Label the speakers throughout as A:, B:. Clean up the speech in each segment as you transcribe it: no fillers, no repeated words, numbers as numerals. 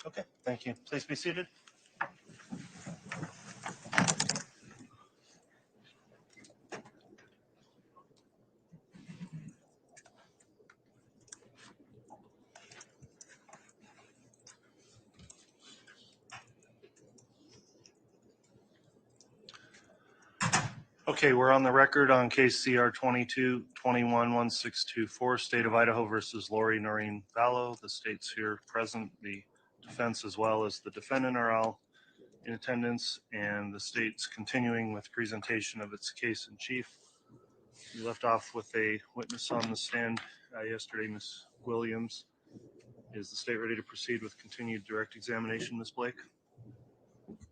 A: Okay, thank you. Please be seated. Okay, we're on the record on case CR 22-21-1624, State of Idaho versus Lori Noreen Vallow. The states here present, the defense as well as the defendant are all in attendance, and the state's continuing with presentation of its case in chief. We left off with a witness on the stand yesterday, Ms. Williams. Is the state ready to proceed with continued direct examination, Ms. Blake?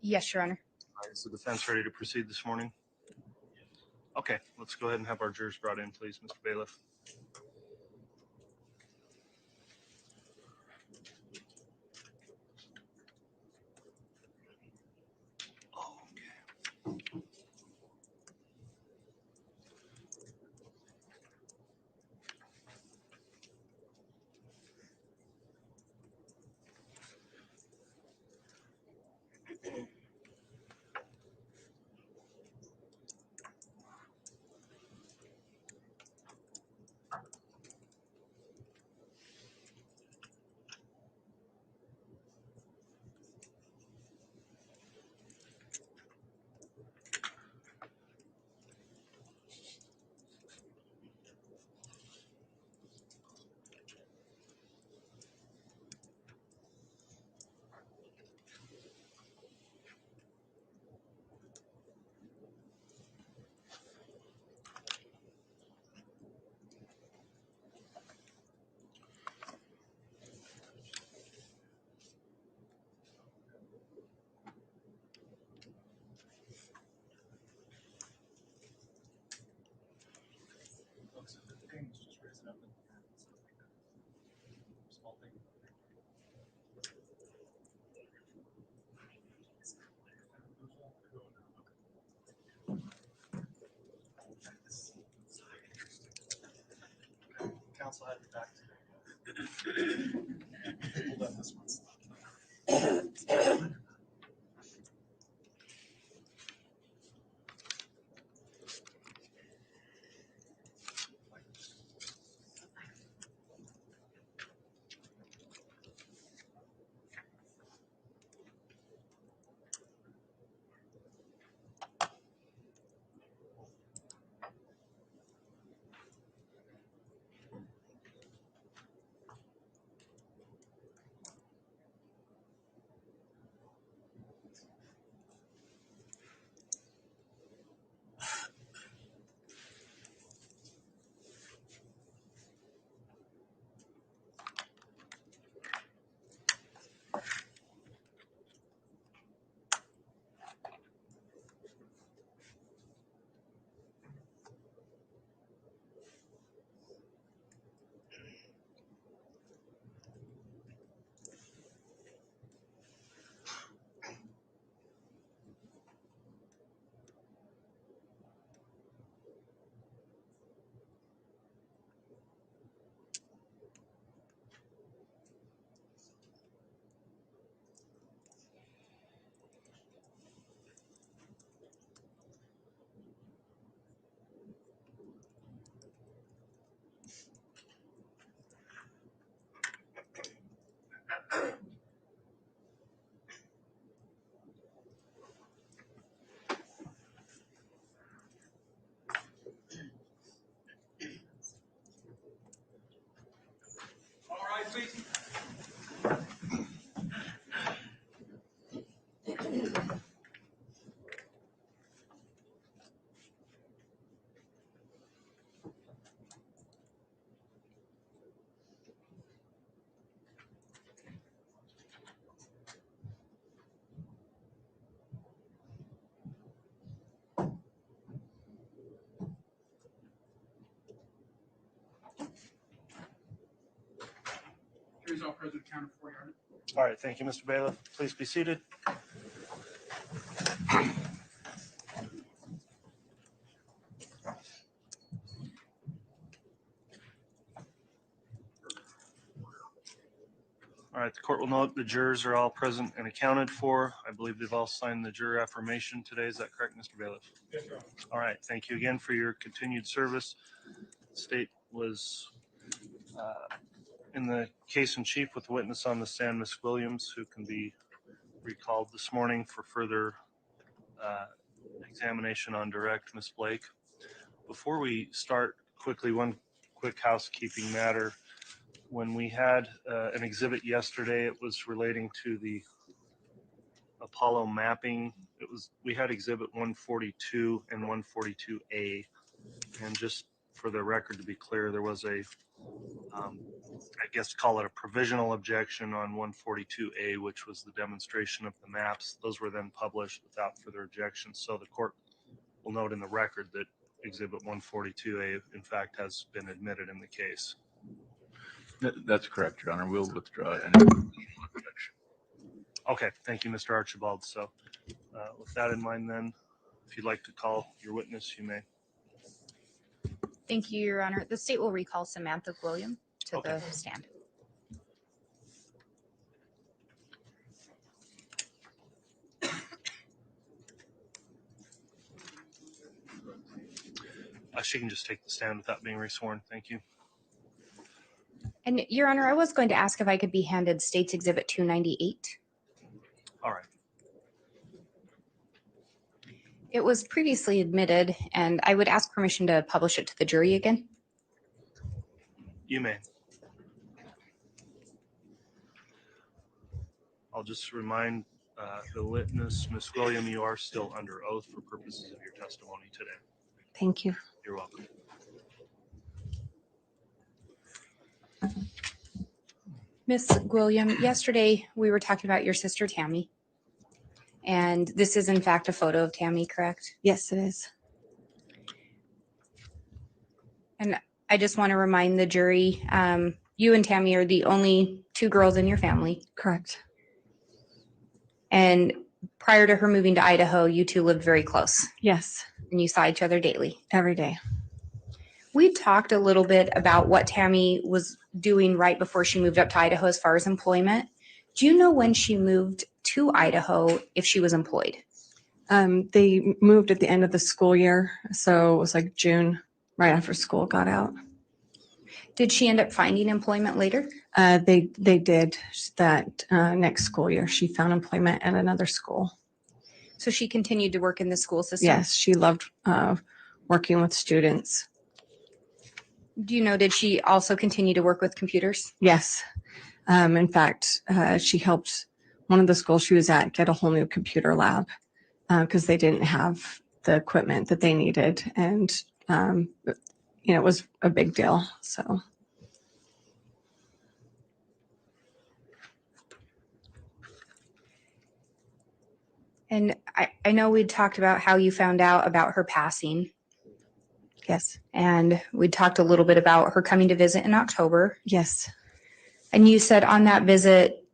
B: Yes, Your Honor.
A: Is the defense ready to proceed this morning? Okay, let's go ahead and have our jurors brought in, please, Mr. Bailiff. Counsel had your back today. Hold on this one.
C: Witnesses all present, accounted for, Your Honor.
A: All right, thank you, Mr. Bailiff. Please be seated. All right, the court will note the jurors are all present and accounted for. I believe they've all signed the juror affirmation today. Is that correct, Mr. Bailiff?
C: Yes, Your Honor.
A: All right, thank you again for your continued service. The state was in the case in chief with the witness on the stand, Ms. Williams, who can be recalled this morning for further examination on direct. Ms. Blake. Before we start, quickly, one quick housekeeping matter. When we had an exhibit yesterday, it was relating to the Apollo mapping. We had exhibit 142 and 142A, and just for the record to be clear, there was a I guess call it a provisional objection on 142A, which was the demonstration of the maps. Those were then published without further objection. So the court will note in the record that exhibit 142A in fact has been admitted in the case.
D: That's correct, Your Honor. We'll withdraw any objection.
A: Okay, thank you, Mr. Archibald. So with that in mind then, if you'd like to call your witness, you may.
B: Thank you, Your Honor. The state will recall Samantha Williams to
A: Okay.
B: the stand.
A: She can just take the stand without being resworn. Thank you.
B: And Your Honor, I was going to ask if I could be handed State's Exhibit 298.
A: All right.
B: It was previously admitted, and I would ask permission to publish it to the jury again.
A: You may. I'll just remind the witness, Ms. Williams, you are still under oath for purposes of your testimony today.
E: Thank you.
A: You're welcome.
B: Miss Williams, yesterday we were talking about your sister Tammy, and this is in fact a photo of Tammy, correct?
E: Yes, it is.
B: And I just want to remind the jury, you and Tammy are the only two girls in your family.
E: Correct.
B: And prior to her moving to Idaho, you two lived very close
E: Yes,
B: and you saw each other daily.
E: every day.
B: We talked a little bit about what Tammy was doing right before she moved up to Idaho as far as employment. Do you know when she moved to Idaho, if she was employed?
E: They moved at the end of the school year, so it was like June, right after school got out.
B: Did she end up finding employment later?
E: They did that next school year. She found employment at another school.
B: So she continued to work in the school system?
E: Yes, she loved working with students.
B: Do you know, did she also continue to work with computers?
E: Yes. In fact, she helped one of the schools she was at get a whole new computer lab because they didn't have the equipment that they needed. And, it was a big deal. So.
B: And I know we'd talked about how you found out about her passing.
E: Yes.
B: And we talked a little bit about her coming to visit in October.
E: Yes.
B: And you said on that visit,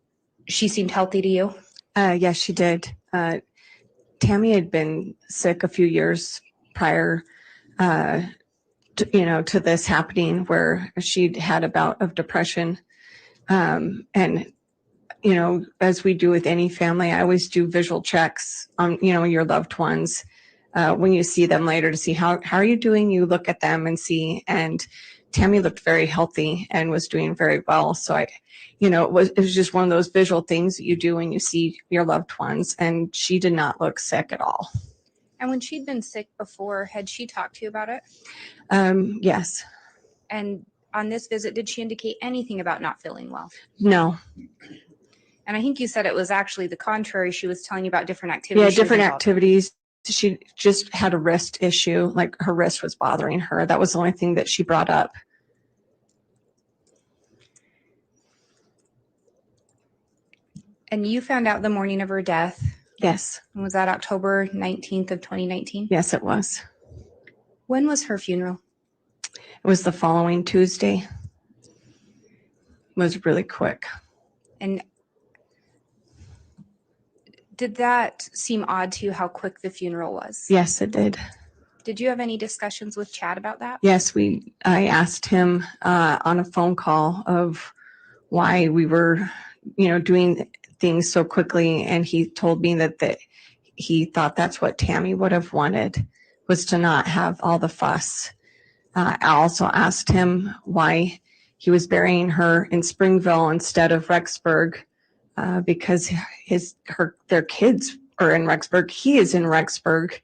B: she seemed healthy to you?
E: Yes, she did. Tammy had been sick a few years prior, to this happening, where she'd had a bout of depression. And, as we do with any family, I always do visual checks on, your loved ones. When you see them later to see how are you doing, you look at them and see, and Tammy looked very healthy and was doing very well. So it was just one of those visual things that you do when you see your loved ones, and she did not look sick at all.
B: And when she'd been sick before, had she talked to you about it?
E: Yes.
B: And on this visit, did she indicate anything about not feeling well?
E: No.
B: And I think you said it was actually the contrary. She was telling you about different activities.
E: Yeah,
B: she was
E: different
B: involved in.
E: activities. She just had a wrist issue, like her wrist was bothering her. That was the only thing that she brought up.
B: And you found out the morning of her death.
E: Yes.
B: Was that October 19th of 2019?
E: Yes, it was.
B: When was her funeral?
E: It was the following Tuesday. was really quick.
B: And did that seem odd to you how quick the funeral was?
E: Yes, it did.
B: Did you have any discussions with Chad about that?
E: Yes, I asked him on a phone call of why we were, doing things so quickly, and he told me that he thought that's what Tammy would have wanted, was to not have all the fuss. I also asked him why he was burying her in Springville instead of Rexburg, because their kids are in Rexburg. He is in Rexburg.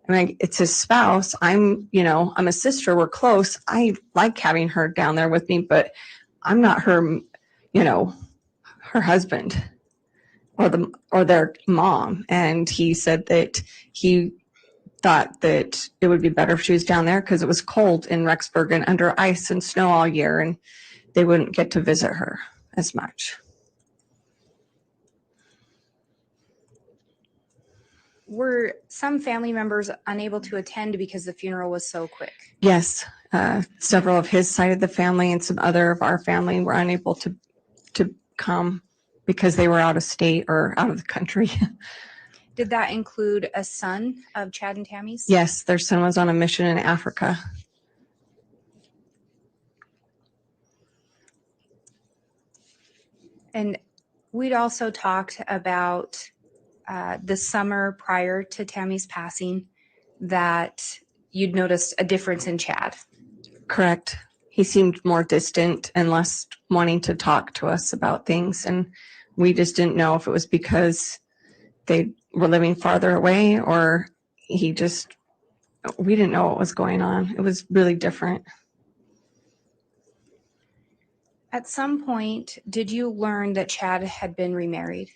E: I mean, it's his spouse. I'm a sister. We're close. I like having her down there with me, but I'm not her, her husband or their mom. And he said that he thought that it would be better if she was down there because it was cold in Rexburg and under ice and snow all year, and they wouldn't get to visit her as much.
B: Were some family members unable to attend because the funeral was so quick?
E: Yes, several of his side of the family and some other of our family were unable to come because they were out of state or out of the country.
B: Did that include a son of Chad and Tammy's?
E: Yes, their son was on a mission in Africa.
B: And we'd also talked about the summer prior to Tammy's passing that you'd noticed a difference in Chad.
E: Correct. He seemed more distant and less wanting to talk to us about things. And we just didn't know if it was because they were living farther away or we didn't know what was going on. It was really different.
B: At some point, did you learn that Chad had been remarried?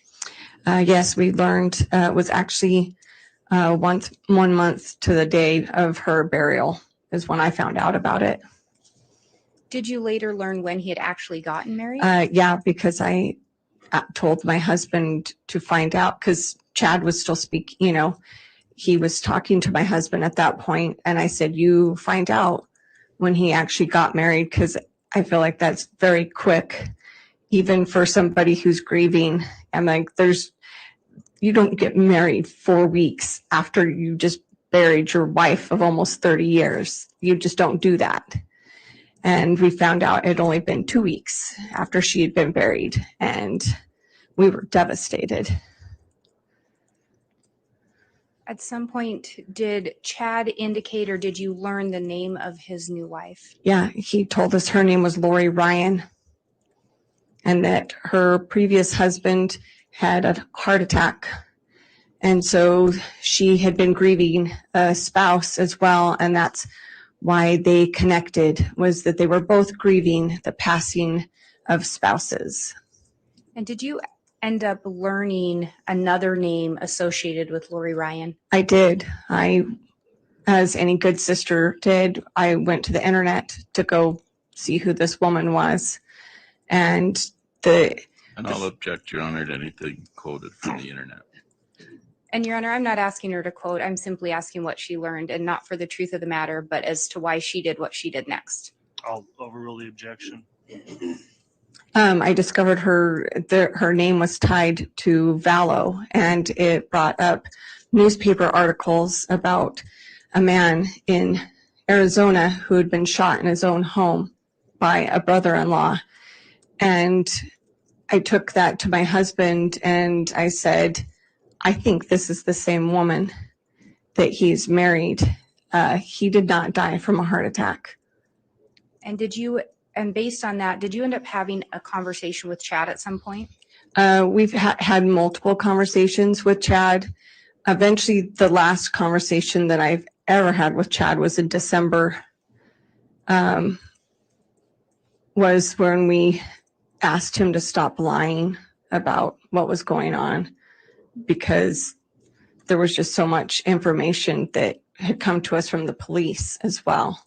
E: Yes, we learned it was actually 1 month to the day of her burial is when I found out about it.
B: Did you later learn when he had actually gotten married?
E: Yeah, because I told my husband to find out because Chad was still speaking, he was talking to my husband at that point. And I said, you find out when he actually got married because I feel like that's very quick, even for somebody who's grieving. I'm like, you don't get married 4 weeks after you just buried your wife of almost 30 years. You just don't do that. And we found out it had only been 2 weeks after she had been buried, and we were devastated.
B: At some point, did Chad indicate or did you learn the name of his new wife?
E: Yeah, he told us her name was Lori Ryan and that her previous husband had a heart attack. And so she had been grieving a spouse as well. And that's why they connected, was that they were both grieving the passing of spouses.
B: And did you end up learning another name associated with Lori Ryan?
E: I did. As any good sister did, I went to the internet to go see who this woman was. And
D: I'll object, Your Honor, to anything quoted from the internet.
B: And Your Honor, I'm not asking her to quote. I'm simply asking what she learned, and not for the truth of the matter, but as to why she did what she did next.
A: I'll overrule the objection.
E: I discovered her name was tied to Vallow, and it brought up newspaper articles about a man in Arizona who had been shot in his own home by a brother-in-law. And I took that to my husband and I said, I think this is the same woman that he's married. He did not die from a heart attack.
B: And based on that, did you end up having a conversation with Chad at some point?
E: We've had multiple conversations with Chad. Eventually, the last conversation that I've ever had with Chad was in December. Was when we asked him to stop lying about what was going on, because there was just so much information that had come to us from the police as well.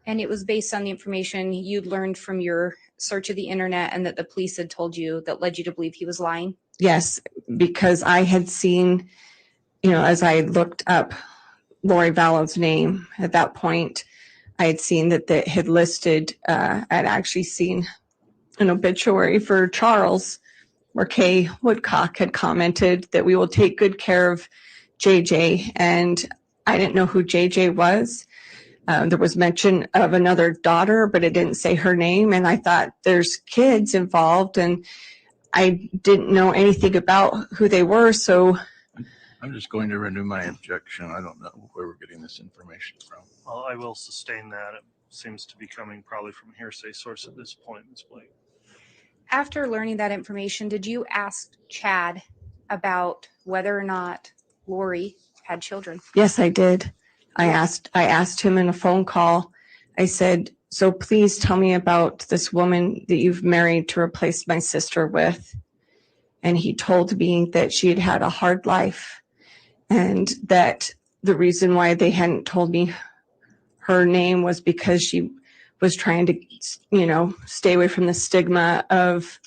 B: And it was based on the information you'd learned from your search of the internet and that the police had told you that led you to believe he was lying?
E: Yes, because I had seen, as I looked up Lori Vallow's name at that point, I had seen that had listed, I'd actually seen an obituary for Charles where Kay Woodcock had commented that we will take good care of JJ. And I didn't know who JJ was. There was mention of another daughter, but it didn't say her name. And I thought there's kids involved and I didn't know anything about who they were. So
D: I'm just going to renew my objection. I don't know where we're getting this information from.
A: Well, I will sustain that. It seems to be coming probably from a hearsay source at this point, Ms. Blake.
B: After learning that information, did you ask Chad about whether or not Lori had children?
E: yes, I did. I asked him in a phone call. I said, so please tell me about this woman that you've married to replace my sister with. And he told me that she had had a hard life and that the reason why they hadn't told me her name was because she was trying to, stay away from the stigma of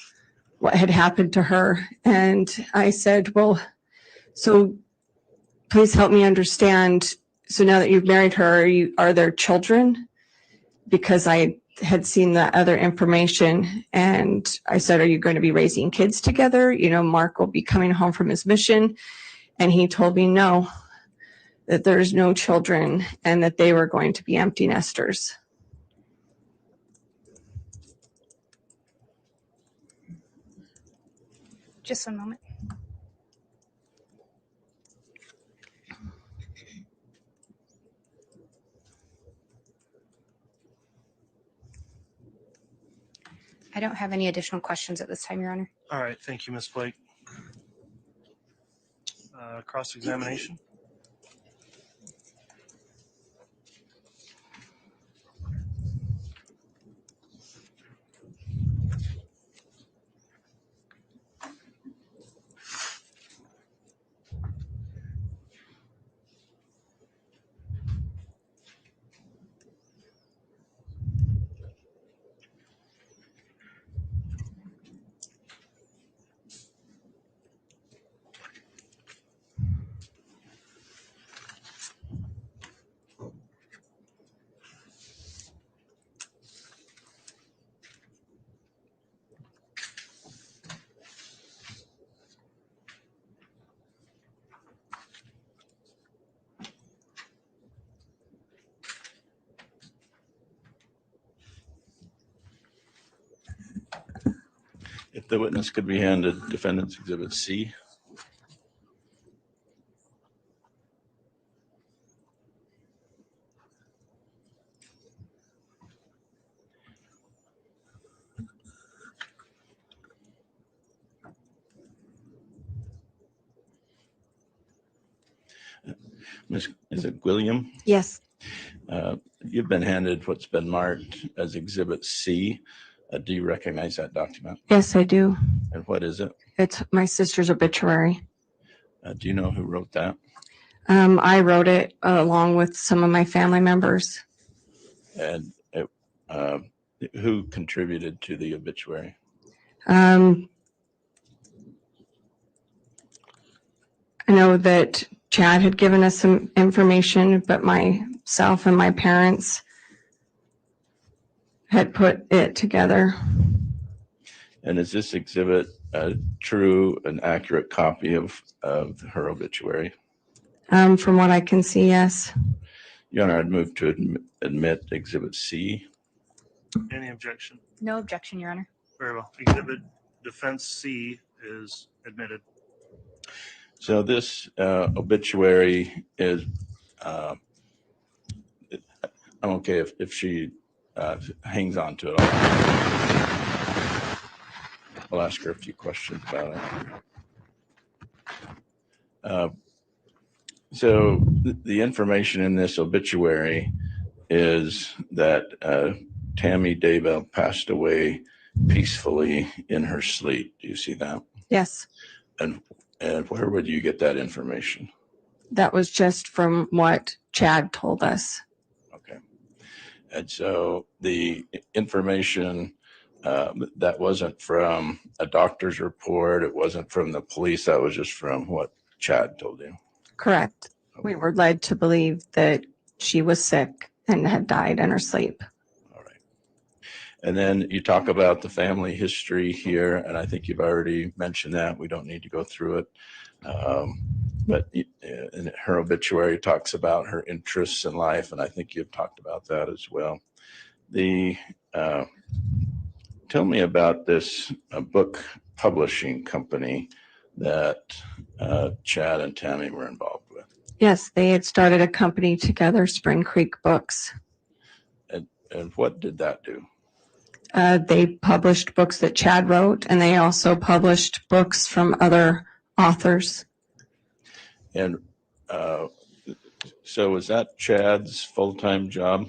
E: what had happened to her. And I said, well, so please help me understand. So now that you've married her, are there children? Because I had seen the other information and I said, are you going to be raising kids together? Mark will be coming home from his mission. And he told me no, that there's no children and that they were going to be empty nesters.
B: Just a moment. I don't have any additional questions at this time, Your Honor.
A: All right. Thank you, Ms. Blake. Cross-examination.
D: If the witness could be handed Defendant's Exhibit C. Is it William?
E: Yes.
D: You've been handed what's been marked as Exhibit C. Do you recognize that document?
E: Yes, I do.
D: And what is it?
E: It's my sister's obituary.
D: Do you know who wrote that?
E: I wrote it along with some of my family members.
D: And who contributed to the obituary?
E: I know that Chad had given us some information, but myself and my parents had put it together.
D: And is this exhibit a true and accurate copy of her obituary?
E: From what I can see, yes.
D: Your Honor, I'd move to admit Exhibit C.
A: Any objection?
B: No objection, Your Honor.
A: Very well. Exhibit Defense C is admitted.
D: So this obituary is, I'm okay if she hangs on to it. I'll ask her a few questions about it. So the information in this obituary is that Tammy Daybell passed away peacefully in her sleep. Do you see that?
E: Yes.
D: And where would you get that information?
E: That was just from what Chad told us.
D: Okay. And so the information that wasn't from a doctor's report, it wasn't from the police, that was just from what Chad told you.
E: Correct. We were led to believe that she was sick and had died in her sleep.
D: All right. And then you talk about the family history here, and I think you've already mentioned that. We don't need to go through it. But in her obituary talks about her interests in life, and I think you've talked about that as well. Tell me about this book publishing company that Chad and Tammy were involved with.
E: Yes, they had started a company together, Spring Creek Books.
D: And what did that do?
E: They published books that Chad wrote, and they also published books from other authors.
D: And so was that Chad's full-time job?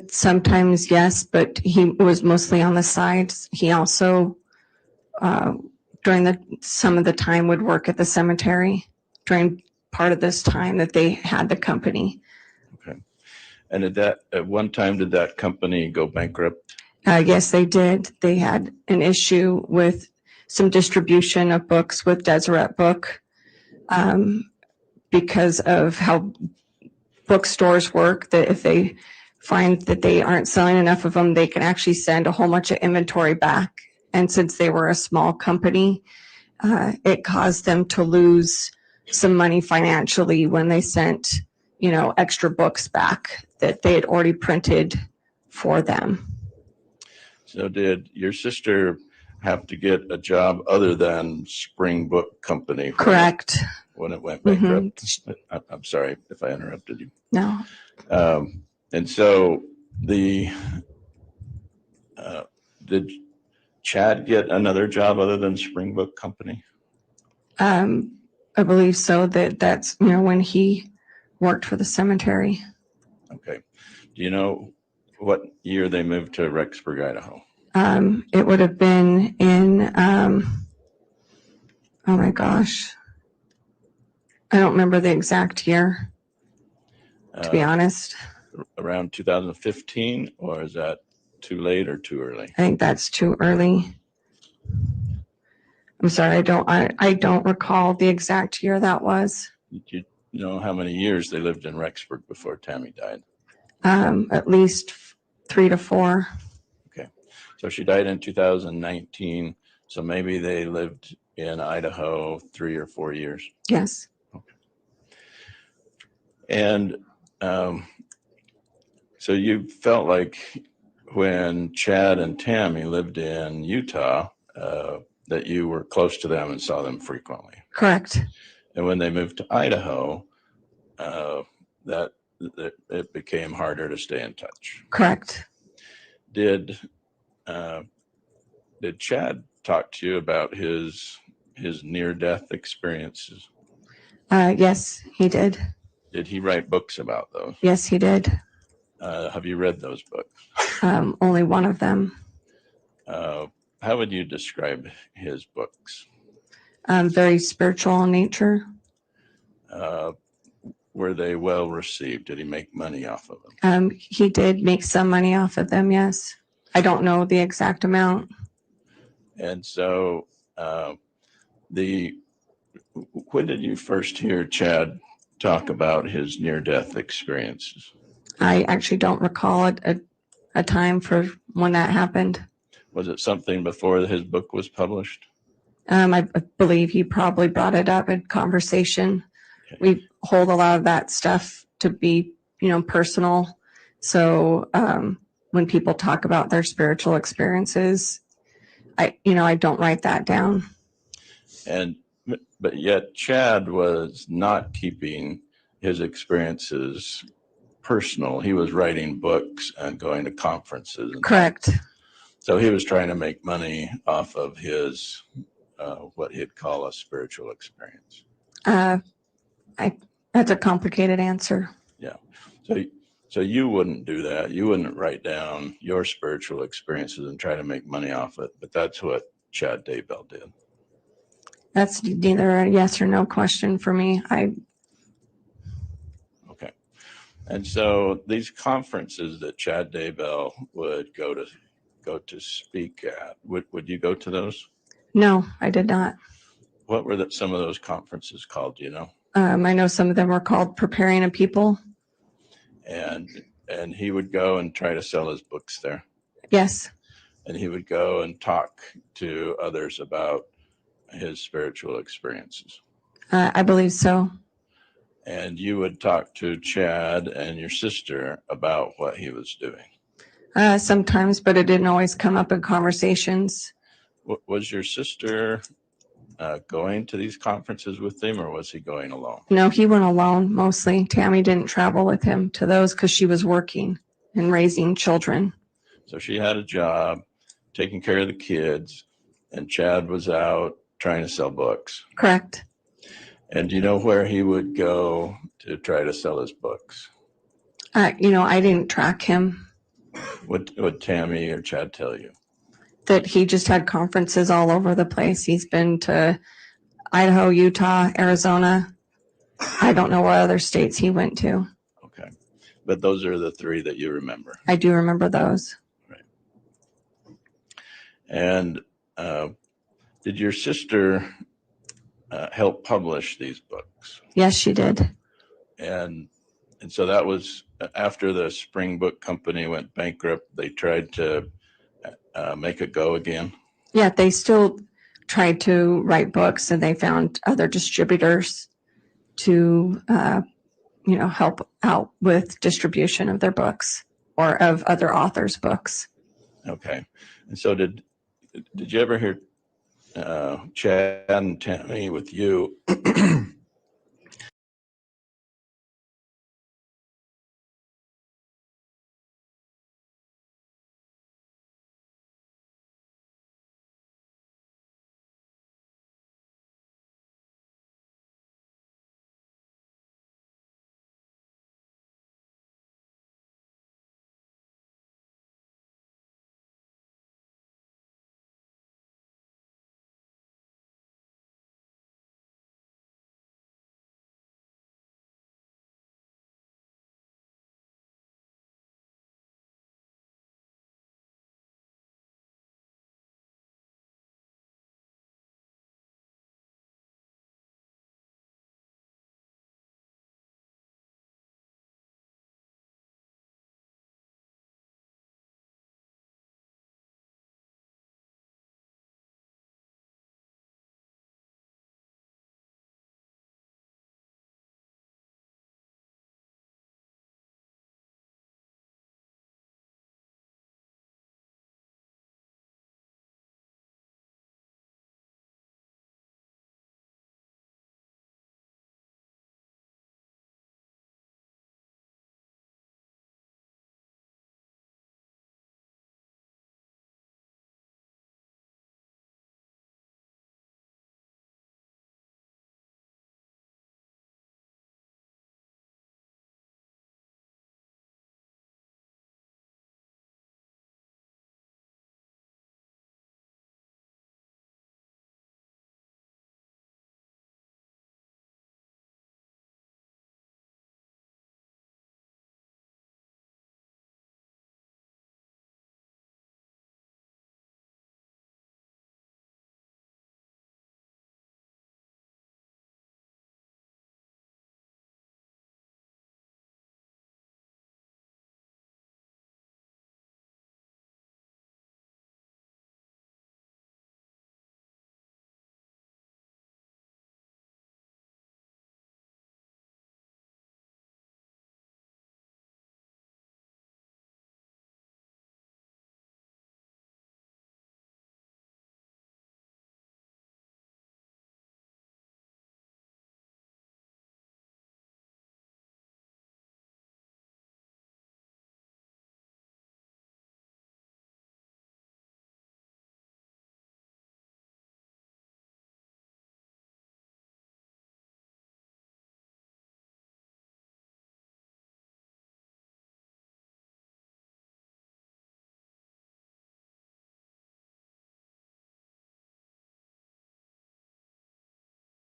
E: Sometimes, yes, but he was mostly on the side. He also, during some of the time, would work at the cemetery during part of this time that they had the company.
D: Okay. And at one time, did that company go bankrupt?
E: Yes, they did. They had an issue with some distribution of books with Deseret Book because of how bookstores work, that if they find that they aren't selling enough of them, they can actually send a whole bunch of inventory back. And since they were a small company, it caused them to lose some money financially when they sent, extra books back that they had already printed for them.
D: So did your sister have to get a job other than Spring Book Company?
E: Correct.
D: When it went bankrupt? Mm-hmm. I'm sorry if I interrupted you.
E: No.
D: And so did Chad get another job other than Spring Book Company?
E: I believe so. That's when he worked for the cemetery.
D: Okay. Do you know what year they moved to Rexburg, Idaho?
E: It would have been in oh my gosh, I don't remember the exact year, to be honest.
D: Around 2015, or is that too late or too early?
E: I think that's too early. I'm sorry, I don't recall the exact year that was.
D: You know how many years they lived in Rexburg before Tammy died?
E: At least 3 to 4.
D: Okay, so she died in 2019. So maybe they lived in Idaho 3 or 4 years.
E: Yes.
D: Okay. And so you felt like when Chad and Tammy lived in Utah, that you were close to them and saw them frequently.
E: Correct.
D: And when they moved to Idaho, that it became harder to stay in touch.
E: Correct.
D: Did Chad talk to you about his near-death experiences?
E: Yes, he did.
D: Did he write books about those?
E: Yes, he did.
D: Have you read those books?
E: Only one of them.
D: How would you describe his books?
E: Very spiritual in nature.
D: Were they well received? Did he make money off of them?
E: He did make some money off of them, yes. I don't know the exact amount.
D: And so when did you first hear Chad talk about his near-death experiences? I
E: actually don't recall a time for when that happened.
D: Was it something before his book was published?
E: I believe he probably brought it up in conversation. Okay. We hold a lot of that stuff to be, personal. So when people talk about their spiritual experiences, I don't write that down.
D: But yet Chad was not keeping his experiences personal. He was writing books and going to conferences.
E: Correct.
D: So he was trying to make money off of his, what he'd call a spiritual experience.
E: That's a complicated answer.
D: Yeah. So you wouldn't do that. You wouldn't write down your spiritual experiences and try to make money off it. But that's what Chad Daybell did.
E: That's neither a yes or no question for me.
D: Okay. And so these conferences that Chad Daybell would go to speak at, would you go to those?
E: No, I did not.
D: What were some of those conferences called? Do you know?
E: I know some of them were called Preparing a People.
D: And he would go and try to sell his books there.
E: Yes,
D: And he would go and talk to others about his spiritual experiences.
E: I believe so.
D: And you would talk to Chad and your sister about what he was doing.
E: Sometimes, but it didn't always come up in conversations.
D: Was your sister going to these conferences with him, or was he going alone?
E: No, he went alone mostly. Tammy didn't travel with him to those because she was working and raising children.
D: So she had a job, taking care of the kids, and Chad was out trying to sell books.
E: Correct.
D: And do you know where he would go to try to sell his books?
E: I didn't track him.
D: Would Tammy or Chad tell you?
E: That he just had conferences all over the place. He's been to Idaho, Utah, Arizona. I don't know what other states he went to.
D: Okay. But those are the three that you remember.
E: I do remember those.
D: Right. And did your sister help publish these books?
E: Yes, she did.
D: And so that was after the Spring Book Company went bankrupt. They tried to make it go again.
E: Yeah, they still tried to write books, and they found other distributors to, help out with distribution of their books or of other authors' books.
D: Okay. And so did you ever hear Chad and Tammy with you?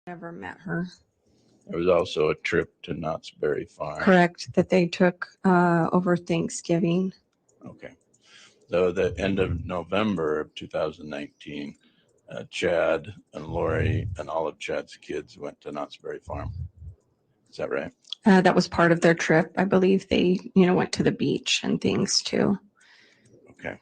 E: Never met her.
D: There was also a trip to Knott's Berry Farm.
E: Correct, that they took over Thanksgiving.
D: Okay. So the end of November of 2019, Chad and Lori and all of Chad's kids went to Knott's Berry Farm. Is that right?
E: That was part of their trip. I believe they, went to the beach and things too.
D: Okay.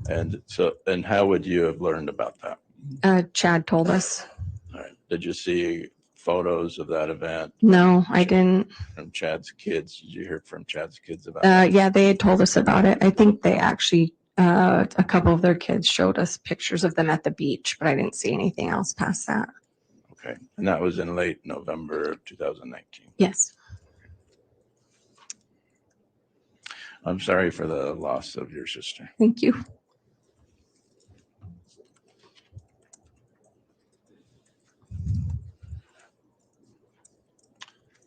D: And so, and how would you have learned about that?
E: Chad told us.
D: All right. Did you see photos of that event
E: No, I didn't.
D: from Chad's kids? Did you hear from Chad's kids about that?
E: Yeah, they had told us about it. I think they actually, a couple of their kids showed us pictures of them at the beach, but I didn't see anything else past that.
D: Okay. And that was in late November of 2019.
E: Yes.
D: I'm sorry for the loss of your sister.
E: Thank you.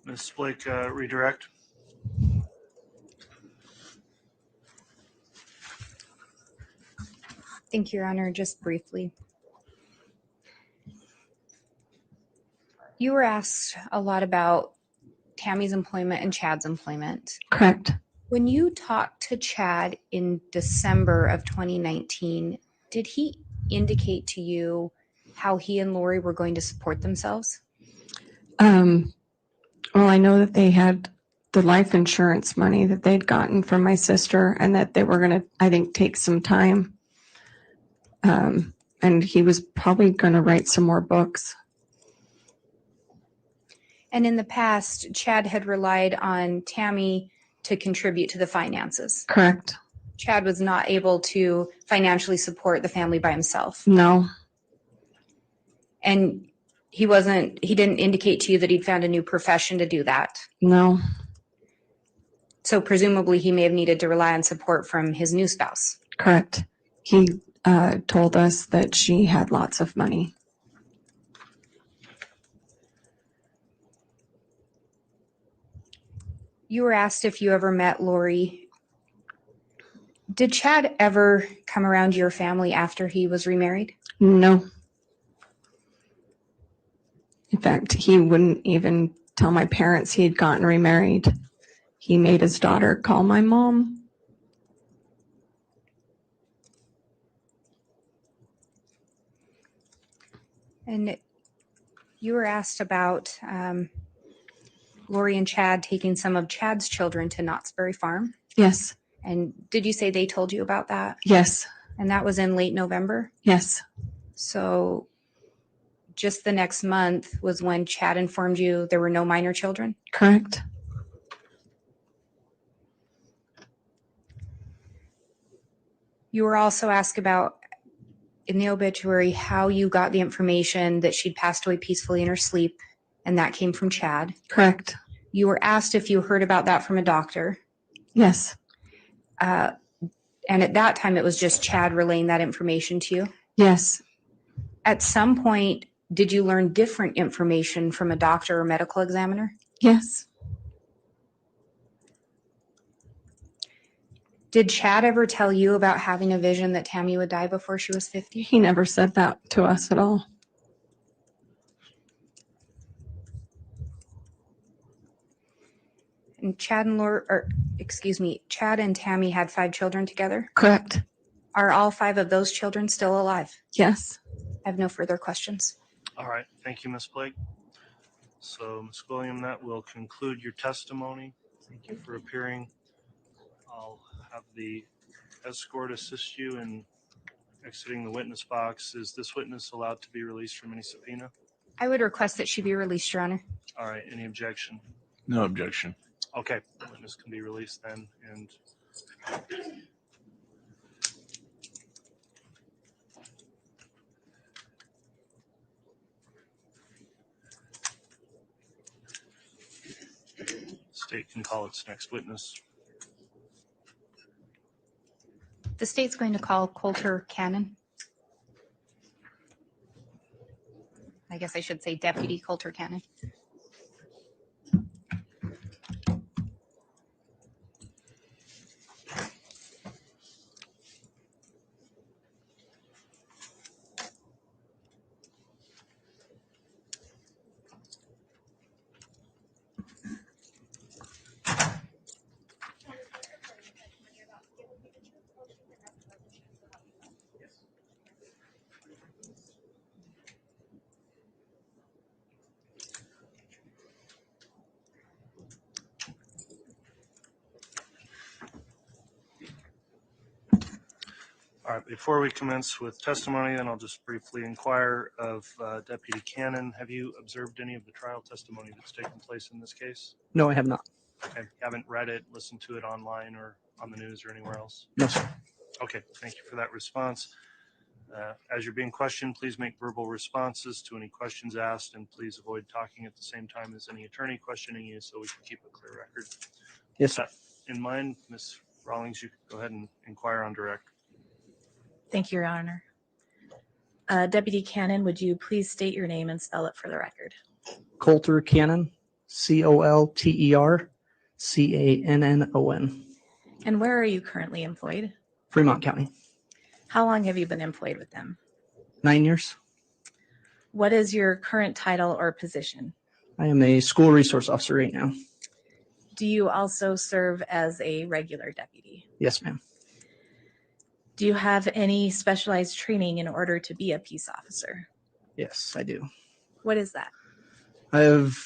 A: Ms. Blake, redirect.
B: Thank you, Your Honor. Just briefly. You were asked a lot about Tammy's employment and Chad's employment.
E: Correct.
B: When you talked to Chad in December of 2019, did he indicate to you how he and Lori were going to support themselves?
E: Well, I know that they had the life insurance money that they'd gotten from my sister and that they were going to, I think, take some time. And he was probably going to write some more books.
B: And in the past, Chad had relied on Tammy to contribute to the finances.
E: Correct.
B: Chad was not able to financially support the family by himself.
E: No.
B: And he didn't indicate to you that he'd found a new profession to do that.
E: No.
B: So presumably he may have needed to rely on support from his new spouse.
E: Correct. He told us that she had lots of money.
B: You were asked if you ever met Lori. Did Chad ever come around to your family after he was remarried?
E: No. In fact, he wouldn't even tell my parents he had gotten remarried. He made his daughter call my mom.
B: And you were asked about Lori and Chad taking some of Chad's children to Knott's Berry Farm.
E: Yes.
B: And did you say they told you about that?
E: Yes.
B: And that was in late November?
E: Yes.
B: So just the next month was when Chad informed you there were no minor children?
E: Correct.
B: You were also asked about, in the obituary, how you got the information that she'd passed away peacefully in her sleep, and that came from Chad.
E: Correct.
B: You were asked if you heard about that from a doctor.
E: Yes.
B: And at that time, it was just Chad relaying that information to you.
E: Yes.
B: At some point, did you learn different information from a doctor or medical examiner?
E: Yes.
B: Did Chad ever tell you about having a vision that Tammy would die before she was 50?
E: He never said that to us at all.
B: And Chad and Tammy had 5 children together.
E: Correct.
B: Are all 5 of those children still alive?
E: Yes.
B: I have no further questions.
A: All right. Thank you, Ms. Blake. So, Ms. Williams, that will conclude your testimony. Thank you for appearing. I'll have the escort assist you in exiting the witness box. Is this witness allowed to be released from any subpoena?
B: I would request that she be released, Your Honor.
A: All right. Any objection?
D: No objection.
A: Okay. The witness can be released then. And state can call its next witness.
B: The state's going to call Coulter Cannon. I guess I should say Deputy Coulter Cannon.
A: All right, before we commence with testimony, then I'll just briefly inquire of Deputy Cannon. Have you observed any of the trial testimony that's taken place in this case?
C: No, I have not.
A: Okay, haven't read it, listened to it online or on the news or anywhere else?
C: No, sir.
A: Okay, thank you for that response. As you're being questioned, please make verbal responses to any questions asked, and please avoid talking at the same time as any attorney questioning you so we can keep a clear record.
C: Yes, sir.
A: In mind, Ms. Rawlings, you can go ahead and inquire on direct.
F: Thank you, Your Honor. Deputy Cannon, would you please state your name and spell it for the record?
C: Coulter Cannon, COLTER CANNON,
F: And where are you currently employed?
C: Fremont County.
F: How long have you been employed with them?
C: 9 years.
F: What is your current title or position?
C: I am a school resource officer right now.
F: Do you also serve as a regular deputy?
C: Yes, ma'am.
F: Do you have any specialized training in order to be a peace officer?
C: Yes, I do.
F: What is that?
C: I have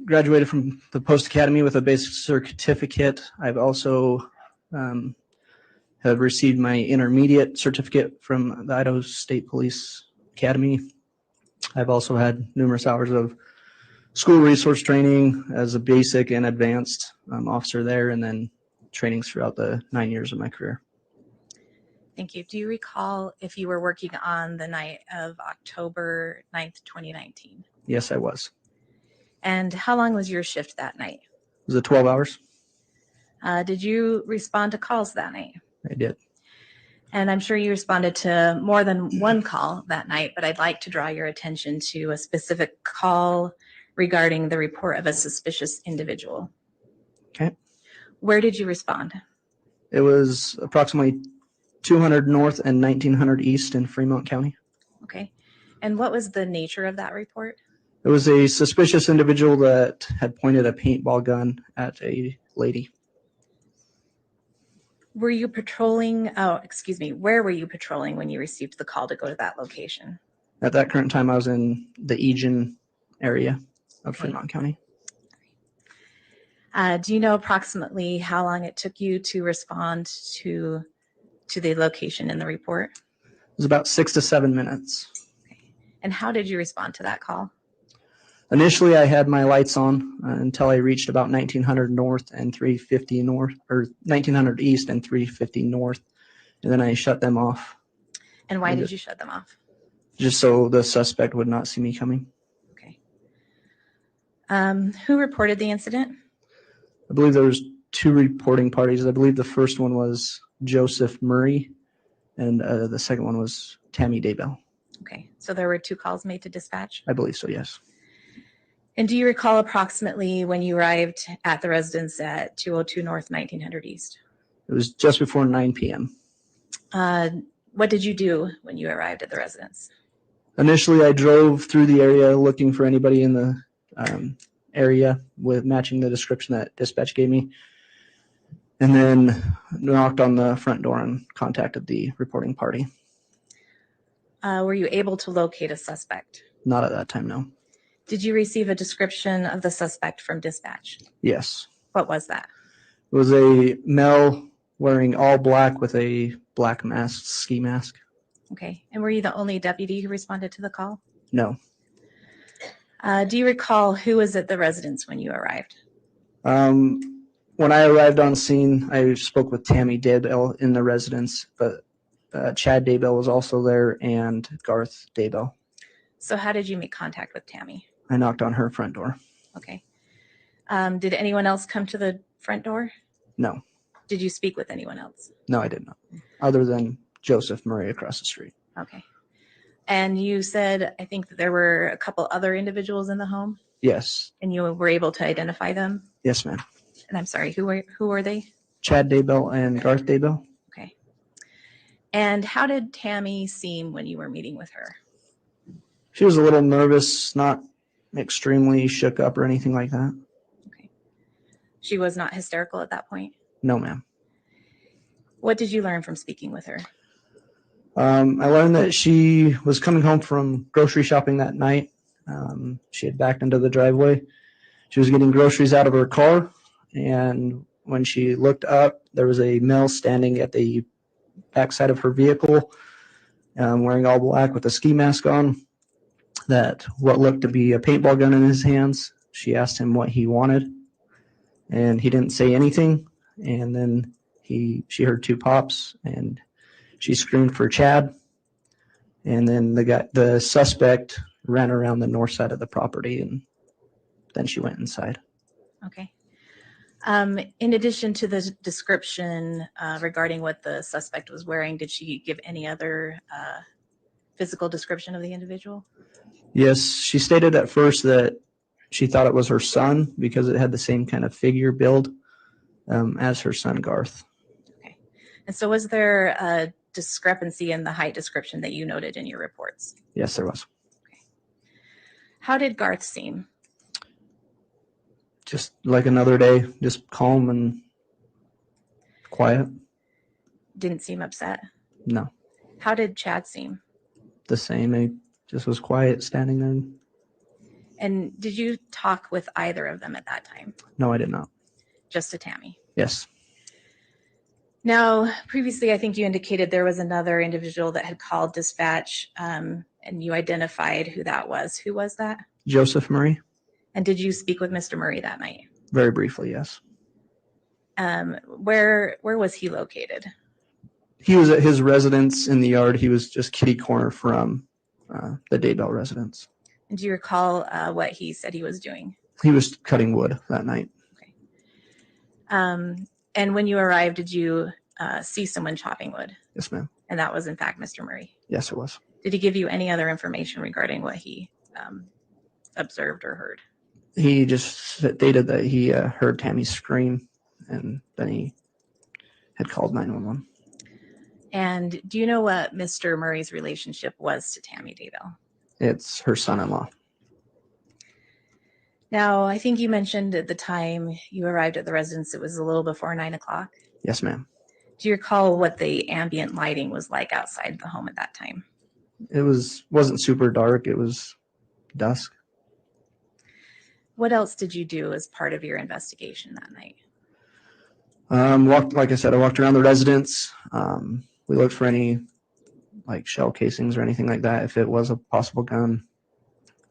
C: graduated from the Post Academy with a basic certificate. I've also have received my intermediate certificate from the Idaho State Police Academy. I've also had numerous hours of school resource training as a basic and advanced officer there, and then trainings throughout the 9 years of my career.
F: Thank you. Do you recall if you were working on the night of October 9th, 2019?
C: Yes, I was.
F: And how long was your shift that night?
C: Was it 12 hours?
F: Did you respond to calls that night?
C: I did.
F: And I'm sure you responded to more than one call that night, but I'd like to draw your attention to a specific call regarding the report of a suspicious individual.
C: Okay.
F: Where did you respond?
C: It was approximately 200 north and 1900 east in Fremont County.
F: Okay. And what was the nature of that report?
C: It was a suspicious individual that had pointed a paintball gun at a lady.
F: Were you patrolling? Oh, excuse me. Where were you patrolling when you received the call to go to that location?
C: At that current time, I was in the Egan area of Fremont County.
F: Do you know approximately how long it took you to respond to the location in the report?
C: It was about 6 to 7 minutes.
F: And how did you respond to that call?
C: Initially, I had my lights on until I reached about 1900 north and 350 north, or 1900 east and 350 north, and then I shut them off.
F: And why did you shut them off?
C: Just so the suspect would not see me coming.
F: Okay. Who reported the incident?
C: I believe there was 2 reporting parties. I believe the first one was Joseph Murray, and the second one was Tammy Daybell.
F: Okay, so there were 2 calls made to dispatch.
C: I believe so, yes.
F: And do you recall approximately when you arrived at the residence at 202 North, 1900 East?
C: It was just before 9 p.m.
F: What did you do when you arrived at the residence?
C: Initially, I drove through the area looking for anybody in the area with matching the description that dispatch gave me, and then knocked on the front door and contacted the reporting party.
F: Were you able to locate a suspect?
C: Not at that time, no.
F: Did you receive a description of the suspect from dispatch?
C: Yes.
F: What was that?
C: It was a male wearing all black with a black mask, ski mask.
F: Okay, and were you the only deputy who responded to the call?
C: No.
F: Do you recall who was at the residence when you arrived?
C: When I arrived on scene, I spoke with Tammy Daybell in the residence, but Chad Daybell was also there and Garth Daybell.
F: So how did you make contact with Tammy?
C: I knocked on her front door.
F: Okay. Did anyone else come to the front door?
C: No.
F: Did you speak with anyone else?
C: No, I did not. Other than Joseph Murray across the street.
F: Okay. And you said, I think that there were a couple other individuals in the home,
C: Yes.
F: and you were able to identify them?
C: Yes, ma'am.
F: And I'm sorry, who were they?
C: Chad Daybell and Garth Daybell.
F: Okay. And how did Tammy seem when you were meeting with her?
C: She was a little nervous, not extremely shook up or anything like that.
F: Okay. She was not hysterical at that point?
C: No, ma'am.
F: What did you learn from speaking with her?
C: I learned that she was coming home from grocery shopping that night. She had backed into the driveway. She was getting groceries out of her car, and when she looked up, there was a male standing at the backside of her vehicle, wearing all black with a ski mask on, that what looked to be a paintball gun in his hands. She asked him what he wanted, and he didn't say anything. And then she heard two pops, and she screamed for Chad. And then the suspect ran around the north side of the property, and then she went inside.
F: Okay. In addition to the description regarding what the suspect was wearing, did she give any other physical description of the individual?
C: Yes, she stated at first that she thought it was her son because it had the same kind of figure build as her son, Garth.
F: Okay. And so was there a discrepancy in the height description that you noted in your reports?
C: Yes, there was.
F: Okay. How did Garth seem?
C: Just like another day, just calm and quiet.
F: Didn't seem upset?
C: No,
F: How did Chad seem?
C: the same. He just was quiet, standing there.
F: And did you talk with either of them at that time?
C: No, I did not.
F: Just to Tammy?
C: Yes.
F: Now, previously, I think you indicated there was another individual that had called dispatch, and you identified who that was. Who was that?
C: Joseph Murray?
F: And did you speak with Mr. Murray that night?
C: Very briefly, yes.
F: Where was he located?
C: He was at his residence in the yard. He was just kitty corner from the Daybell residence.
F: And do you recall what he said he was doing?
C: He was cutting wood that night.
F: Okay. And when you arrived, did you see someone chopping wood?
C: Yes, ma'am.
F: And that was, in fact, Mr. Murray.
C: Yes, it was.
F: Did he give you any other information regarding what he observed or heard?
C: He just stated that he heard Tammy scream, and then he had called 911.
F: And do you know what Mr. Murray's relationship was to Tammy Daybell?
C: It's her son-in-law.
F: Now, I think you mentioned at the time you arrived at the residence, it was a little before 9 o'clock.
C: Yes, ma'am.
F: Do you recall what the ambient lighting was like outside the home at that time?
C: It wasn't super dark. It was dusk.
F: What else did you do as part of your investigation that night?
C: Like I said, I walked around the residence. We looked for any like shell casings or anything like that. If it was a possible gun,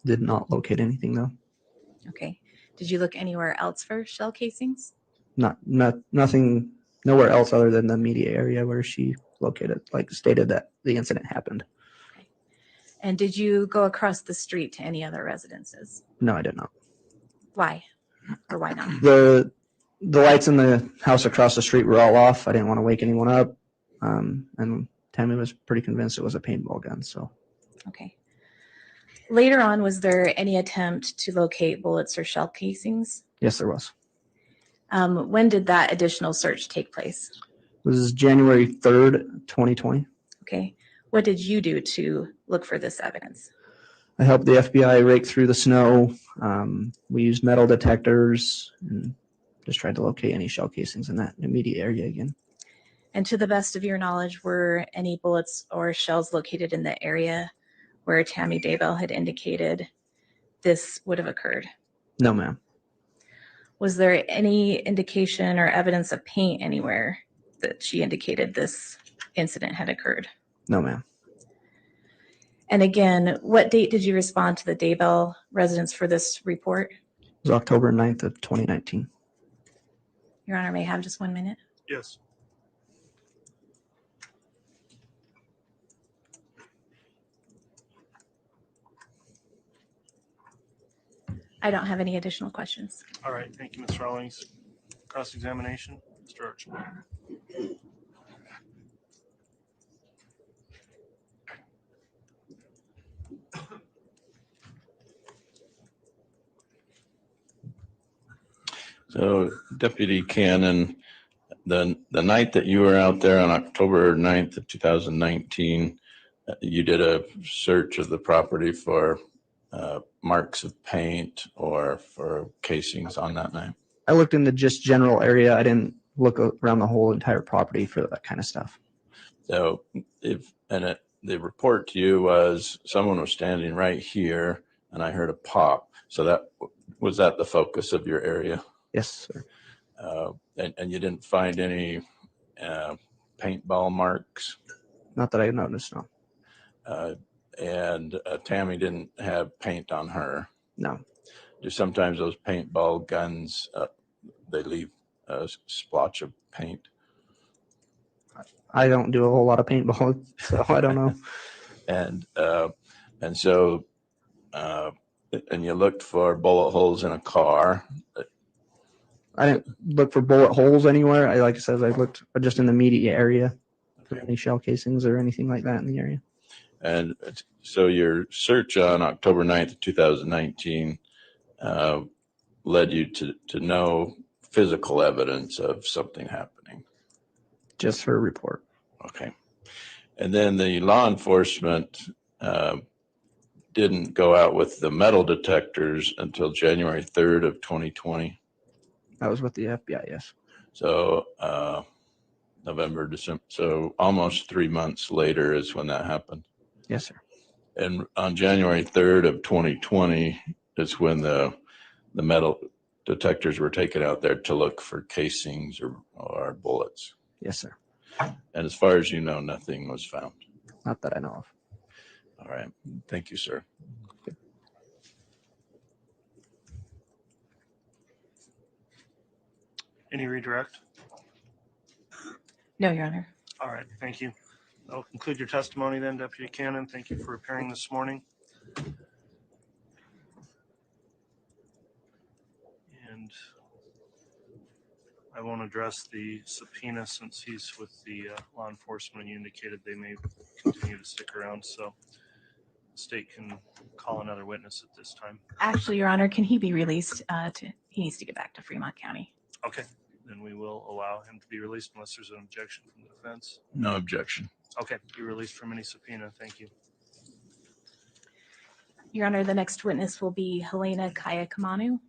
C: did not locate anything though.
F: Okay. Did you look anywhere else for shell casings?
C: Nothing, nowhere else other than the immediate area where she located, like stated that the incident happened.
F: Okay. And did you go across the street to any other residences?
C: No, I did not.
F: Why? Or why not?
C: The lights in the house across the street were all off. I didn't want to wake anyone up. And Tammy was pretty convinced it was a paintball gun. So.
F: Okay. Later on, was there any attempt to locate bullets or shell casings?
C: Yes, there was.
F: When did that additional search take place?
C: It was January 3rd, 2020.
F: Okay. What did you do to look for this evidence?
C: I helped the FBI rake through the snow. We used metal detectors and just tried to locate any shell casings in that immediate area again.
F: And to the best of your knowledge, were any bullets or shells located in the area where Tammy Daybell had indicated this would have occurred?
C: No, ma'am.
F: Was there any indication or evidence of paint anywhere that she indicated this incident had occurred?
C: No, ma'am.
F: And again, what date did you respond to the Daybell residence for this report?
C: It was October 9th of 2019.
F: Your Honor, may I have just 1 minute?
A: Yes.
F: I don't have any additional questions.
A: All right. Thank you, Ms. Rawlings. Cross-examination, Mr. Archibald.
D: So Deputy Cannon, the night that you were out there on October 9th of 2019, you did a search of the property for marks of paint or for casings on that night?
C: I looked in the just general area. I didn't look around the whole entire property for that kind of stuff.
D: So the report to you was someone was standing right here and I heard a pop. So was that the focus of your area?
C: Yes, sir.
D: And you didn't find any paintball marks.
C: Not that I noticed, no.
D: And Tammy didn't have paint on her.
C: No.
D: Just sometimes those paintball guns, they leave a splotch of paint.
C: I don't do a whole lot of paintball, so I don't know.
D: And so and you looked for bullet holes in a car.
C: I didn't look for bullet holes anywhere. Like I said, I looked just in the immediate area for any shell casings or anything like that in the area.
D: And so your search on October 9th, 2019 led you to know physical evidence of something happening.
C: Just her report.
D: Okay. And then the law enforcement didn't go out with the metal detectors until January 3rd of 2020.
C: That was with the FBI, yes.
D: So November, December. So almost 3 months later is when that happened.
C: Yes, sir.
D: And on January 3rd of 2020 is when the metal detectors were taken out there to look for casings or bullets.
C: Yes, sir.
D: And as far as you know, nothing was found.
C: Not that I know of.
D: All right. Thank you, sir.
A: Any redirect?
F: No, Your Honor.
A: All right, thank you. That'll conclude your testimony then, Deputy Cannon. Thank you for appearing this morning. And I won't address the subpoena since he's with the law enforcement. You indicated they may continue to stick around, so the state can call another witness at this time.
F: Actually, Your Honor, can he be released? He needs to get back to Fremont County.
A: Okay, then we will allow him to be released unless there's an objection from the defense.
D: No objection.
A: Okay, be released from any subpoena. Thank you.
F: Your Honor, the next witness will be Helena Kaaiakamanu.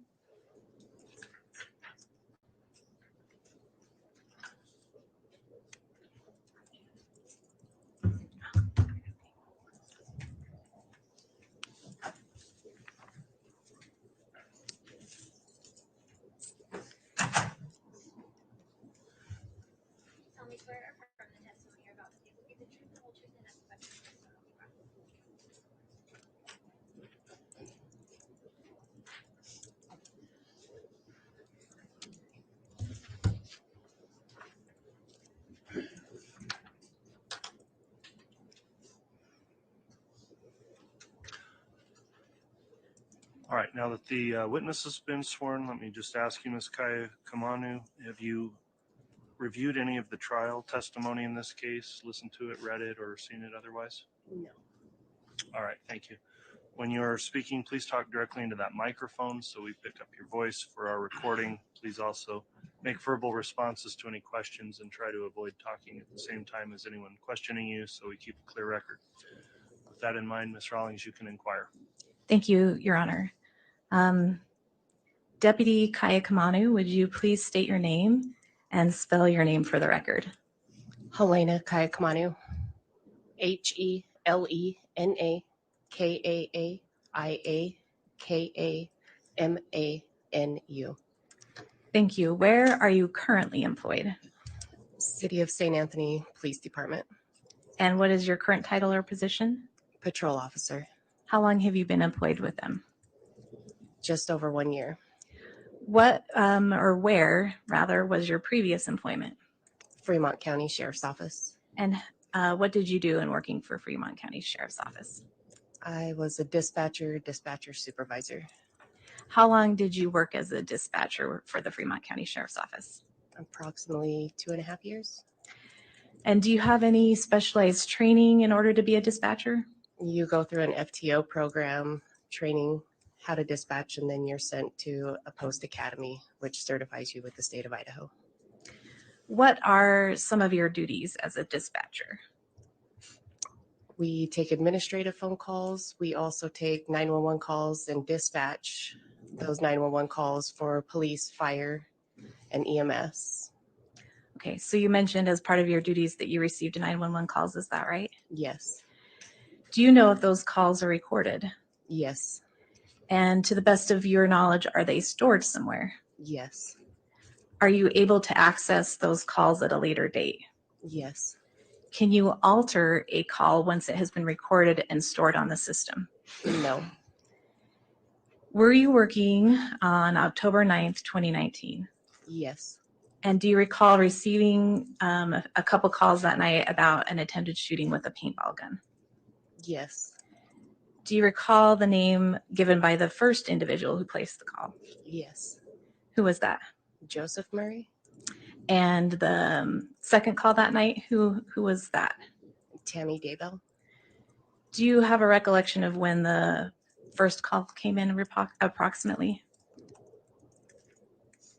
A: All right, now that the witness has been sworn, let me just ask you, Ms. Kaaiakamanu, have you reviewed any of the trial testimony in this case, listened to it, read it, or seen it otherwise?
G: No.
A: All right, thank you. When you're speaking, please talk directly into that microphone so we pick up your voice for our recording. Please also make verbal responses to any questions and try to avoid talking at the same time as anyone questioning you so we keep a clear record. With that in mind, Ms. Rawlings, you can inquire.
F: Thank you, Your Honor. Deputy Kaaiakamanu, would you please state your name and spell your name for the record?
G: Helena Kaaiakamanu. HELENA
F: Thank you. Where are you currently employed?
G: City of St. Anthony Police Department.
F: And what is your current title or position?
G: Patrol officer.
F: How long have you been employed with them?
G: Just over 1 year.
F: What or where, rather, was your previous employment?
G: Fremont County Sheriff's Office.
F: And what did you do in working for Fremont County Sheriff's Office?
G: I was a dispatcher supervisor.
F: How long did you work as a dispatcher for the Fremont County Sheriff's Office?
G: Approximately 2.5 years.
F: And do you have any specialized training in order to be a dispatcher?
G: You go through an FTO program, training how to dispatch, and then you're sent to a post academy, which certifies you with the state of Idaho.
F: What are some of your duties as a dispatcher?
G: We take administrative phone calls. We also take 911 calls and dispatch those 911 calls for police, fire, and EMS.
F: Okay, so you mentioned as part of your duties that you received 911 calls, is that right?
G: Yes.
F: Do you know if those calls are recorded?
G: Yes.
F: And to the best of your knowledge, are they stored somewhere?
G: Yes.
F: Are you able to access those calls at a later date?
G: Yes.
F: Can you alter a call once it has been recorded and stored on the system?
G: No.
F: Were you working on October 9th, 2019?
G: Yes.
F: And do you recall receiving a couple calls that night about an attempted shooting with a paintball gun?
G: Yes.
F: Do you recall the name given by the first individual who placed the call?
G: Yes.
F: Who was that?
G: Joseph Murray.
F: And the second call that night, who was that?
G: Tammy Daybell.
F: Do you have a recollection of when the first call came in approximately?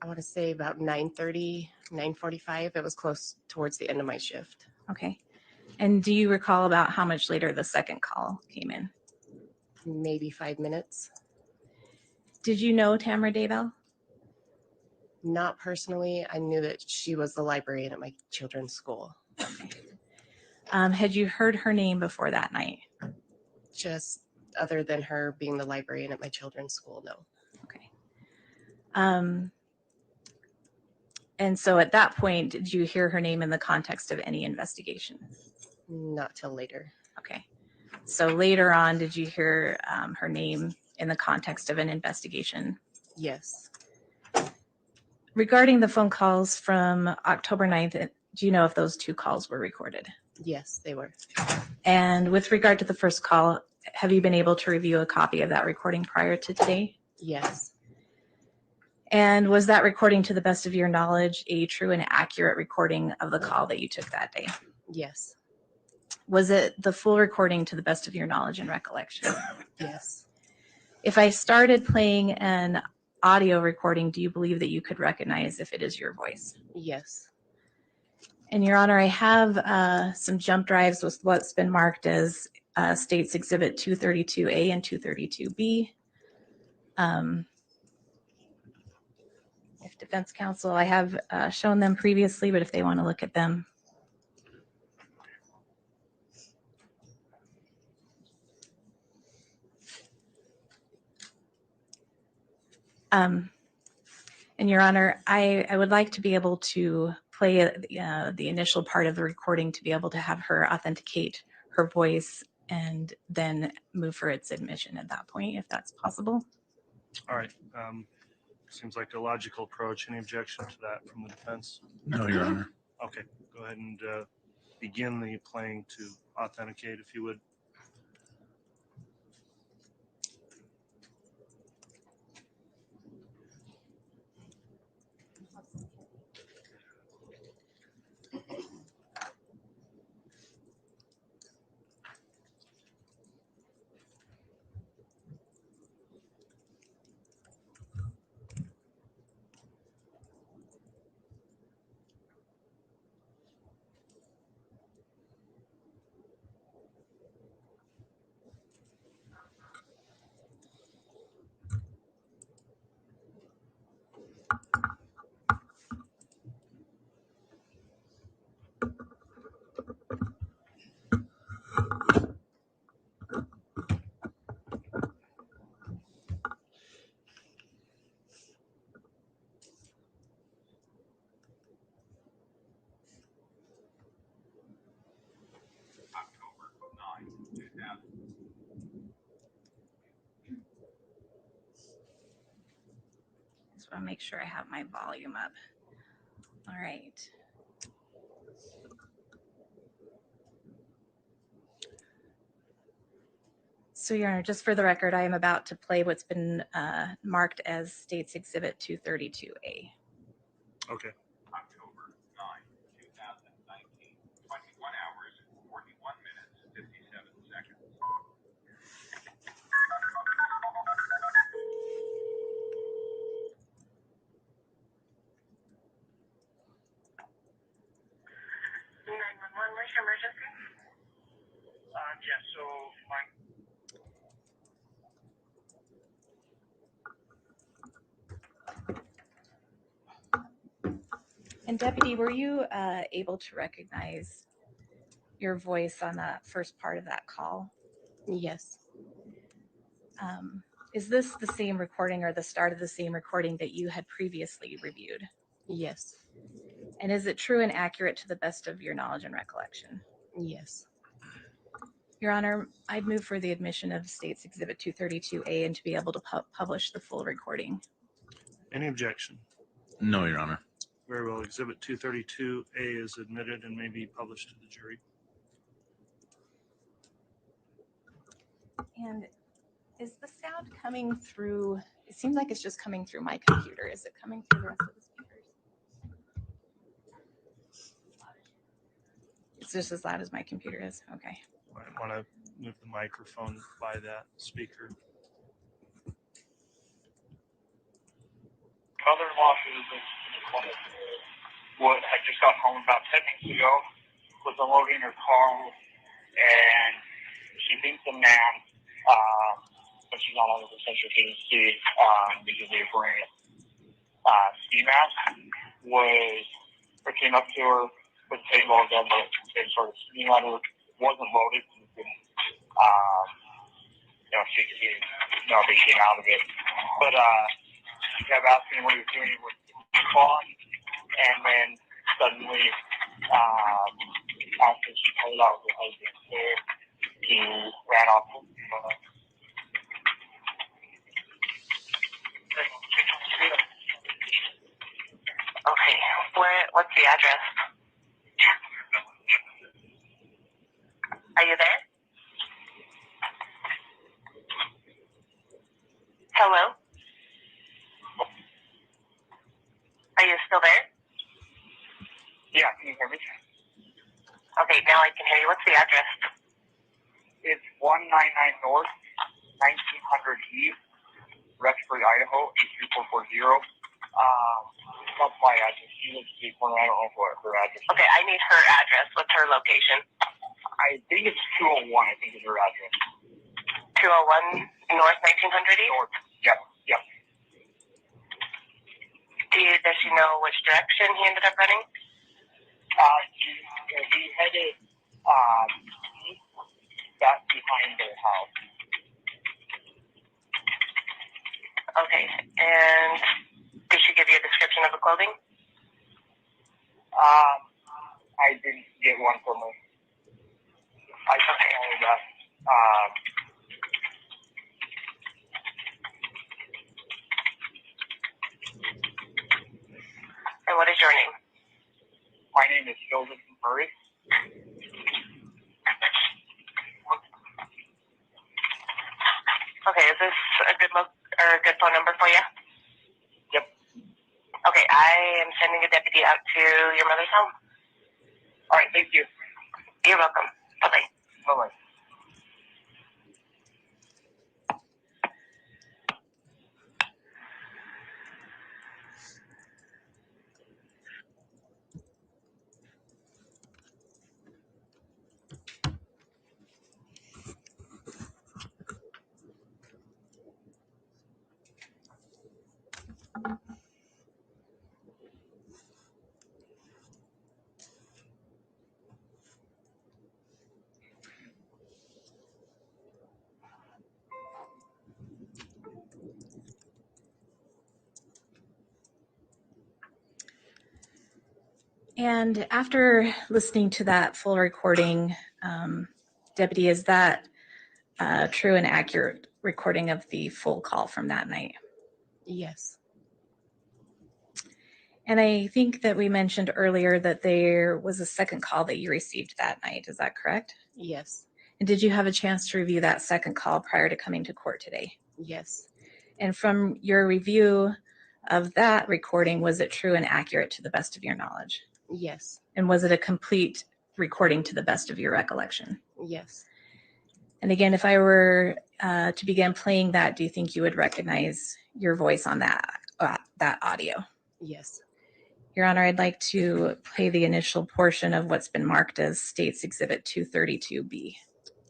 G: I want to say about 9:30, 9:45. It was close towards the end of my shift.
F: Okay. And do you recall about how much later the second call came in?
G: Maybe 5 minutes.
F: Did you know Tamara Daybell?
G: Not personally. I knew that she was the librarian at my children's school.
F: Okay. Had you heard her name before that night?
G: Just other than her being the librarian at my children's school, no.
F: Okay. And so at that point, did you hear her name in the context of any investigation?
G: Not till later.
F: Okay. So later on, did you hear her name in the context of an investigation?
G: Yes.
F: Regarding the phone calls from October 9th, do you know if those two calls were recorded?
G: Yes, they were.
F: And with regard to the first call, have you been able to review a copy of that recording prior to today?
G: Yes.
F: And was that recording, to the best of your knowledge, a true and accurate recording of the call that you took that day?
G: Yes.
F: Was it the full recording to the best of your knowledge and recollection?
G: Yes.
F: If I started playing an audio recording, do you believe that you could recognize if it is your voice?
G: Yes.
F: And Your Honor, I have some jump drives with what's been marked as States Exhibit 232A and 232B. If defense counsel, I have shown them previously, but if they want to look at them. And Your Honor, I would like to be able to play the initial part of the recording to be able to have her authenticate her voice and then move for its admission at that point, if that's possible.
A: All right. Seems like a logical approach. Any objection to that from the defense?
D: No, Your Honor.
A: Okay, go ahead and begin the playing to authenticate, if you would.
F: Just want to make sure I have my volume up. All right. So Your Honor, just for the record, I am about to play what's been marked as States Exhibit 232A.
A: Okay.
H: October 9, 2019, 21 hours, 41 minutes, 57 seconds. What's your emergency? Yeah, so my
F: And Deputy, were you able to recognize your voice on that first part of that call?
G: Yes.
F: Is this the same recording or the start of the same recording that you had previously reviewed?
G: Yes.
F: And is it true and accurate to the best of your knowledge and recollection?
G: Yes.
F: Your Honor, I'd move for the admission of State's Exhibit 232A and to be able to publish the full recording.
A: Any objection?
I: No, Your Honor.
A: Very well. Exhibit 232A is admitted and may be published to the jury.
F: And is the sound coming through? It seems like it's just coming through my computer. Is it coming through the rest of the speakers? It's just as loud as my computer is. Okay.
A: Might want to move the microphone by that speaker.
H: Mother-in-law what had just got home about 10 minutes ago, was unloading her car, and she thinks the man, but she's not 100% sure she can see because they were wearing a ski mask, came up to her with a paintball gun, but they sort of skiing at her, wasn't loaded, she could see nothing came out of it. But she kept asking what he was doing with the car, and then suddenly, after she pulled out her husband, he ran off.
J: Okay, what's the address? Are you there? Hello? Are you still there?
H: Yeah, can you hear me?
J: Okay, now I can hear you. What's the address?
H: It's 199 North, 1900 East, Rexburg, Idaho, 83440. That's my address. She lives in the corner. I don't know what her address is.
J: Okay, I need her address. What's her location?
H: I think it's 201, I think is her address.
J: 201 North 1900 East?
H: North, yep.
J: Does she know which direction he ended up running?
H: He headed east, back behind their house.
J: Okay, and did she give you a description of the clothing?
H: I didn't get one from her. I just know that
J: and what is your name?
H: my name is Joseph Murray.
J: Okay, is this a good good phone number for you?
H: Yep.
J: Okay, I am sending a deputy out to your mother's home.
H: All right, thank you.
J: You're welcome. Bye-bye.
H: Bye-bye.
F: And after listening to that full recording, Deputy, is that a true and accurate recording of the full call from that night?
G: Yes.
F: And I think that we mentioned earlier that there was a second call that you received that night. Is that correct?
G: Yes.
F: And did you have a chance to review that second call prior to coming to court today?
G: Yes.
F: And from your review of that recording, was it true and accurate to the best of your knowledge?
G: Yes.
F: And was it a complete recording to the best of your recollection?
G: Yes.
F: And again, if I were to begin playing that, do you think you would recognize your voice on that audio?
G: Yes.
F: Your Honor, I'd like to play the initial portion of what's been marked as State's Exhibit 232B.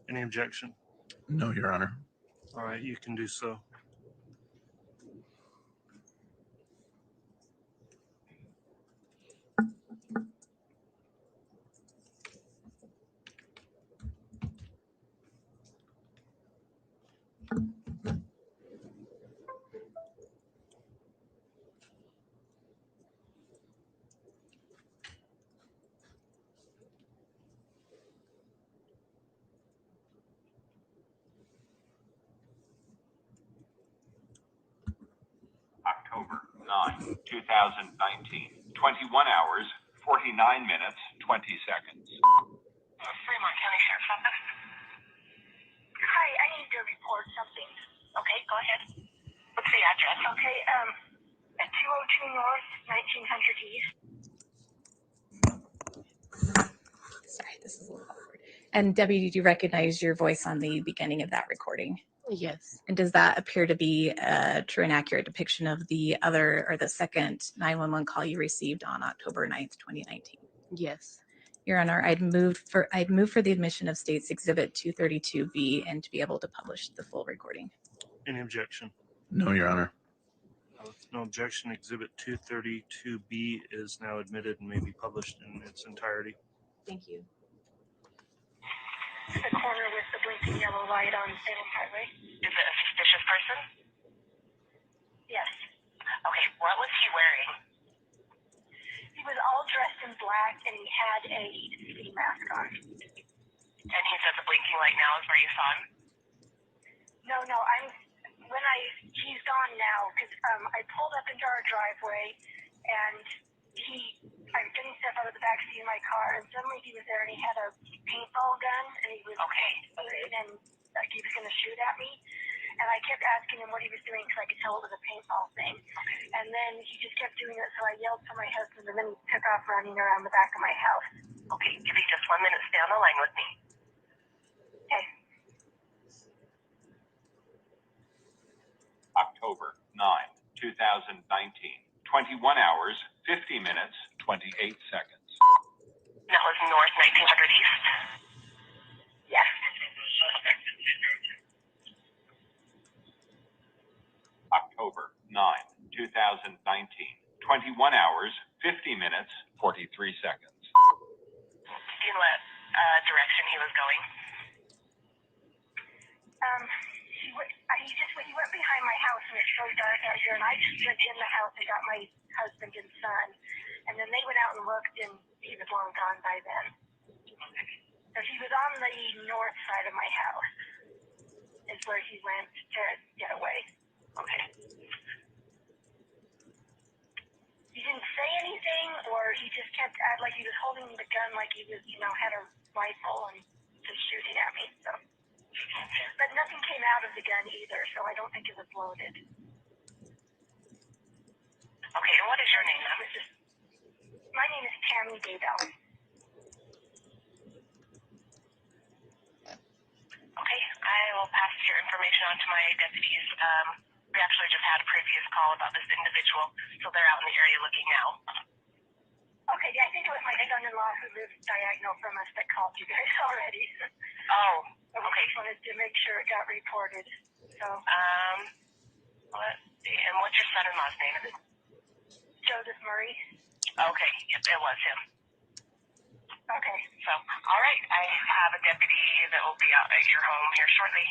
A: Any objection?
I: No, Your Honor.
A: All right, you can do so.
K: 9, 2019, 21 hours, 49 minutes, 20 seconds.
J: Fremont County Sheriff's Office. Hi, I need to report something. Okay, go ahead. What's the address? Okay, at 202 North, 1900 East.
F: Sorry, this is a little awkward. And Debbie, did you recognize your voice on the beginning of that recording?
G: Yes.
F: And does that appear to be a true and accurate depiction of the other or the second 911 call you received on October 9th, 2019?
G: Yes.
F: Your Honor, I'd move for the admission of State's Exhibit 232B and to be able to publish the full recording.
A: Any objection?
I: No, Your Honor.
A: With no objection, Exhibit 232B is now admitted and may be published in its entirety.
F: Thank you.
J: The corner with the blinking yellow light on Salem Highway. Is it a suspicious person? Yes. Okay, what was he wearing? He was all dressed in black and he had a ski mask on. And he says the blinking light now is where you saw him? No, he's gone now because I pulled up into our driveway and I didn't step out of the back seat of my car and suddenly he was there and he had a paintball gun and he was and like he was going to shoot at me. And I kept asking him what he was doing because I could tell it was a paintball thing. And then he just kept doing it, so I yelled for my husband, and then he took off running around the back of my house. Okay, give me just 1 minute. Stay on the line with me. Okay.
K: October 9, 2019, 21 hours, 50 minutes, 28 seconds.
J: That was North 1900 East? Yes.
K: October 9, 2019, 21 hours, 50 minutes, 43 seconds.
J: Do you know what direction he was going? He went behind my house and it's so dark out here and I just went in the house and got my husband and son. And then they went out and looked and he was long gone by then. So he was on the north side of my house is where he went to get away. Okay. He didn't say anything or he just kept like he was holding the gun like he was, had a rifle and just shooting at me. So. But nothing came out of the gun either, so I don't think it was loaded. Okay, and what is your name, ma'am? My name is Cami Daybell. Okay, I will pass your information on to my deputies. We actually just had a previous call about this individual, so they're out in the area looking now. Okay, yeah, I think it was my son-in-law who lives diagonal from us that called you guys already. Oh, okay. I just wanted to make sure it got reported. So, let's see. And what's your son-in-law's name? Joseph Murray. Okay, yep, it was him. Okay. So, all right, I have a deputy that will be out at your home here shortly.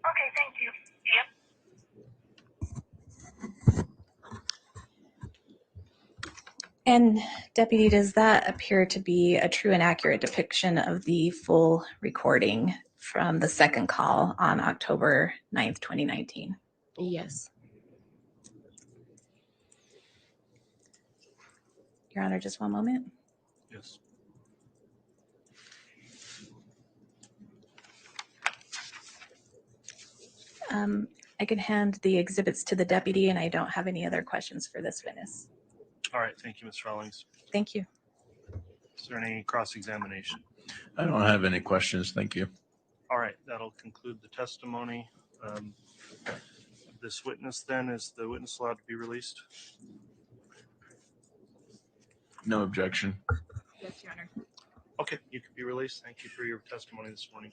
J: Okay, thank you. Yep.
F: And Deputy, does that appear to be a true and accurate depiction of the full recording from the second call on October 9th, 2019?
G: Yes.
F: Your Honor, just one moment.
A: Yes.
F: I can hand the exhibits to the deputy and I don't have any other questions for this witness.
A: All right. Thank you, Ms. Rawlings.
F: Thank you.
A: Is there any cross-examination?
I: I don't have any questions. Thank you.
A: All right. That'll conclude the testimony. This witness then, is the witness allowed to be released?
I: No objection.
F: Yes, Your Honor.
A: Okay, you can be released. Thank you for your testimony this morning.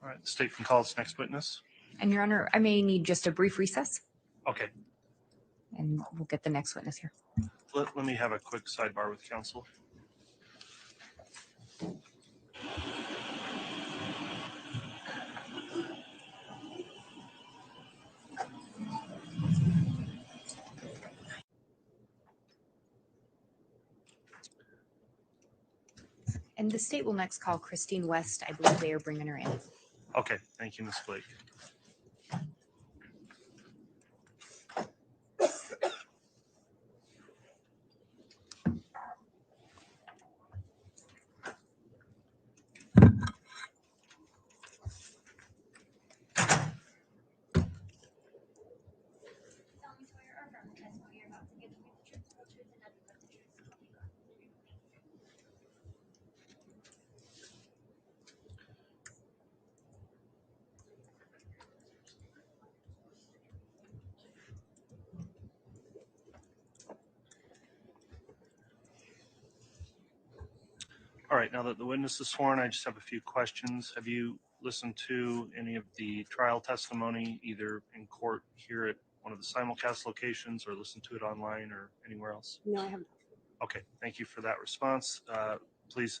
A: All right, the state can call its next witness.
B: And Your Honor, I may need just a brief recess
A: Okay,
B: and we'll get the next witness here.
A: let me have a quick sidebar with counsel.
B: And the state will next call Christine West. I believe they are bringing her in.
A: Okay, thank you, Ms. Blake. All right, now that the witness is sworn, I just have a few questions. Have you listened to any of the trial testimony, either in court here at one of the simulcast locations or listened to it online or anywhere else?
G: No, I haven't.
A: Okay, thank you for that response. Please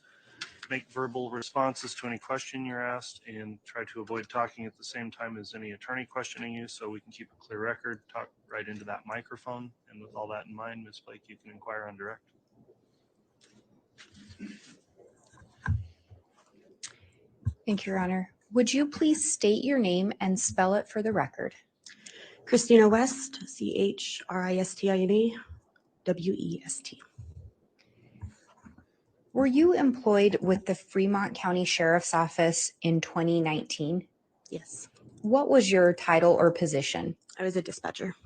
A: make verbal responses to any question you're asked and try to avoid talking at the same time as any attorney questioning you so we can keep a clear record. Talk right into that microphone. And with all that in mind, Ms. Blake, you can inquire on direct.
B: Thank you, Your Honor. Would you please state your name and spell it for the record?
L: Christina West, Christina West.
B: Were you employed with the Fremont County Sheriff's Office in 2019?
L: Yes,
B: What was your title or position?
L: I was a dispatcher.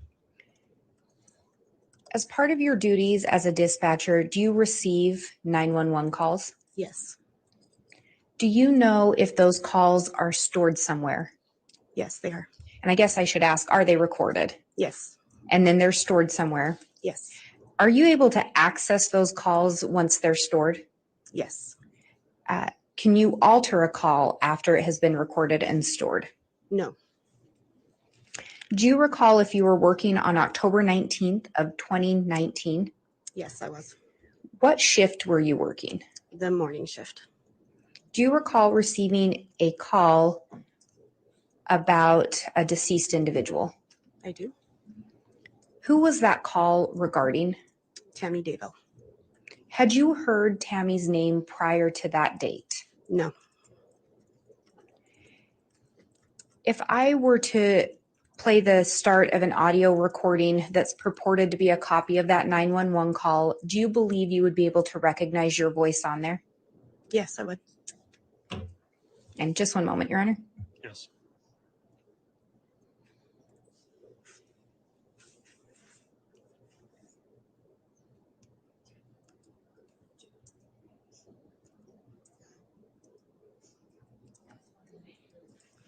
B: As part of your duties as a dispatcher, do you receive 911 calls?
L: Yes,
B: Do you know if those calls are stored somewhere?
L: yes, they are.
B: And I guess I should ask, are they recorded?
L: Yes,
B: And then they're stored somewhere?
L: yes,
B: Are you able to access those calls once they're stored?
L: yes.
B: Can you alter a call after it has been recorded and stored?
L: No,
B: Do you recall if you were working on October 19th of 2019?
L: yes, I was.
B: What shift were you working?
L: The morning shift.
B: Do you recall receiving a call about a deceased individual?
L: I do.
B: Who was that call regarding?
L: Tammy Daybell.
B: Had you heard Tammy's name prior to that date?
L: No,
B: If I were to play the start of an audio recording that's purported to be a copy of that 911 call, do you believe you would be able to recognize your voice on there?
L: yes, I would.
B: And just one moment, Your Honor.
A: Yes.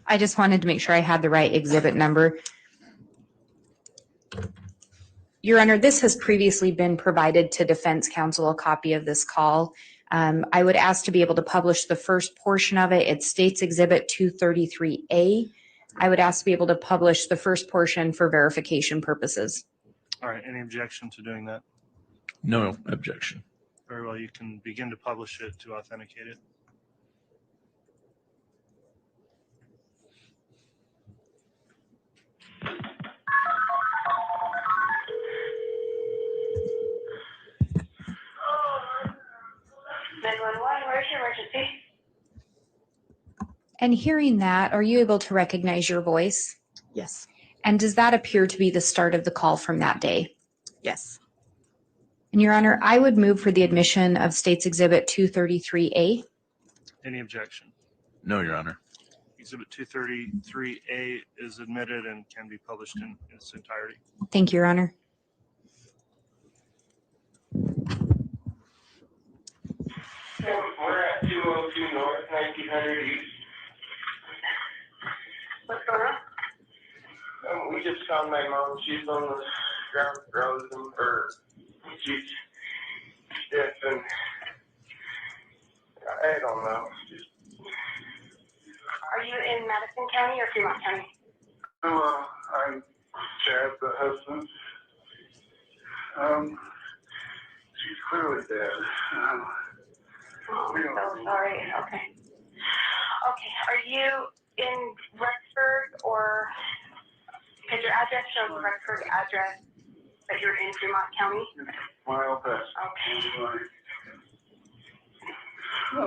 B: I just wanted to make sure I had the right exhibit number. Your Honor, this has previously been provided to defense counsel, a copy of this call. I would ask to be able to publish the first portion of it. It states Exhibit 233A. I would ask to be able to publish the first portion for verification purposes.
A: All right, any objection to doing that?
I: No objection.
A: Very well, you can begin to publish it to authenticate it.
J: Where's your emergency?
B: And hearing that, are you able to recognize your voice?
L: Yes,
B: And does that appear to be the start of the call from that day?
L: yes,
B: And Your Honor, I would move for the admission of State's Exhibit 233A.
A: Any objection?
I: No, Your Honor.
A: Exhibit 233A is admitted and can be published in its entirety.
B: Thank you, Your Honor.
H: We're at 202 North, 1900 East.
J: What's going on?
H: We just found my mom. She's on the ground frozen, or she's stiff, and I don't know.
J: Are you in Madison County or Fremont County?
H: I'm Chad, the husband. She's clearly dead.
J: Oh, I'm so sorry. Okay. Okay. Are you in Rexford or? Because your address shows a Rexford address, but you're in Fremont County.
H: Mile past.
J: Okay. Okay,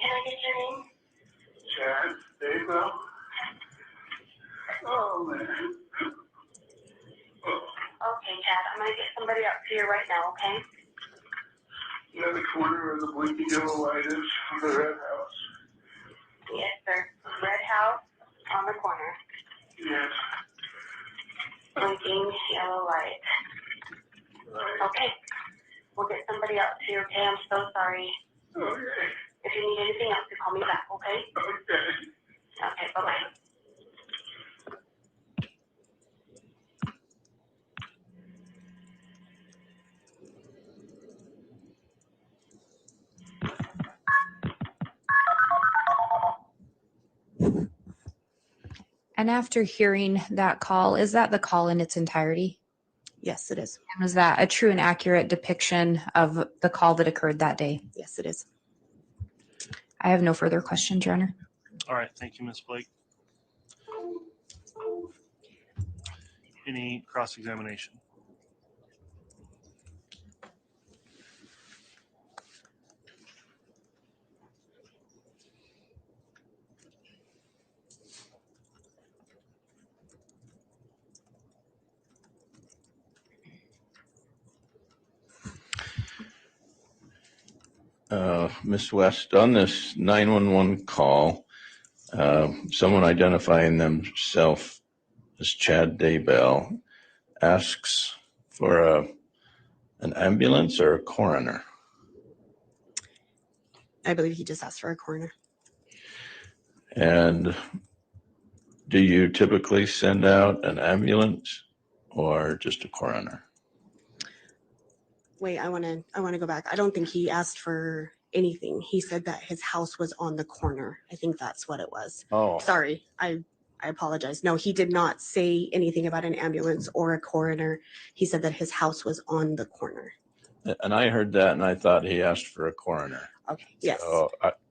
J: can I get your name?
M: Chad, Daybell. Oh, man.
J: Okay, Chad, I'm gonna get somebody up to you right now, okay?
M: You know the corner where the blinking yellow light is on the red house?
J: Yes, sir. Red house on the corner.
M: Yes.
J: Blinking yellow light. Okay. We'll get somebody up to you, okay? I'm so sorry.
M: Okay.
J: If you need anything else, you call me back, okay?
M: Okay.
J: Okay, bye-bye.
B: And after hearing that call, is that the call in its entirety?
L: Yes, it is.
B: And was that a true and accurate depiction of the call that occurred that day?
L: Yes, it is.
B: I have no further questions, Your Honor.
A: All right, thank you, Ms. Blake. Any cross-examination?
D: Ms. West, on this 911 call, someone identifying themselves as Chad Daybell asks for an ambulance or a coroner.
L: I believe he just asked for a coroner.
D: And do you typically send out an ambulance or just a coroner?
L: Wait, I want to go back. I don't think he asked for anything. He said that his house was on the corner. I think that's what it was.
D: Oh,
L: Sorry, I apologize. No, he did not say anything about an ambulance or a coroner. He said that his house was on the corner.
D: and I heard that and I thought he asked for a coroner.
L: Okay, yes.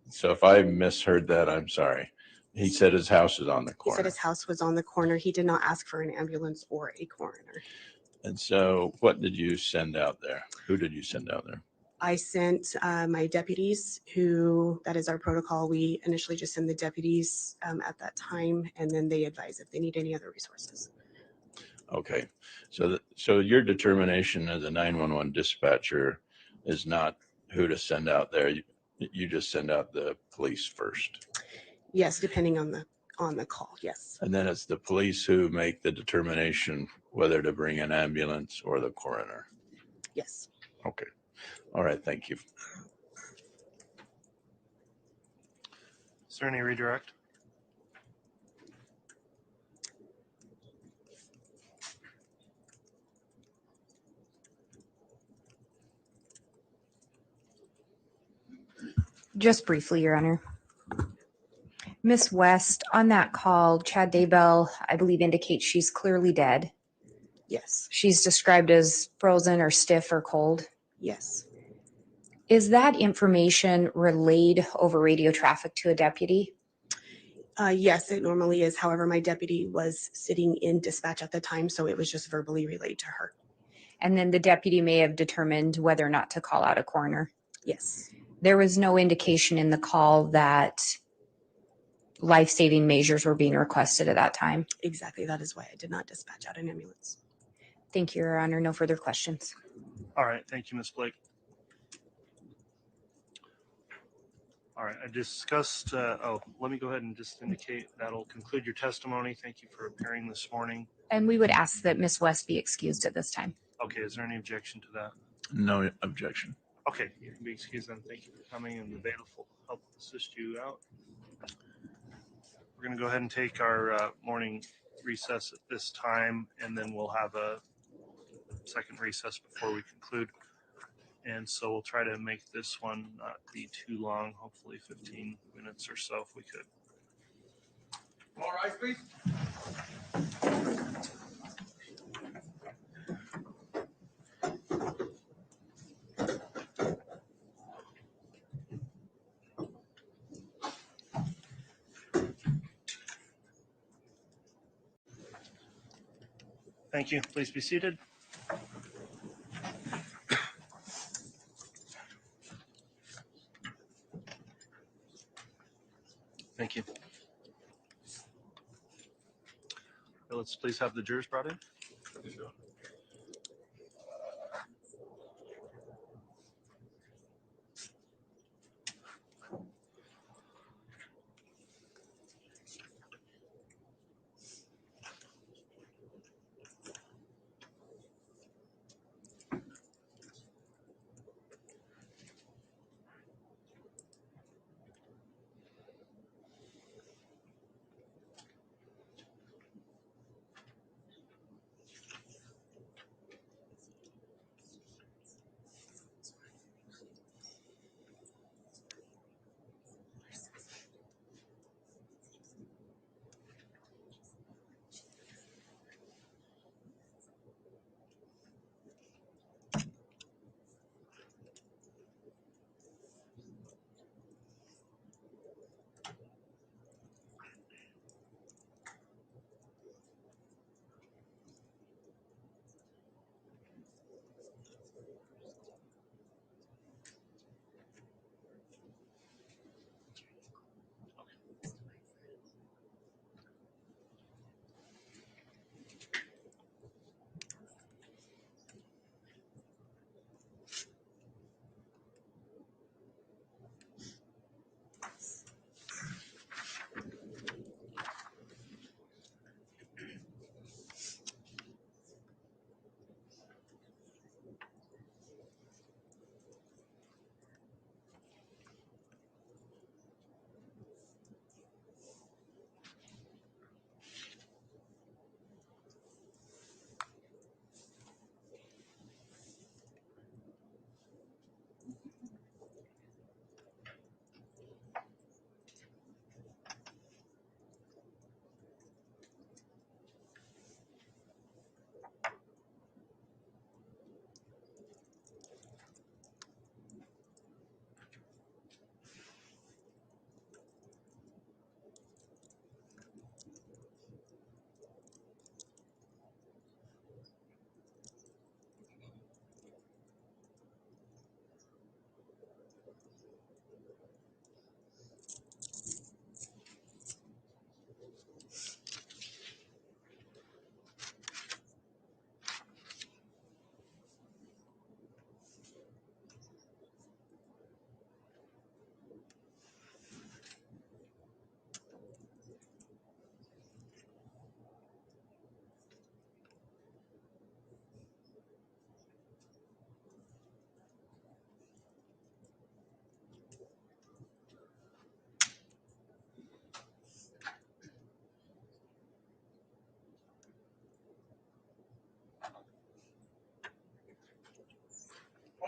D: So if I misheard that, I'm sorry. He said his house is on the
L: He
D: corner.
L: said his house was on the corner. He did not ask for an ambulance or a coroner.
D: And so what did you send out there? Who did you send out there?
L: I sent my deputies, who, that is our protocol. We initially just send the deputies at that time, and then they advise if they need any other resources.
D: Okay. So your determination as a 911 dispatcher is not who to send out there. You just send out the police first.
L: Yes, depending on the call, yes.
D: And then it's the police who make the determination whether to bring an ambulance or the coroner.
L: Yes.
D: Okay. All right. Thank you.
A: Is there any redirect?
B: Just briefly, Your Honor. Miss West, on that call, Chad Daybell, I believe, indicates she's clearly dead.
L: Yes.
B: She's described as frozen or stiff or cold.
L: Yes.
B: Is that information relayed over radio traffic to a deputy?
L: Yes, it normally is. However, my deputy was sitting in dispatch at the time, so it was just verbally relayed to her.
B: And then the deputy may have determined whether or not to call out a coroner.
L: Yes.
B: There was no indication in the call that life-saving measures were being requested at that time.
L: Exactly. That is why I did not dispatch out an ambulance.
B: Thank you, Your Honor. No further questions.
A: All right, thank you, Ms. Blake. All right, I discussed, let me go ahead and just indicate that'll conclude your testimony. Thank you for appearing this morning.
B: And we would ask that Miss West be excused at this time.
A: Okay, is there any objection to that?
I: No objection.
A: Okay, you can be excused then. Thank you for coming, and the bailiff will help assist you out. We're going to go ahead and take our morning recess at this time, and then we'll have a second recess before we conclude. And so we'll try to make this one not be too long, hopefully 15 minutes or so if we could.
M: All right, please.
A: Thank you. Please be seated. Thank you. Let's please have the jurors brought in.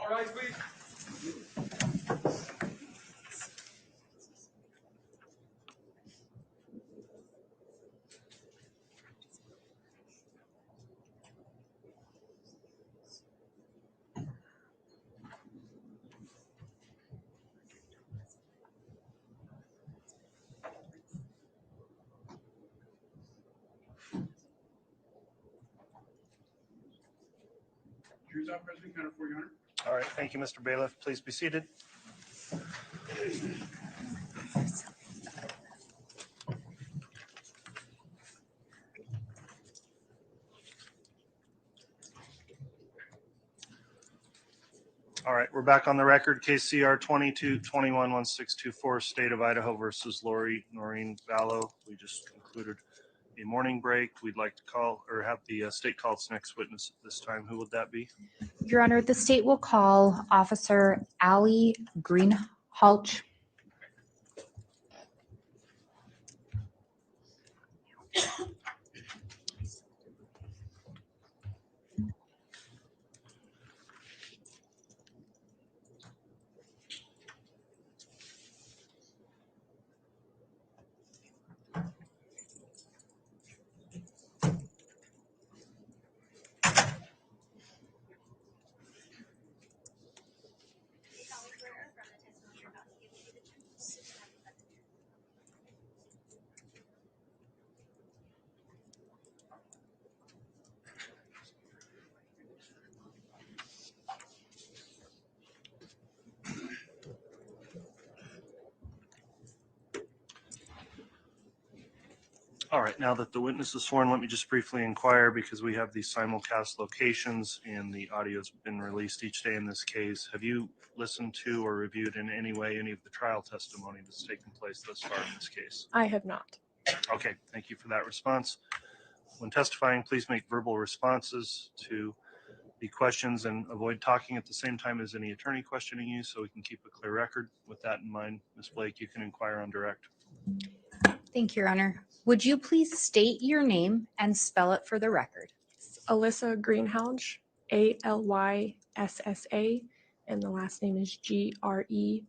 N: All right, please. Jurors out, President, counter for your honor.
A: All right. Thank you, Mr. Bailiff. Please be seated. All right, we're back on the record. KCR 22211624, State of Idaho versus Lori Noreen Vallow. We just concluded a morning break. We'd like to call or have the state call its next witness at this time. Who would that be?
B: Your Honor, the state will call Officer Allie Greenhalgh.
A: All right, now that the witness is sworn, let me just briefly inquire, because we have these simulcast locations and the audio's been released each day in this case. Have you listened to or reviewed in any way any of the trial testimony that's taken place thus far in this case?
O: I have not.
A: Okay, thank you for that response. When testifying, please make verbal responses to the questions and avoid talking at the same time as any attorney questioning you, so we can keep a clear record. With that in mind, Ms. Blake, you can inquire on direct.
B: Thank you, Your Honor. Would you please state your name and spell it for the record?
O: Alyssa Greenhalgh, Alyssa, and the last name is Greenhalgh.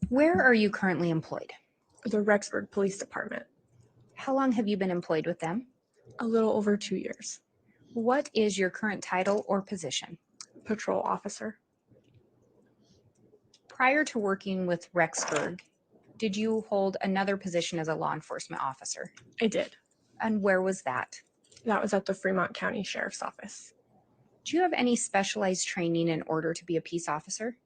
B: Where are you currently employed?
O: The Rexburg Police Department.
B: How long have you been employed with them?
O: A little over 2 years.
B: What is your current title or position?
O: Patrol officer.
B: Prior to working with Rexburg, did you hold another position as a law enforcement officer?
O: I did.
B: And where was that?
O: That was at the Fremont County Sheriff's Office.
B: Do you have any specialized training in order to be a peace officer?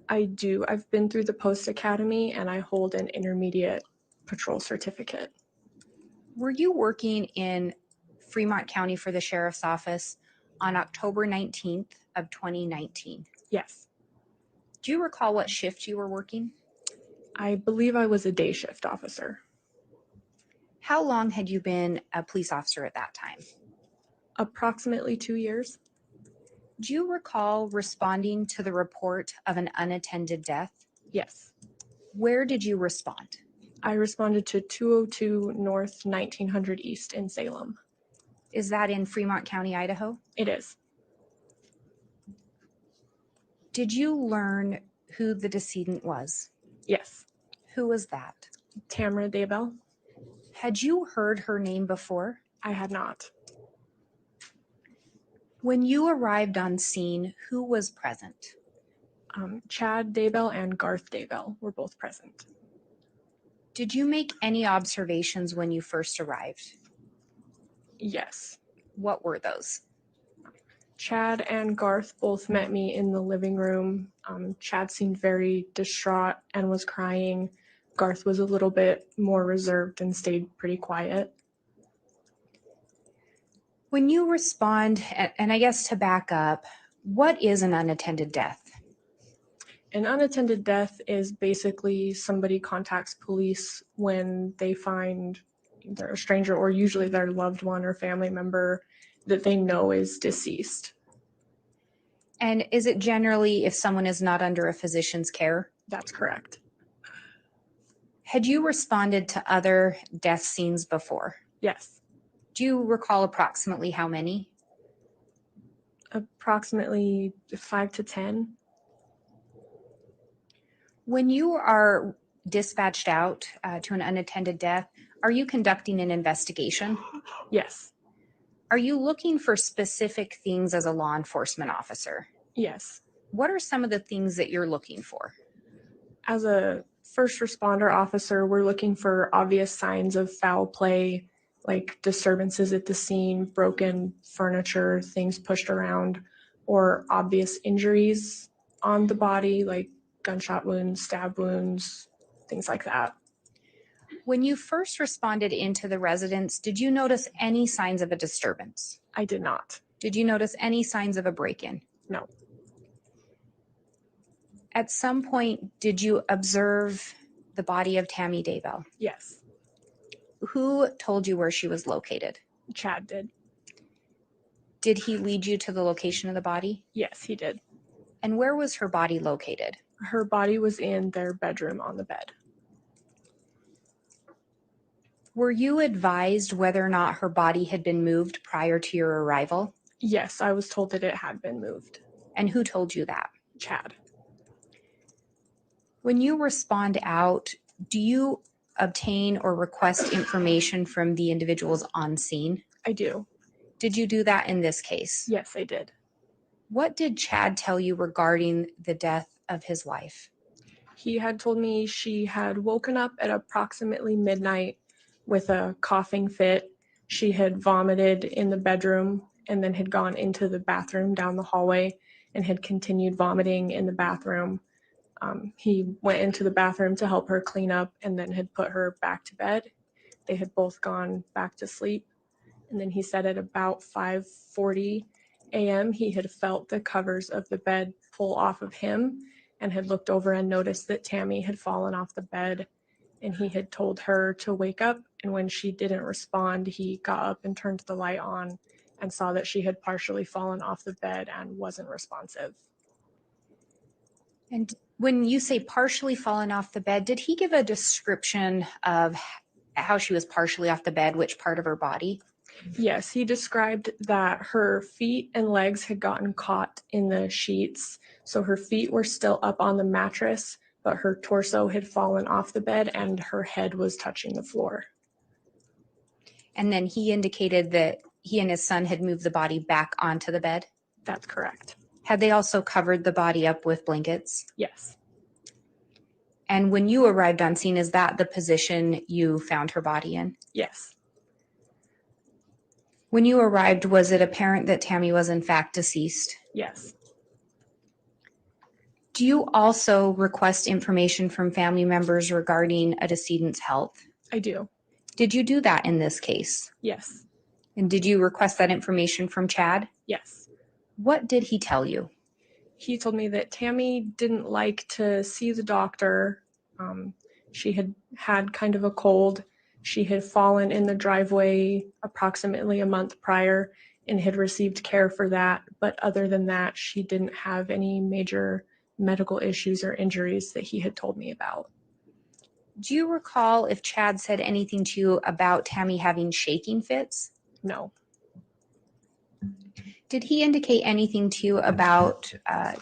O: I do. I've been through the Post Academy and I hold an intermediate patrol certificate.
B: Were you working in Fremont County for the Sheriff's Office on October 19th of 2019?
O: Yes.
B: Do you recall what shift you were working?
O: I believe I was a day shift officer.
B: How long had you been a police officer at that time?
O: Approximately 2 years.
B: Do you recall responding to the report of an unattended death?
O: Yes.
B: Where did you respond?
O: I responded to 202 North 1900 East in Salem.
B: Is that in Fremont County, Idaho?
O: It is.
B: Did you learn who the decedent was?
O: Yes.
B: Who was that?
O: Tamara Daybell.
B: Had you heard her name before?
O: I had not.
B: When you arrived on scene, who was present?
O: Chad Daybell and Garth Daybell were both present.
B: Did you make any observations when you first arrived?
O: Yes.
B: What were those?
O: Chad and Garth both met me in the living room. Chad seemed very distraught and was crying. Garth was a little bit more reserved and stayed pretty quiet.
B: When you respond, and I guess to back up, what is an unattended death?
O: An unattended death is basically somebody contacts police when they find either a stranger or usually their loved one or family member that they know is deceased.
B: And is it generally if someone is not under a physician's care?
O: That's correct.
B: Had you responded to other death scenes before?
O: Yes.
B: Do you recall approximately how many?
O: Approximately 5 to 10.
B: When you are dispatched out to an unattended death, are you conducting an investigation?
O: Yes.
B: Are you looking for specific things as a law enforcement officer?
O: Yes.
B: What are some of the things that you're looking for?
O: As a first responder officer, we're looking for obvious signs of foul play, like disturbances at the scene, broken furniture, things pushed around, or obvious injuries on the body, like gunshot wounds, stab wounds, things like that.
B: When you first responded into the residence, did you notice any signs of a disturbance?
O: I did not.
B: Did you notice any signs of a break-in?
O: No.
B: At some point, did you observe the body of Tammy Daybell?
O: Yes.
B: Who told you where she was located?
O: Chad did.
B: Did he lead you to the location of the body?
O: Yes, he did.
B: And where was her body located?
O: Her body was in their bedroom on the bed.
B: Were you advised whether or not her body had been moved prior to your arrival?
O: Yes, I was told that it had been moved.
B: And who told you that?
O: Chad.
B: When you respond out, do you obtain or request information from the individuals on scene?
O: I do.
B: Did you do that in this case?
O: Yes, I did.
B: What did Chad tell you regarding the death of his wife?
O: He had told me she had woken up at approximately midnight with a coughing fit. She had vomited in the bedroom and then had gone into the bathroom down the hallway and had continued vomiting in the bathroom. He went into the bathroom to help her clean up and then had put her back to bed. They had both gone back to sleep. And then he said at about 5:40 a.m. he had felt the covers of the bed pull off of him and had looked over and noticed that Tammy had fallen off the bed, and he had told her to wake up. And when she didn't respond, he got up and turned the light on and saw that she had partially fallen off the bed and wasn't responsive.
B: And when you say partially fallen off the bed, did he give a description of how she was partially off the bed, which part of her body?
O: Yes, he described that her feet and legs had gotten caught in the sheets. So her feet were still up on the mattress, but her torso had fallen off the bed and her head was touching the floor.
B: And then he indicated that he and his son had moved the body back onto the bed?
O: That's correct.
B: Had they also covered the body up with blankets?
O: Yes.
B: And when you arrived on scene, is that the position you found her body in?
O: Yes.
B: When you arrived, was it apparent that Tammy was in fact deceased?
O: Yes.
B: Do you also request information from family members regarding a decedent's health?
O: I do.
B: Did you do that in this case?
O: Yes.
B: And did you request that information from Chad?
O: Yes.
B: What did he tell you?
O: He told me that Tammy didn't like to see the doctor. She had had kind of a cold. She had fallen in the driveway approximately a month prior and had received care for that. But other than that, she didn't have any major medical issues or injuries that he had told me about.
B: Do you recall if Chad said anything to you about Tammy having shaking fits?
O: No.
B: Did he indicate anything to you about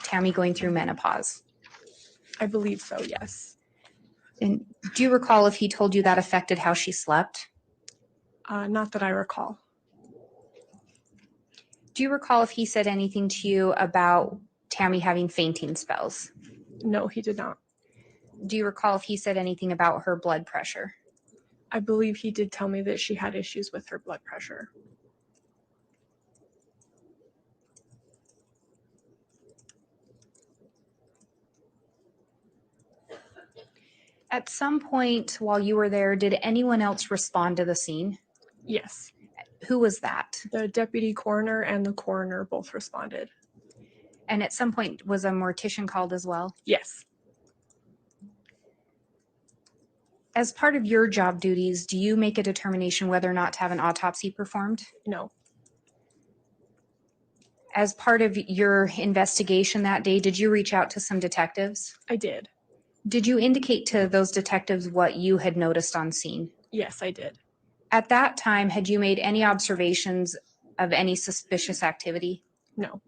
B: Tammy going through menopause?
O: I believe so, yes.
B: And do you recall if he told you that affected how she slept?
O: Not that I recall.
B: Do you recall if he said anything to you about Tammy having fainting spells?
O: No, he did not.
B: Do you recall if he said anything about her blood pressure?
O: I believe he did tell me that she had issues with her blood pressure.
B: At some point while you were there, did anyone else respond to the scene?
O: Yes.
B: Who was that?
O: The deputy coroner and the coroner both responded.
B: And at some point, was a mortician called as well?
O: Yes.
B: As part of your job duties, do you make a determination whether or not to have an autopsy performed?
O: No.
B: As part of your investigation that day, did you reach out to some detectives?
O: I did.
B: Did you indicate to those detectives what you had noticed on scene?
O: Yes, I did.
B: At that time, had you made any observations of any suspicious activity?
O: No.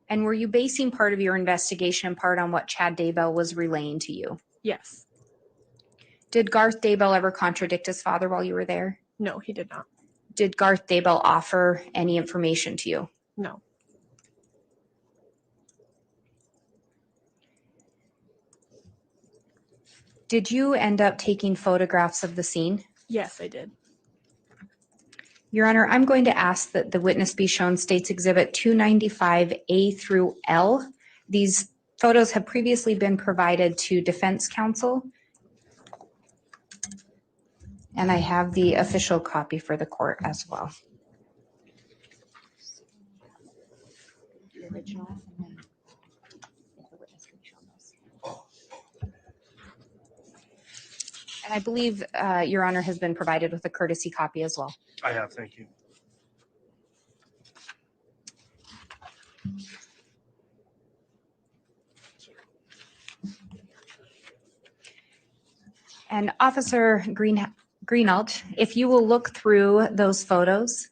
B: And were you basing part of your investigation in part on what Chad Daybell was relaying to you?
O: Yes.
B: Did Garth Daybell ever contradict his father while you were there?
O: No, he did not.
B: Did Garth Daybell offer any information to you?
O: No.
B: Did you end up taking photographs of the scene?
O: Yes, I did.
B: Your Honor, I'm going to ask that the witness be shown States Exhibit 295A through L. These photos have previously been provided to defense counsel. And I have the official copy for the court as well. The original. And I believe Your Honor has been provided with a courtesy copy as well.
A: I have, thank you.
B: And Officer Greenhalgh, if you will look through those photos.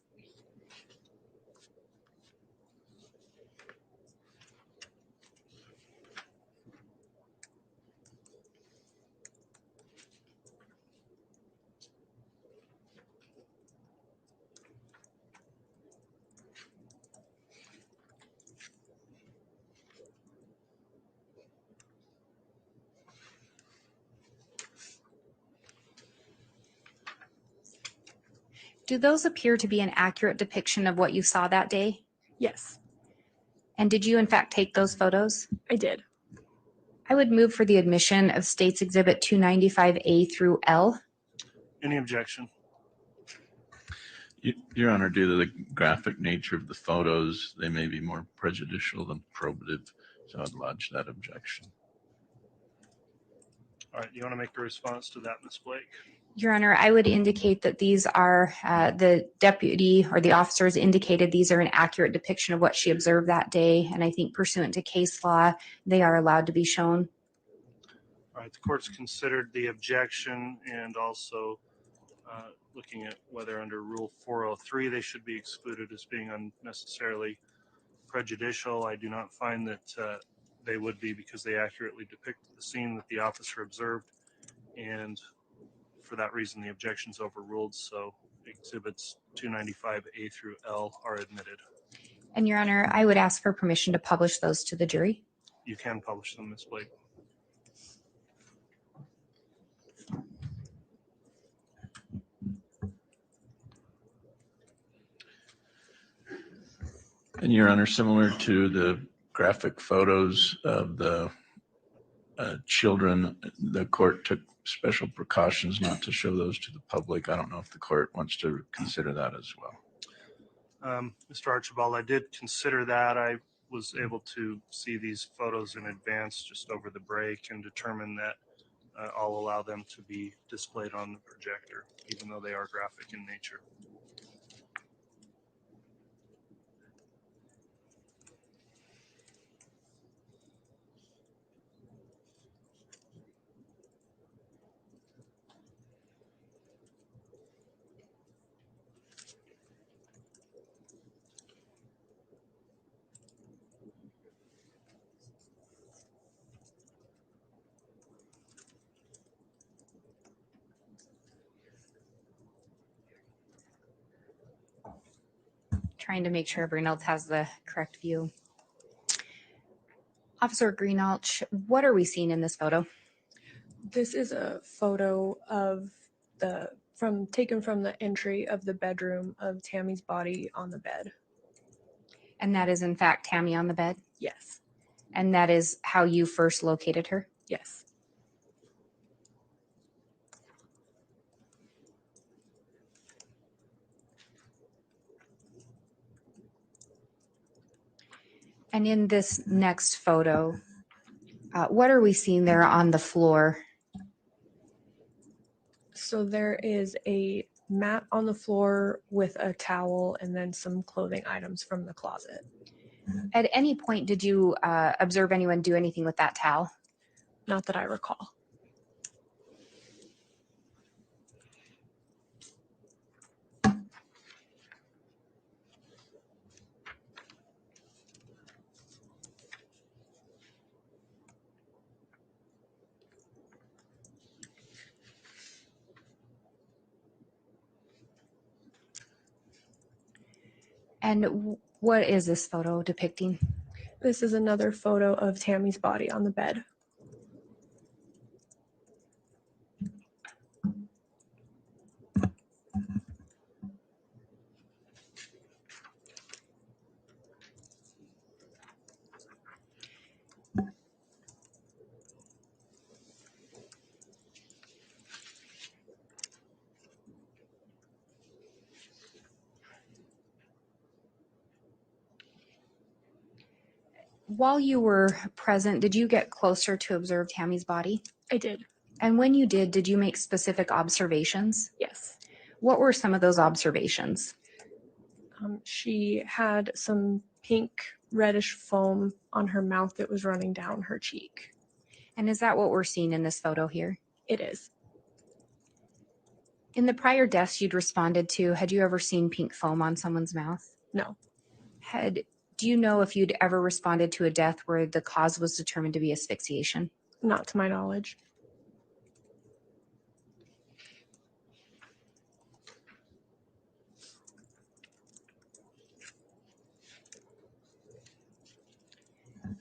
B: Do those appear to be an accurate depiction of what you saw that day?
O: Yes,
B: And did you in fact take those photos?
O: I did.
B: I would move for the admission of States Exhibit 295A through L.
A: Any objection?
I: Your Honor, due to the graphic nature of the photos, they may be more prejudicial than probative, so I'd lodge that objection.
A: All right, you want to make a response to that, Ms. Blake?
B: Your Honor, I would indicate that these are, the deputy or the officers indicated these are an accurate depiction of what she observed that day. And I think pursuant to case law, they are allowed to be shown.
A: All right, the court's considered the objection and also looking at whether under Rule 403 they should be excluded as being unnecessarily prejudicial. I do not find that they would be because they accurately depicted the scene that the officer observed, and for that reason the objection's overruled, so exhibits 295A through L are admitted.
B: And Your Honor, I would ask for permission to publish those to the jury.
A: You can publish them, Ms. Blake.
I: And Your Honor, similar to the graphic photos of the children, the court took special precautions not to show those to the public. I don't know if the court wants to consider that as well.
A: Mr. Archibald, I did consider that. I was able to see these photos in advance just over the break and determine that I'll allow them to be displayed on the projector, even though they are graphic in nature.
B: Trying to make sure everyone else has the correct view. Officer Greenhalgh, what are we seeing in this photo?
O: This is a photo of taken from the entry of the bedroom of Tammy's body on the bed.
B: And that is in fact Tammy on the bed?
O: Yes.
B: And that is how you first located her?
O: Yes.
B: And in this next photo, what are we seeing there on the floor?
O: So there is a mat on the floor with a towel and then some clothing items from the closet.
B: At any point, did you observe anyone do anything with that towel?
O: Not that I recall.
B: And what is this photo depicting?
O: This is another photo of Tammy's body on the bed.
B: While you were present, did you get closer to observe Tammy's body?
O: I did.
B: And when you did you make specific observations?
O: Yes.
B: What were some of those observations?
O: She had some pink reddish foam on her mouth that was running down her cheek.
B: And is that what we're seeing in this photo here?
O: It is.
B: In the prior deaths you'd responded to, had you ever seen pink foam on someone's mouth?
O: No.
B: Do you know if you'd ever responded to a death where the cause was determined to be asphyxiation?
O: Not to my knowledge.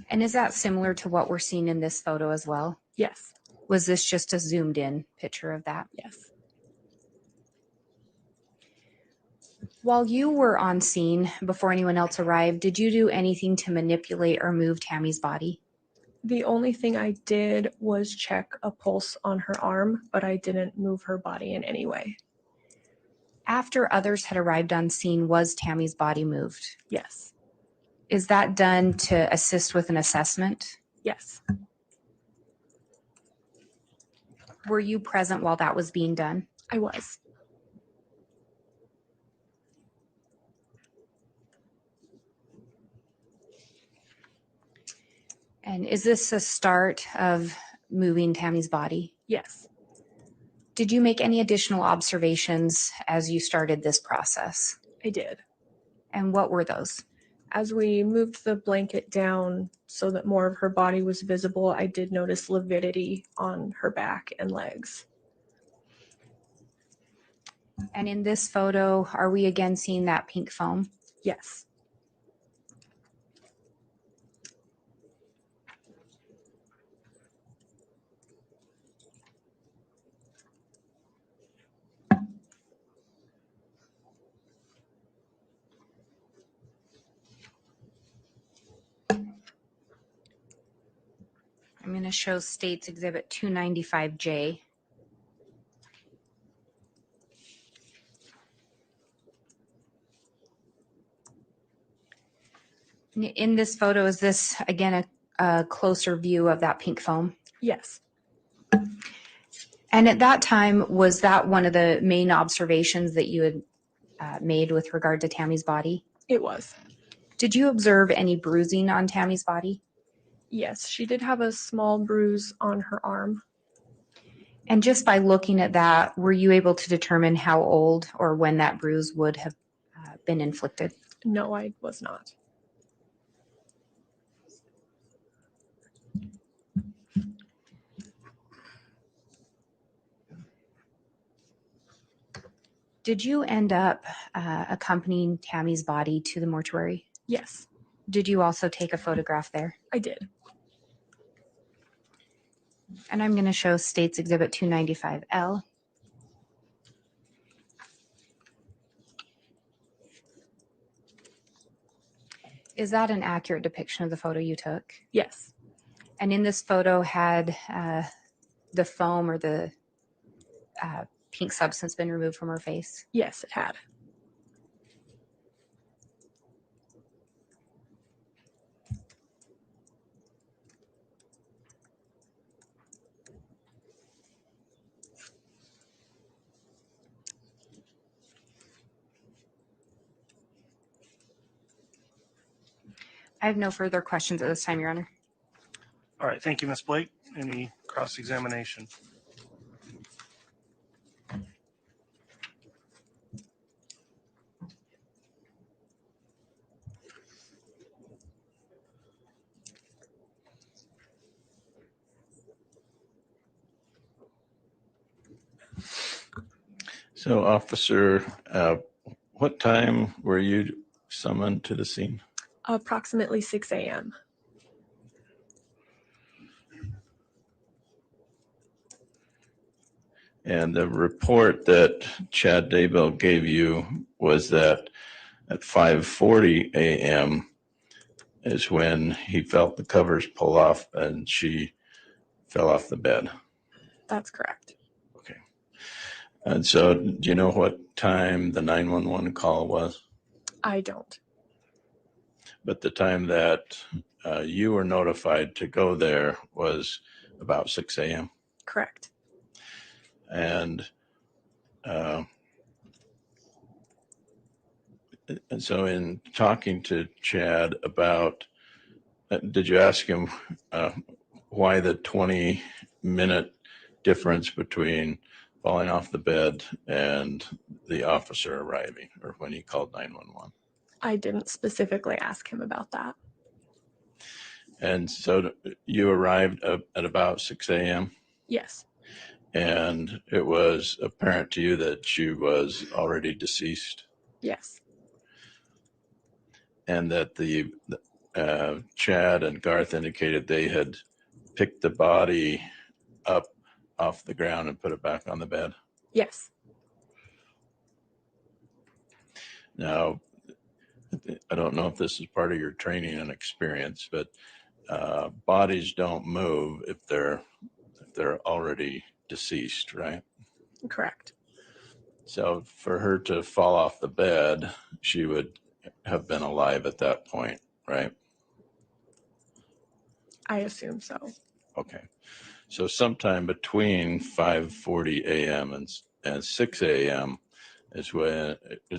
B: And is that similar to what we're seeing in this photo as well?
O: Yes.
B: Was this just a zoomed in picture of that?
O: Yes.
B: While you were on scene before anyone else arrived, did you do anything to manipulate or move Tammy's body?
O: The only thing I did was check a pulse on her arm, but I didn't move her body in any way.
B: After others had arrived on scene, was Tammy's body moved?
O: Yes.
B: Is that done to assist with an assessment?
O: Yes.
B: Were you present while that was being done?
O: I was.
B: And is this a start of moving Tammy's body?
O: Yes.
B: Did you make any additional observations as you started this process?
O: I did.
B: And what were those?
O: As we moved the blanket down so that more of her body was visible, I did notice lividity on her back and legs.
B: And in this photo, are we again seeing that pink foam?
O: Yes.
B: I'm going to show States Exhibit 295J. In this photo, is this again a closer view of that pink foam?
O: Yes.
B: And at that time, was that one of the main observations that you had made with regard to Tammy's body?
O: It was.
B: Did you observe any bruising on Tammy's body?
O: Yes, she did have a small bruise on her arm.
B: And just by looking at that, were you able to determine how old or when that bruise would have been inflicted?
O: No, I was not.
B: Did you end up accompanying Tammy's body to the mortuary?
O: Yes.
B: Did you also take a photograph there?
O: I did.
B: And I'm going to show States Exhibit 295L. Is that an accurate depiction of the photo you took?
O: Yes.
B: And in this photo had the foam or the pink substance been removed from her face?
O: Yes, it had.
B: I have no further questions at this time, Your Honor.
A: All right, thank you, Ms. Blake. Any cross-examination?
D: So, officer, what time were you summoned to the scene?
O: Approximately 6 a.m.
D: And the report that Chad Daybell gave you was that at 5:40 a.m. is when he felt the covers pull off and she fell off the bed.
O: That's correct.
D: Okay. And so do you know what time the 911 call was?
O: I don't.
D: But the time that you were notified to go there was about 6 a.m.?
O: Correct.
D: And so in talking to Chad about, did you ask him why the 20-minute difference between falling off the bed and the officer arriving, or when he called 911?
O: I didn't specifically ask him about that.
D: And so you arrived at about 6 a.m.?
O: Yes.
D: And it was apparent to you that she was already deceased?
O: Yes.
D: And that the Chad and Garth indicated they had picked the body up off the ground and put it back on the bed?
O: Yes.
D: Now, I don't know if this is part of your training and experience, but bodies don't move if they're already deceased, right?
O: Correct.
D: So for her to fall off the bed, she would have been alive at that point, right?
O: I assume so.
D: Okay. So sometime between 5:40 a.m. and 6 a.m. is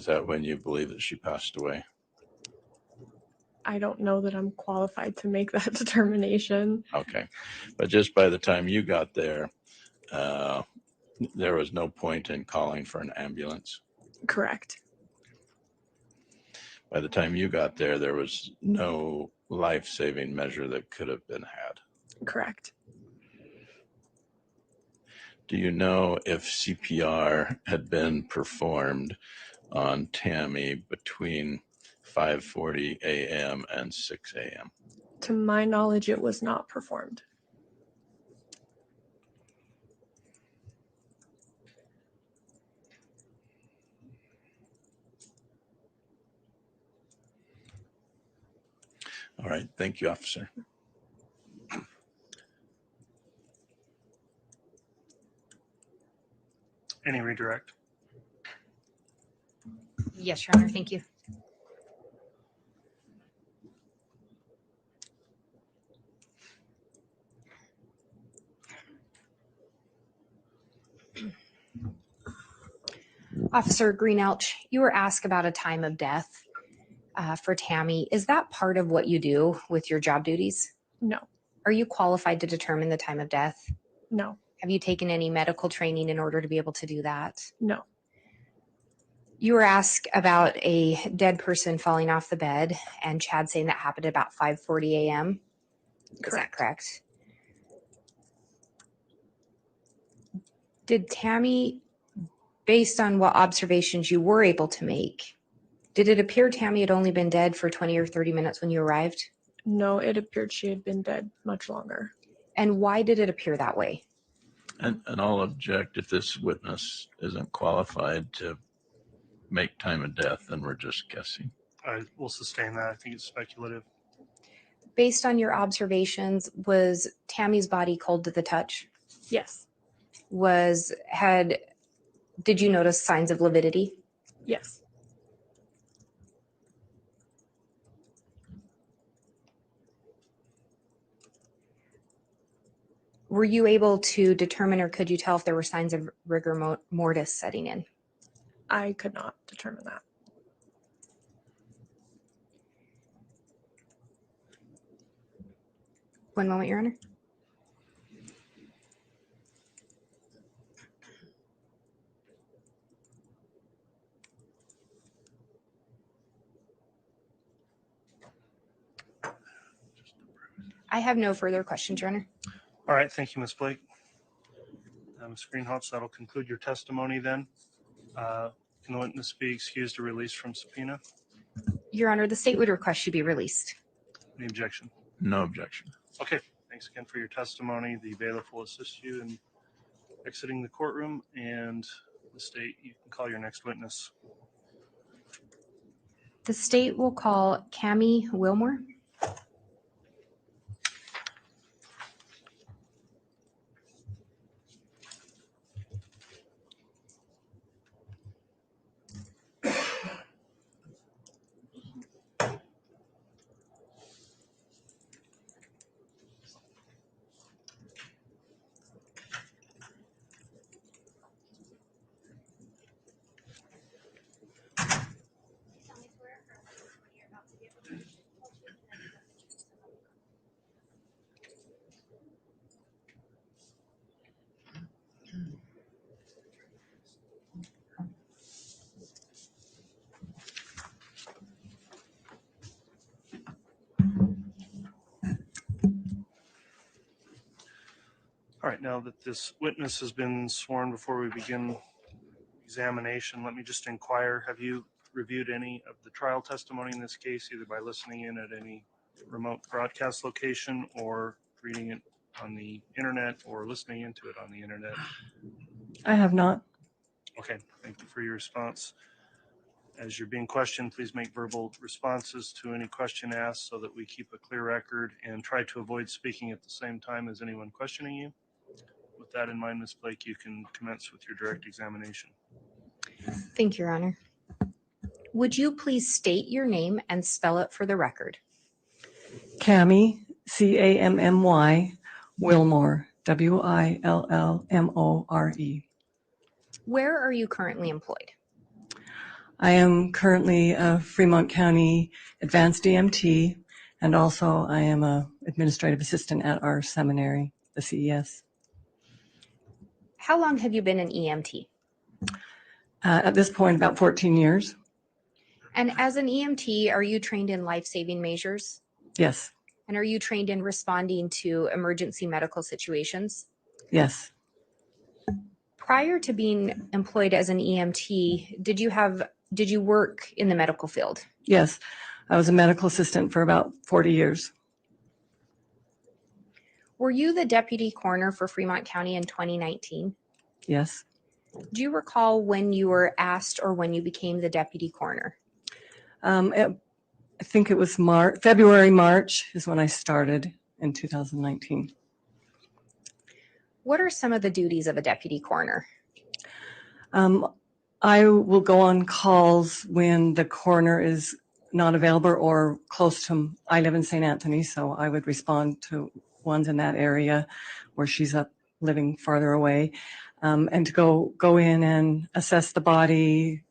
D: that when you believe that she passed away?
O: I don't know that I'm qualified to make that determination.
D: Okay. But just by the time you got there, there was no point in calling for an ambulance.
O: Correct.
D: By the time you got there, there was no life-saving measure that could have been had.
O: Correct.
D: Do you know if CPR had been performed on Tammy between 5:40 a.m. and 6 a.m.?
O: To my knowledge, it was not performed.
D: All right. Thank you, officer.
A: Any redirect?
B: Yes, Your Honor. Thank you. Officer Greenhalgh, you were asked about a time of death for Tammy. Is that part of what you do with your job duties?
O: No.
B: Are you qualified to determine the time of death?
O: No.
B: Have you taken any medical training in order to be able to do that?
O: No.
B: You were asked about a dead person falling off the bed and Chad saying that happened at about 5:40 a.m. Is that correct? Did Tammy, based on what observations you were able to make, did it appear Tammy had only been dead for 20 or 30 minutes when you arrived?
O: No, it appeared she had been dead much longer.
B: And why did it appear that way?
D: And I'll object if this witness isn't qualified to make time of death, and we're just guessing.
A: I will sustain that. I think it's speculative.
B: Based on your observations, was Tammy's body cold to the touch?
O: Yes.
B: Did you notice signs of lividity?
O: Yes.
B: Were you able to determine, or could you tell if there were signs of rigor mortis setting in?
O: I could not determine that.
B: One moment, Your Honor. I have no further questions, Your Honor.
A: All right. Thank you, Ms. Blake. Ms. Greenhalgh, that'll conclude your testimony then. Can the witness be excused or released from subpoena?
B: Your Honor, the state would request you be released.
A: Any objection?
D: No objection.
A: Okay. Thanks again for your testimony. The bailiff will assist you in exiting the courtroom, and the state, you can call your next witness.
B: The state will call Cami Wilmore.
A: All right. Now that this witness has been sworn, before we begin examination, let me just inquire, have you reviewed any of the trial testimony in this case, either by listening in at any remote broadcast location or reading it on the internet or listening into it on the internet?
P: I have not.
A: Okay, thank you for your response. As you're being questioned, please make verbal responses to any question asked so that we keep a clear record, and try to avoid speaking at the same time as anyone questioning you. With that in mind, Ms. Blake, you can commence with your direct examination.
B: Thank you, Your Honor. Would you please state your name and spell it for the record?
P: Cami, Cammy, Wilmore, Willmore.
B: Where are you currently employed?
P: I am currently a Fremont County Advanced EMT, and also I am a administrative assistant at our seminary, the CES.
B: How long have you been an EMT?
P: At this point, about 14 years.
B: And as an EMT, are you trained in life-saving measures?
P: Yes.
B: And are you trained in responding to emergency medical situations?
P: Yes.
B: Prior to being employed as an EMT, did you work in the medical field?
P: Yes. I was a medical assistant for about 40 years.
B: Were you the deputy coroner for Fremont County in 2019?
P: Yes.
B: Do you recall when you were asked or when you became the deputy coroner?
P: I think it was February, March is when I started in 2019.
B: What are some of the duties of a deputy coroner?
P: I will go on calls when the coroner is not available or close to, I live in St. Anthony, so I would respond to ones in that area where she's up living farther away, and to go in and assess the body,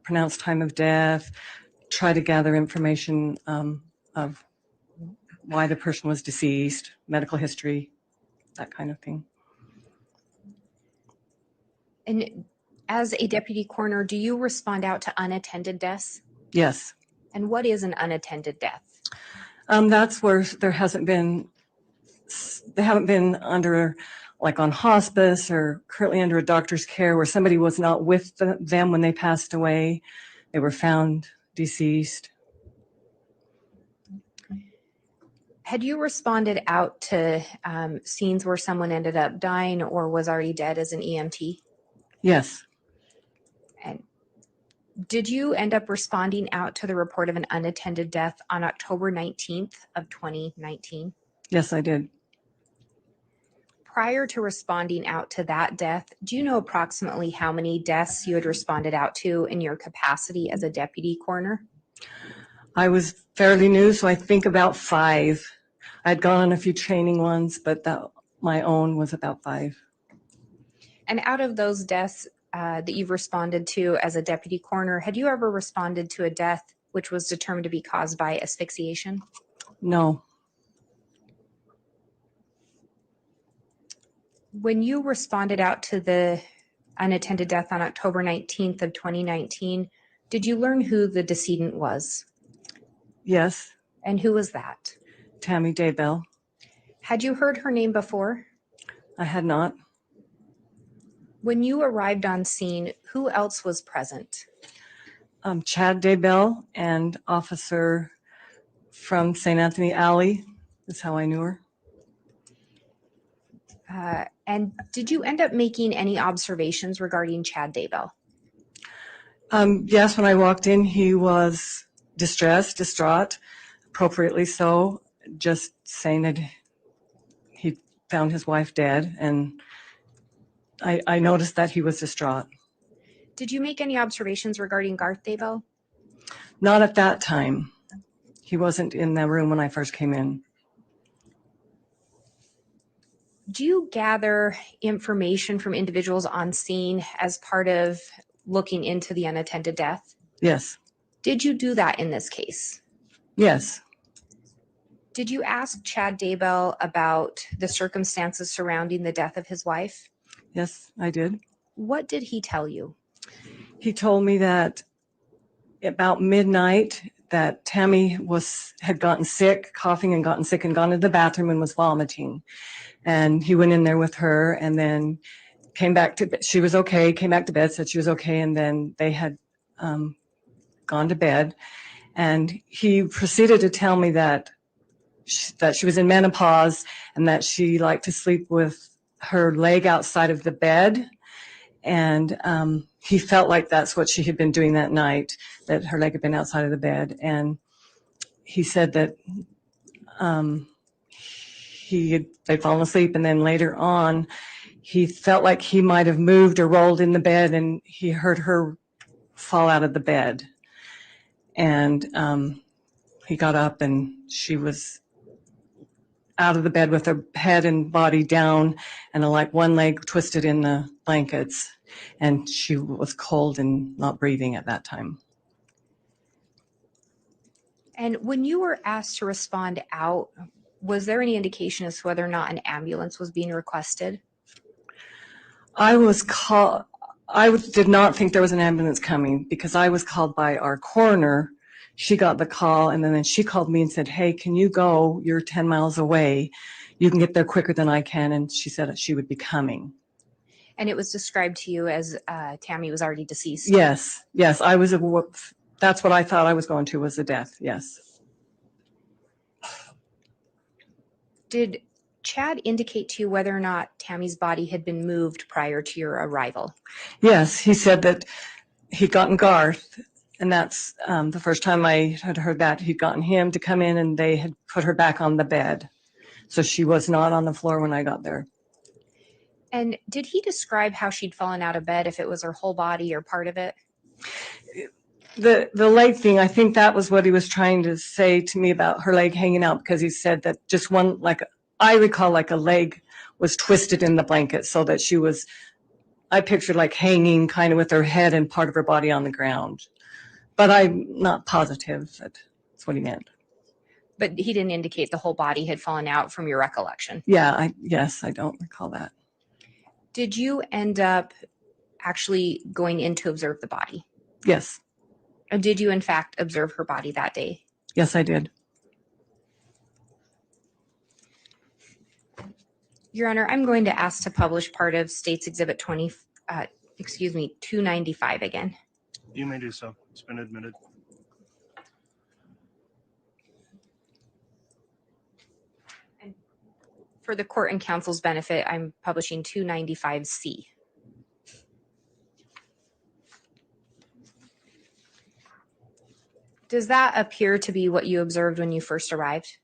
P: pronounce time of death, try to gather information of why the person was deceased, medical history, that kind of thing.
B: And as a deputy coroner, do you respond out to unattended deaths?
P: Yes.
B: And what is an unattended death?
P: That's where they haven't been under, like on hospice or currently under a doctor's care, where somebody was not with them when they passed away. They were found deceased.
B: Had you responded out to scenes where someone ended up dying or was already dead as an EMT?
P: Yes.
B: And did you end up responding out to the report of an unattended death on October 19th of 2019?
P: Yes, I did.
B: Prior to responding out to that death, do you know approximately how many deaths you had responded out to in your capacity as a deputy coroner?
P: I was fairly new, so I think about 5. I'd gone on a few training ones, but my own was about 5.
B: And out of those deaths that you've responded to as a deputy coroner, had you ever responded to a death which was determined to be caused by asphyxiation?
P: No.
B: When you responded out to the unattended death on October 19th of 2019, did you learn who the decedent was?
P: Yes.
B: And who was that?
P: Tammy Daybell.
B: Had you heard her name before?
P: I had not.
B: When you arrived on scene, who else was present?
P: Chad Daybell and officer from St. Anthony Alley is how I knew her.
B: And did you end up making any observations regarding Chad Daybell?
P: Yes, when I walked in, he was distraught, appropriately so, just saying that he found his wife dead, and I noticed that he was distraught.
B: Did you make any observations regarding Garth Daybell?
P: Not at that time. He wasn't in the room when I first came in.
B: Do you gather information from individuals on scene as part of looking into the unattended death?
P: Yes.
B: Did you do that in this case?
P: Yes.
B: Did you ask Chad Daybell about the circumstances surrounding the death of his wife?
P: Yes, I did.
B: What did he tell you?
P: He told me that about midnight that Tammy had gotten sick, coughing and gotten sick, and gone to the bathroom and was vomiting. And he went in there with her and then came back to bed. She was okay, came back to bed, said she was okay, and then they had gone to bed. And he proceeded to tell me that she was in menopause and that she liked to sleep with her leg outside of the bed. And he felt like that's what she had been doing that night, that her leg had been outside of the bed. And he said that they'd fallen asleep, and then later on, he felt like he might have moved or rolled in the bed, and he heard her fall out of the bed. And he got up, and she was out of the bed with her head and body down, and like one leg twisted in the blankets, and she was cold and not breathing at that time.
B: And when you were asked to respond out, was there any indication as to whether or not an ambulance was being requested?
P: I was called. I did not think there was an ambulance coming because I was called by our coroner. She got the call, and then she called me and said, "Hey, can you go? You're 10 miles away. You can get there quicker than I can." And she said she would be coming.
B: And it was described to you as Tammy was already deceased?
P: Yes. That's what I thought I was going to, was a death. Yes.
B: Did Chad indicate to you whether or not Tammy's body had been moved prior to your arrival?
P: Yes, he said that he'd gotten Garth, and that's the first time I had heard that. He'd gotten him to come in, and they had put her back on the bed. So she was not on the floor when I got there.
B: And did he describe how she'd fallen out of bed, if it was her whole body or part of it?
P: The leg thing, I think that was what he was trying to say to me about her leg hanging out, because he said that just one, like, I recall like a leg was twisted in the blanket so that she was, I pictured like hanging kind of with her head and part of her body on the ground. But I'm not positive that that's what he meant.
B: But he didn't indicate the whole body had fallen out from your recollection?
P: Yeah, yes, I don't recall that.
B: Did you end up actually going in to observe the body?
P: Yes.
B: And did you in fact observe her body that day?
P: Yes, I did.
B: Your Honor, I'm going to ask to publish part of State's Exhibit 295 again.
A: You may do so. It's been admitted.
B: And for the court and counsel's benefit, I'm publishing 295C. Does that appear to be what you observed when you first arrived?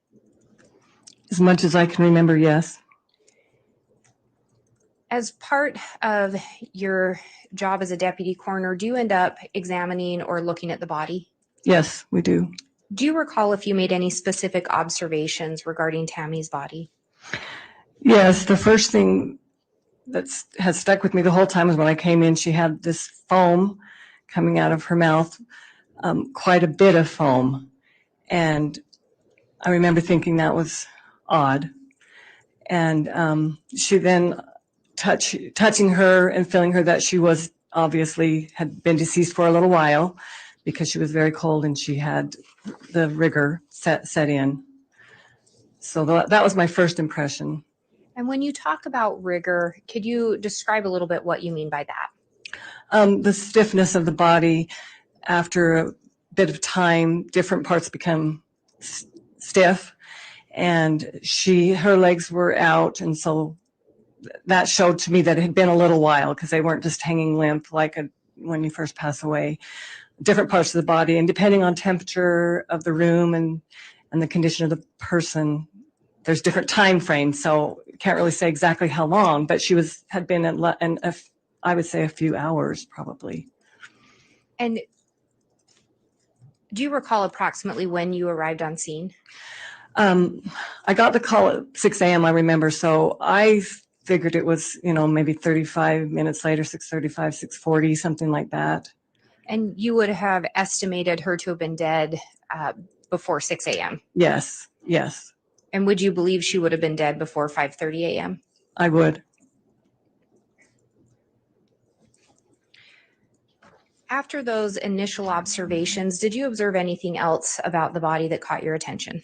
P: As much as I can remember, yes.
B: As part of your job as a deputy coroner, do you end up examining or looking at the body?
P: Yes, we do.
B: Do you recall if you made any specific observations regarding Tammy's body?
P: Yes, the first thing that has stuck with me the whole time is when I came in, she had this foam coming out of her mouth, quite a bit of foam. And I remember thinking that was odd. And she then touching her and feeling her that she was obviously had been deceased for a little while because she was very cold and she had the rigor set in. So that was my first impression.
B: And when you talk about rigor, could you describe a little bit what you mean by that?
P: The stiffness of the body. After a bit of time, different parts become stiff, and her legs were out, and so that showed to me that it had been a little while because they weren't just hanging limp like when you first pass away. Different parts of the body, and depending on temperature of the room and the condition of the person, there's different time frames. So can't really say exactly how long, but she had been I would say a few hours probably.
B: And do you recall approximately when you arrived on scene?
P: I got the call at 6 a.m. I remember, so I figured it was, maybe 35 minutes later, 6:35, 6:40, something like that.
B: And you would have estimated her to have been dead before 6 a.m.?
P: Yes.
B: And would you believe she would have been dead before 5:30 a.m.?
P: I would.
B: After those initial observations, did you observe anything else about the body that caught your attention?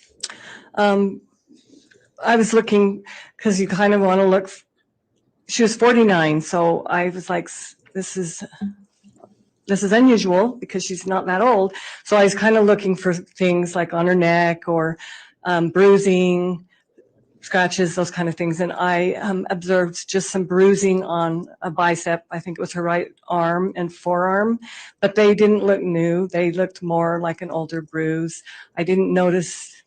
P: I was looking because you kind of want to look. She was 49, so I was like, this is unusual because she's not that old. So I was kind of looking for things like on her neck or bruising, scratches, those kind of things. And I observed just some bruising on a bicep. I think it was her right arm and forearm, but they didn't look new. They looked more like an older bruise. I didn't notice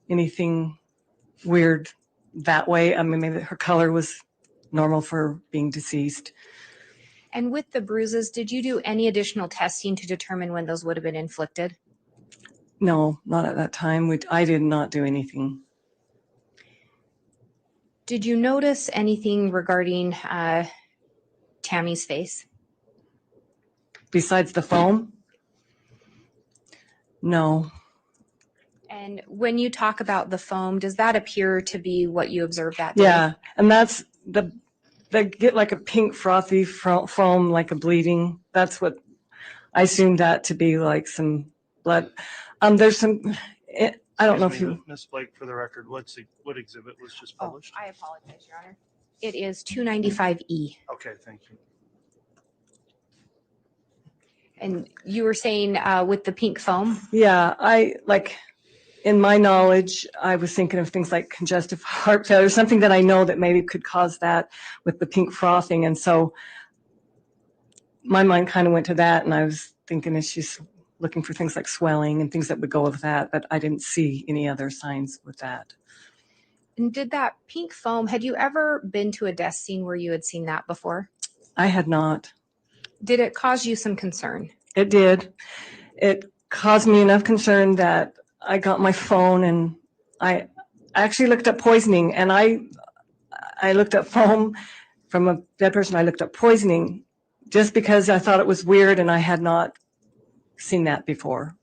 P: anything weird that way. I mean, maybe her color was normal for being deceased.
B: And with the bruises, did you do any additional testing to determine when those would have been inflicted?
P: No, not at that time. I did not do anything.
B: Did you notice anything regarding Tammy's face?
P: Besides the foam? No.
B: And when you talk about the foam, does that appear to be what you observed that day?
P: Yeah, and that's they get like a pink frothy foam, like a bleeding. That's what I assumed that to be, like some blood. There's some. I don't know if you.
A: Ms. Blake, for the record, what exhibit was just published?
B: I apologize, Your Honor. It is 295E.
A: Okay, thank you.
B: And you were saying with the pink foam?
P: Yeah, in my knowledge, I was thinking of things like congestive heart failure, something that I know that maybe could cause that with the pink frothing. And so my mind kind of went to that, and I was thinking that she's looking for things like swelling and things that would go with that, but I didn't see any other signs with that.
B: And did that pink foam, had you ever been to a death scene where you had seen that before?
P: I had not.
B: Did it cause you some concern?
P: It did. It caused me enough concern that I got my phone and I actually looked up poisoning, and I looked up foam from a dead person. I looked up poisoning just because I thought it was weird and I had not seen that before.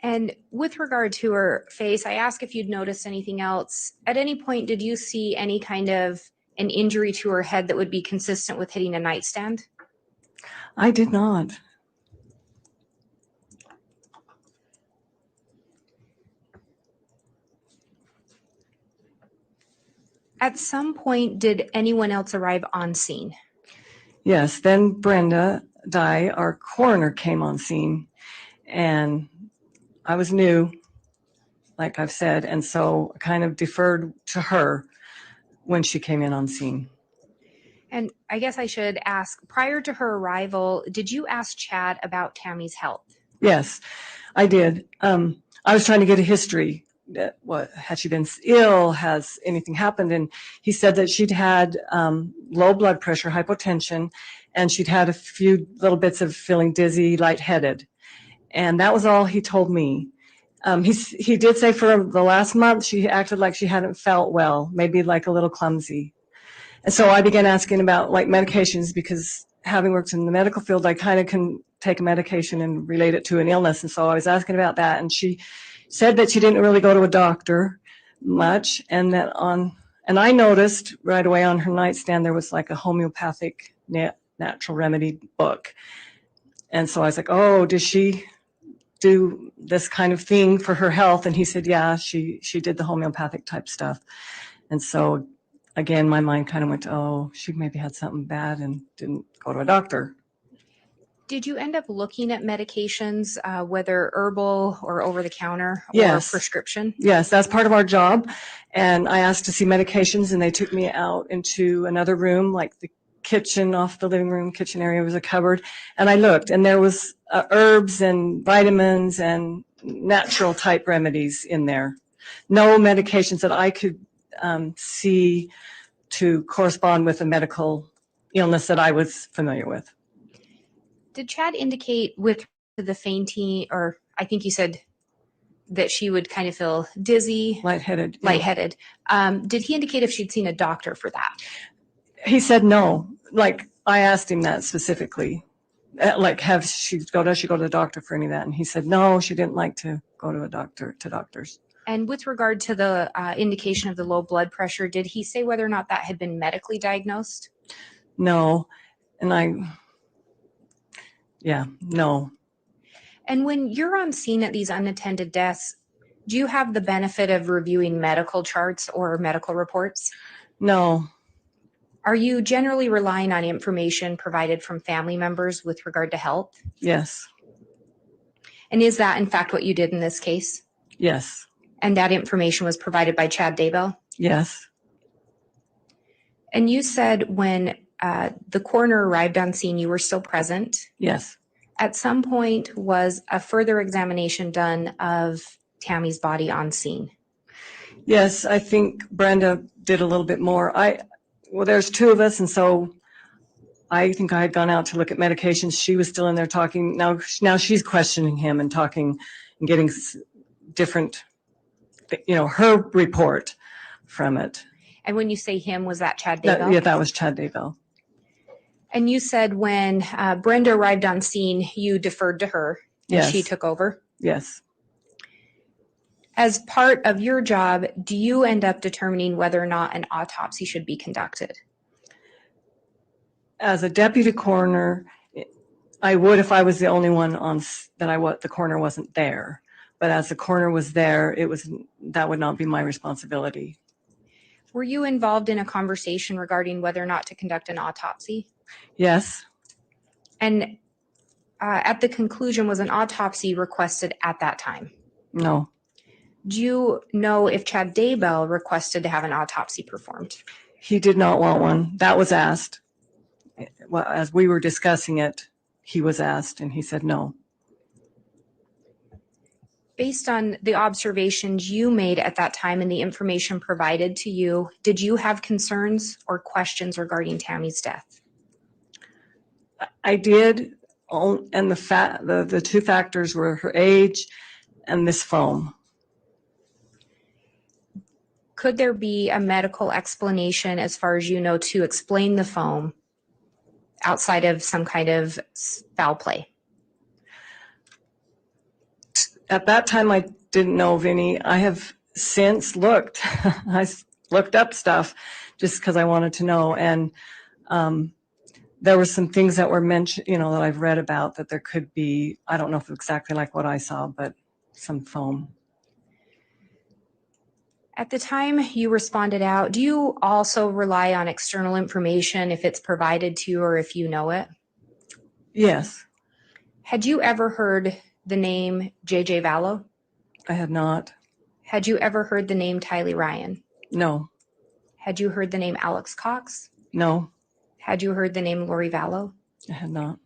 B: And with regard to her face, I asked if you'd noticed anything else. At any point, did you see any kind of an injury to her head that would be consistent with hitting a nightstand?
P: I did not.
B: At some point, did anyone else arrive on scene?
P: Yes, then Brenda Dye, our coroner, came on scene, and I was new, like I've said, and so I kind of deferred to her when she came in on scene.
B: And I guess I should ask, prior to her arrival, did you ask Chad about Tammy's health?
P: Yes, I did. I was trying to get a history. What had she been ill? Has anything happened? And he said that she'd had low blood pressure, hypotension, and she'd had a few little bits of feeling dizzy, lightheaded, and that was all he told me. He did say for the last month she acted like she hadn't felt well, maybe like a little clumsy. And so I began asking about like medications, because having worked in the medical field, I kind of can take a medication and relate it to an illness. And so I was asking about that, and she said that she didn't really go to a doctor much, and that and I noticed right away on her nightstand there was like a homeopathic natural remedy book. And so I was like, oh, does she do this kind of thing for her health? And he said, yeah, she did the homeopathic type stuff. And so again, my mind kind of went to, oh, she maybe had something bad and didn't go to a doctor.
B: Did you end up looking at medications, whether herbal or over-the-counter or
P: Yes.
B: prescription?
P: Yes, that's part of our job. And I asked to see medications, and they took me out into another room, like the kitchen, off the living room kitchen area was a cupboard. And I looked, and there was herbs and vitamins and natural type remedies in there. No medications that I could see to correspond with a medical illness that I was familiar with.
B: Did Chad indicate with the fainting, or I think you said that she would kind of feel dizzy?
P: Lightheaded.
B: Lightheaded. Did he indicate if she'd seen a doctor for that?
P: He said no. Like, I asked him that specifically. Like, does she go to the doctor for any of that? And he said no, she didn't like to go to doctors.
B: And with regard to the indication of the low blood pressure, did he say whether or not that had been medically diagnosed?
P: No. And no.
B: And when you're on scene at these unattended deaths, do you have the benefit of reviewing medical charts or medical reports?
P: No.
B: Are you generally relying on information provided from family members with regard to health?
P: Yes.
B: And is that in fact what you did in this case?
P: Yes.
B: And that information was provided by Chad Daybell?
P: Yes.
B: And you said when the coroner arrived on scene, you were still present.
P: Yes.
B: At some point, was a further examination done of Tammy's body on scene?
P: Yes, I think Brenda did a little bit more. Well, there's two of us, and so I think I had gone out to look at medications. She was still in there talking. Now she's questioning him and talking and getting different, her report from it.
B: And when you say him, was that Chad Daybell?
P: Yeah, that was Chad Daybell.
B: And you said when Brenda arrived on scene, you deferred to her and
P: Yes.
B: she took over?
P: Yes.
B: As part of your job, do you end up determining whether or not an autopsy should be conducted?
P: As a deputy coroner, I would if I was the only one the coroner wasn't there. But as the coroner was there, that would not be my responsibility.
B: Were you involved in a conversation regarding whether or not to conduct an autopsy?
P: Yes.
B: And at the conclusion, was an autopsy requested at that time?
P: No.
B: Do you know if Chad Daybell requested to have an autopsy performed?
P: He did not want one. That was asked. Well, as we were discussing it, he was asked and he said no.
B: Based on the observations you made at that time and the information provided to you, did you have concerns or questions regarding Tammy's death?
P: I did, and the two factors were her age and this foam.
B: Could there be a medical explanation, as far as you know, to explain the foam outside of some kind of foul play?
P: At that time, I didn't know of any. I have since looked. I looked up stuff just because I wanted to know. And there were some things that were mentioned, that I've read about that there could be, I don't know if exactly like what I saw, but some foam.
B: At the time you responded out, do you also rely on external information if it's provided to you or if you know it?
P: Yes.
B: Had you ever heard the name J.J. Vallow?
P: I had not.
B: Had you ever heard the name Tylee Ryan?
P: No.
B: Had you heard the name Alex Cox?
P: No.
B: Had you heard the name Lori Vallow?
P: I had not.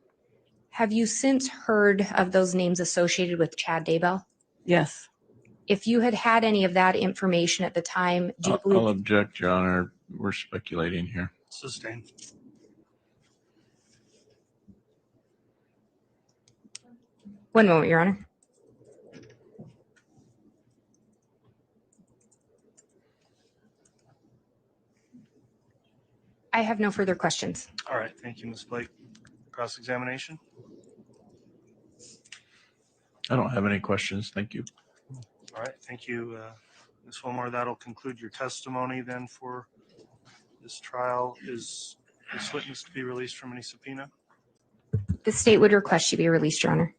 B: Have you since heard of those names associated with Chad Daybell?
P: Yes.
B: If you had had any of that information at the time, do you believe?
I: I'll object, Your Honor. We're speculating here.
A: Sustained.
B: One moment, Your Honor. I have no further questions.
A: All right. Thank you, Ms. Blake. Cross-examination?
I: I don't have any questions. Thank you.
A: All right. Thank you, Ms. Wilmore. That'll conclude your testimony then for this trial. Is this witness to be released from any subpoena?
B: The state would request you be released, Your Honor.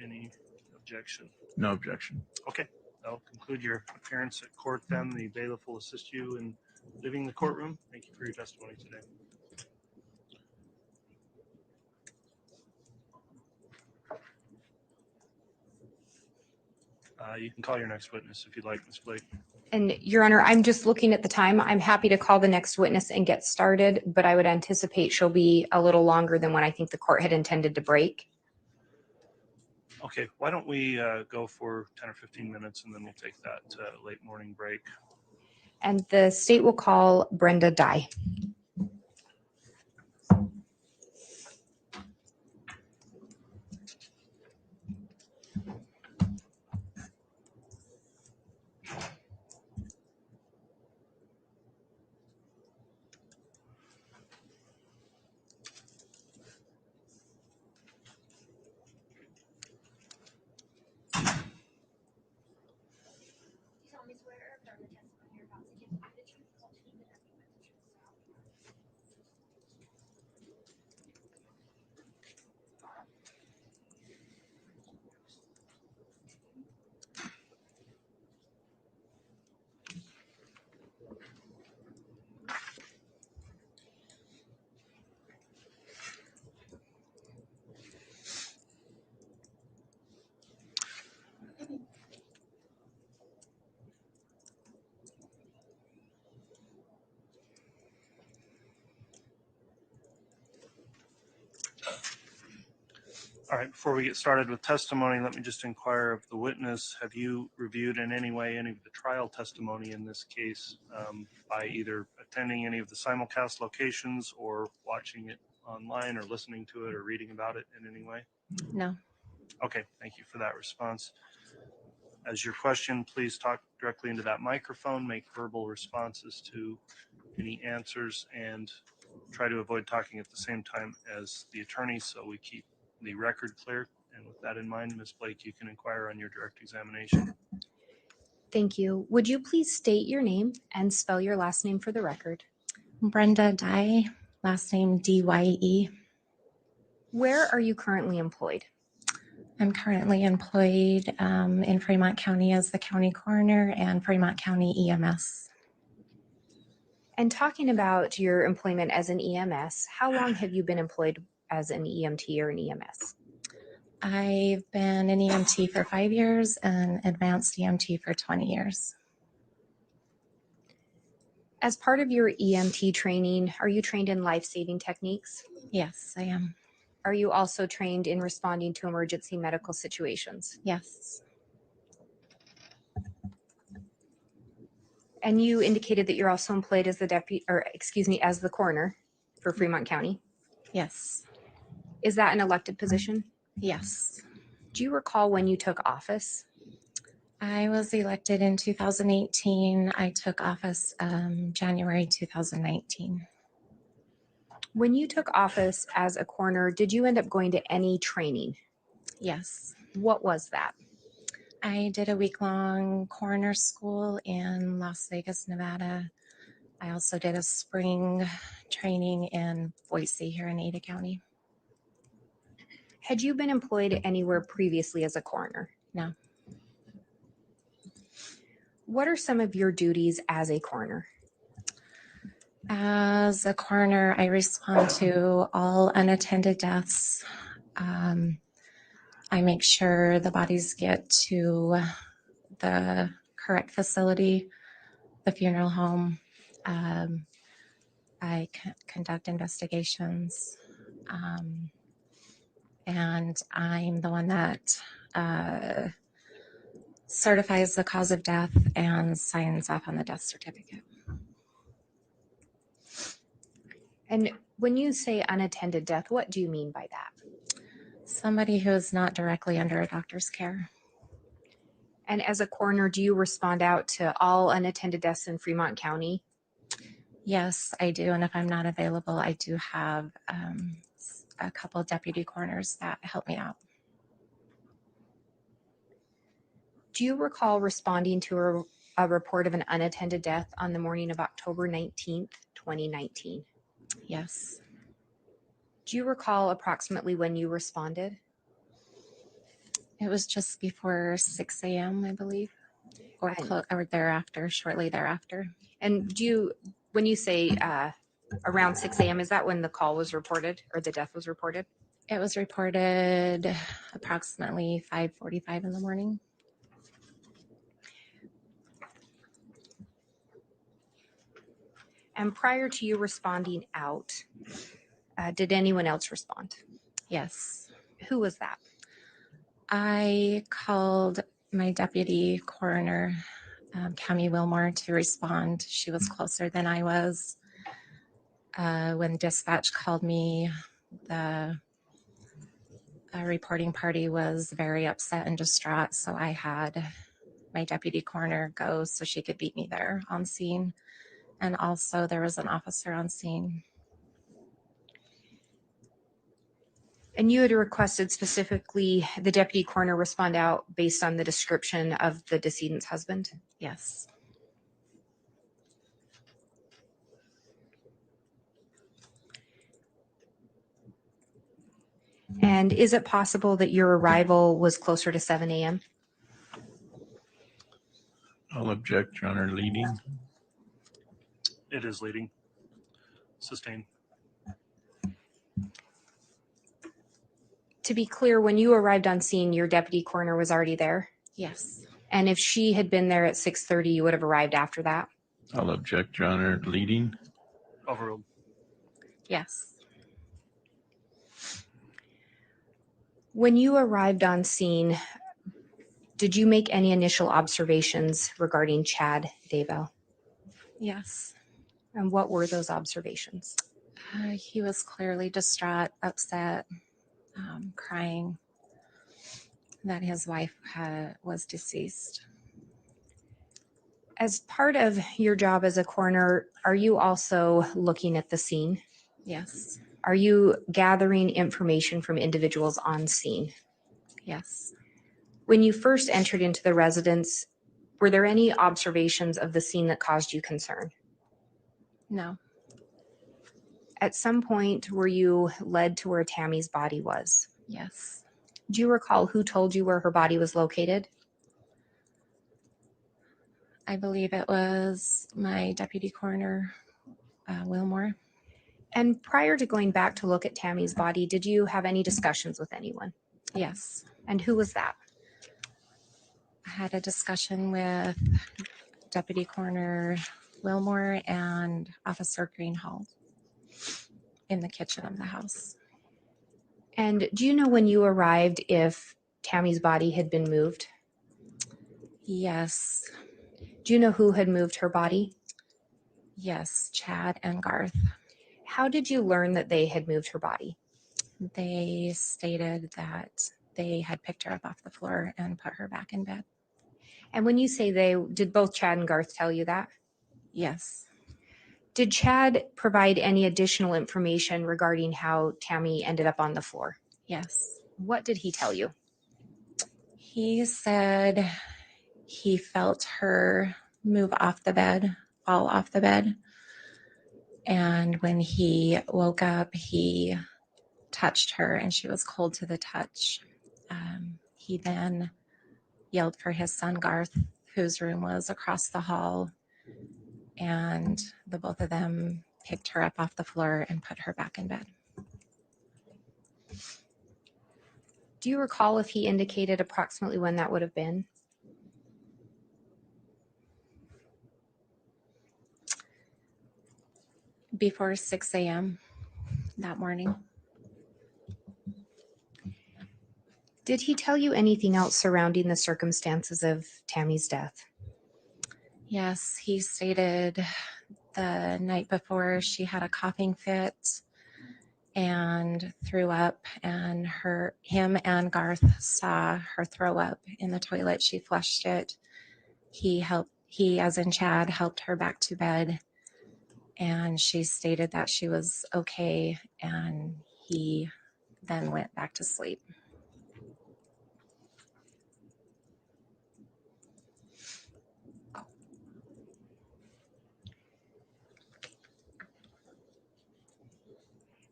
A: Any objection?
I: No objection.
A: Okay. That'll conclude your appearance at court then. The bailiff will assist you in leaving the courtroom. Thank you for your testimony today. You can call your next witness if you'd like, Ms. Blake.
B: And Your Honor, I'm just looking at the time. I'm happy to call the next witness and get started, but I would anticipate she'll be a little longer than when I think the court had intended to break.
A: Okay, why don't we go for 10 or 15 minutes and then we'll take that late morning break.
B: And the state will call Brenda Dye.
A: All right, before we get started with testimony, let me just inquire of the witness. Have you reviewed in any way any of the trial testimony in this case by either attending any of the simulcast locations or watching it online or listening to it or reading about it in any way?
F: No.
A: Okay, thank you for that response. As your question, please talk directly into that microphone, make verbal responses to any answers, and try to avoid talking at the same time as the attorney so we keep the record clear. And with that in mind, Ms. Blake, you can inquire on your direct examination.
B: Thank you. Would you please state your name and spell your last name for the record?
F: Brenda Dye, last name Dye.
B: Where are you currently employed?
F: I'm currently employed in Fremont County as the county coroner and Fremont County EMS.
B: And talking about your employment as an EMS, how long have you been employed as an EMT or an EMS?
F: I've been an EMT for 5 years and advanced EMT for 20 years.
B: As part of your EMT training, are you trained in life-saving techniques?
F: Yes, I am.
B: Are you also trained in responding to emergency medical situations?
F: Yes.
B: And you indicated that you're also employed as the as the coroner for Fremont County.
F: Yes.
B: Is that an elected position?
F: Yes.
B: Do you recall when you took office?
F: I was elected in 2018. I took office January 2019.
B: When you took office as a coroner, did you end up going to any training?
F: Yes.
B: What was that?
F: I did a week-long coroner school in Las Vegas, Nevada. I also did a spring training in Boise here in Ada County.
B: Had you been employed anywhere previously as a coroner?
F: No.
B: What are some of your duties as a coroner?
F: As a coroner, I respond to all unattended deaths. I make sure the bodies get to the correct facility, the funeral home. I conduct investigations. And I'm the one that certifies the cause of death and signs off on the death certificate.
B: And when you say unattended death, what do you mean by that?
F: Somebody who is not directly under a doctor's care.
B: And as a coroner, do you respond out to all unattended deaths in Fremont County?
F: Yes, I do. And if I'm not available, I do have a couple of deputy coroners that help me out.
B: Do you recall responding to a report of an unattended death on the morning of October 19th, 2019?
F: Yes.
B: Do you recall approximately when you responded?
F: It was just before 6 a.m., I believe, or thereafter, shortly thereafter.
B: And when you say around 6 a.m., is that when the call was reported or the death was reported?
F: It was reported approximately 5:45 in the morning.
B: And prior to you responding out, did anyone else respond?
F: Yes.
B: Who was that?
F: I called my deputy coroner, Cami Wilmore, to respond. She was closer than I was. When dispatch called me, the reporting party was very upset and distraught, so I had my deputy coroner go so she could beat me there on scene. And also there was an officer on scene.
B: And you had requested specifically the deputy coroner respond out based on the description of the decedent's husband?
F: Yes.
B: And is it possible that your arrival was closer to 7 a.m.?
I: I'll object, Your Honor, leading.
A: It is leading. Sustained.
B: To be clear, when you arrived on scene, your deputy coroner was already there?
F: Yes.
B: And if she had been there at 6:30, you would have arrived after that?
I: I'll object, Your Honor, leading.
A: Overruled.
F: Yes.
B: When you arrived on scene, did you make any initial observations regarding Chad Daybell?
F: Yes.
B: And what were those observations?
F: He was clearly distraught, upset, crying that his wife was deceased.
B: As part of your job as a coroner, are you also looking at the scene?
F: Yes.
B: Are you gathering information from individuals on scene?
F: Yes.
B: When you first entered into the residence, were there any observations of the scene that caused you concern?
F: No.
B: At some point, were you led to where Tammy's body was?
F: Yes.
B: Do you recall who told you where her body was located?
F: I believe it was my deputy coroner, Wilmore.
B: And prior to going back to look at Tammy's body, did you have any discussions with anyone?
F: Yes.
B: And who was that?
F: I had a discussion with Deputy Coroner Wilmore and Officer Greenhalgh in the kitchen of the house.
B: And do you know when you arrived if Tammy's body had been moved?
F: Yes.
B: Do you know who had moved her body?
F: Yes, Chad and Garth.
B: How did you learn that they had moved her body?
F: They stated that they had picked her up off the floor and put her back in bed.
B: And when you say they, did both Chad and Garth tell you that?
F: Yes.
B: Did Chad provide any additional information regarding how Tammy ended up on the floor?
F: Yes.
B: What did he tell you?
F: He said he felt her move off the bed, fall off the bed. And when he woke up, he touched her and she was cold to the touch. He then yelled for his son, Garth, whose room was across the hall. And the both of them picked her up off the floor and put her back in bed.
B: Do you recall if he indicated approximately when that would have been?
F: Before 6 a.m. that morning.
B: Did he tell you anything else surrounding the circumstances of Tammy's death?
F: Yes, he stated the night before she had a coughing fit and threw up, and him and Garth saw her throw up in the toilet. She flushed it. He, as in Chad, helped her back to bed, and she stated that she was okay, and he then went back to sleep.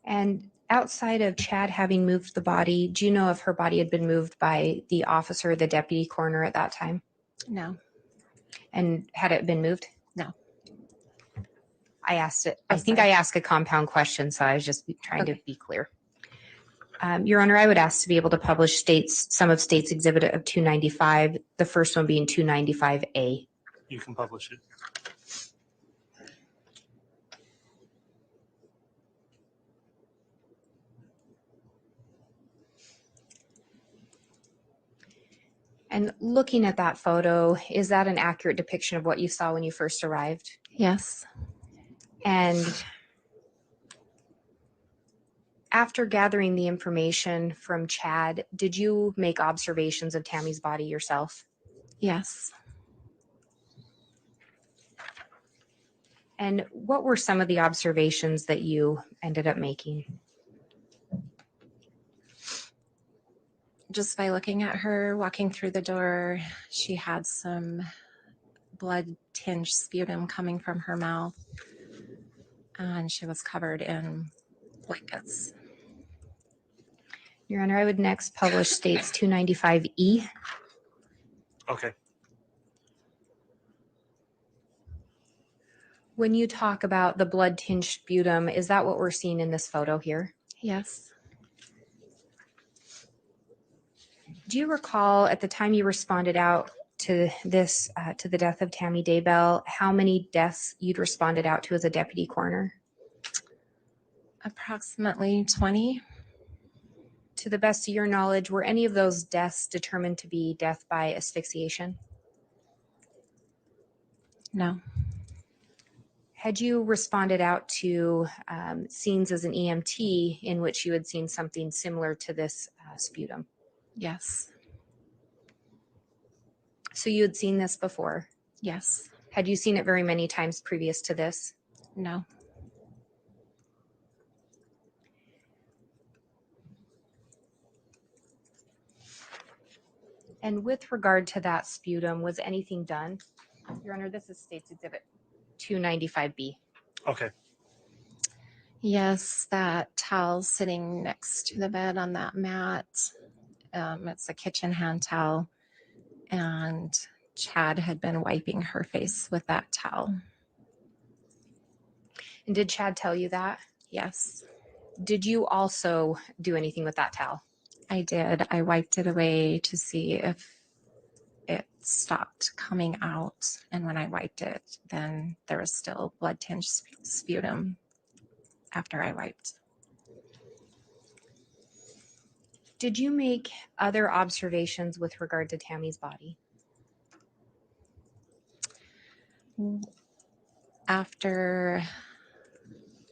B: And outside of Chad having moved the body, do you know if her body had been moved by the officer, the deputy coroner at that time?
F: No.
B: And had it been moved?
F: No.
B: I asked it. I think I asked a compound question, so I was just trying to be clear. Your Honor, I would ask to be able to publish some of State's Exhibit of 295, the first one being 295A.
A: You can publish it.
B: And looking at that photo, is that an accurate depiction of what you saw when you first arrived?
F: Yes.
B: And after gathering the information from Chad, did you make observations of Tammy's body yourself?
F: Yes.
B: And what were some of the observations that you ended up making?
F: Just by looking at her walking through the door, she had some blood-tinged sputum coming from her mouth, and she was covered in blankets.
B: Your Honor, I would next publish State's 295E.
A: Okay.
B: When you talk about the blood-tinged sputum, is that what we're seeing in this photo here?
F: Yes.
B: Do you recall at the time you responded out to this, to the death of Tammy Daybell, how many deaths you'd responded out to as a deputy coroner?
F: Approximately 20.
B: To the best of your knowledge, were any of those deaths determined to be death by asphyxiation?
F: No.
B: Had you responded out to scenes as an EMT in which you had seen something similar to this sputum?
F: Yes.
B: So you had seen this before?
F: Yes.
B: Had you seen it very many times previous to this?
F: No.
B: And with regard to that sputum, was anything done? Your Honor, this is State's Exhibit 295B.
A: Okay.
F: Yes, that towel sitting next to the bed on that mat. It's a kitchen hand towel. And Chad had been wiping her face with that towel.
B: And did Chad tell you that?
F: Yes.
B: Did you also do anything with that towel?
F: I did. I wiped it away to see if it stopped coming out. And when I wiped it, then there was still blood-tinged sputum after I wiped.
B: Did you make other observations with regard to Tammy's body?
F: After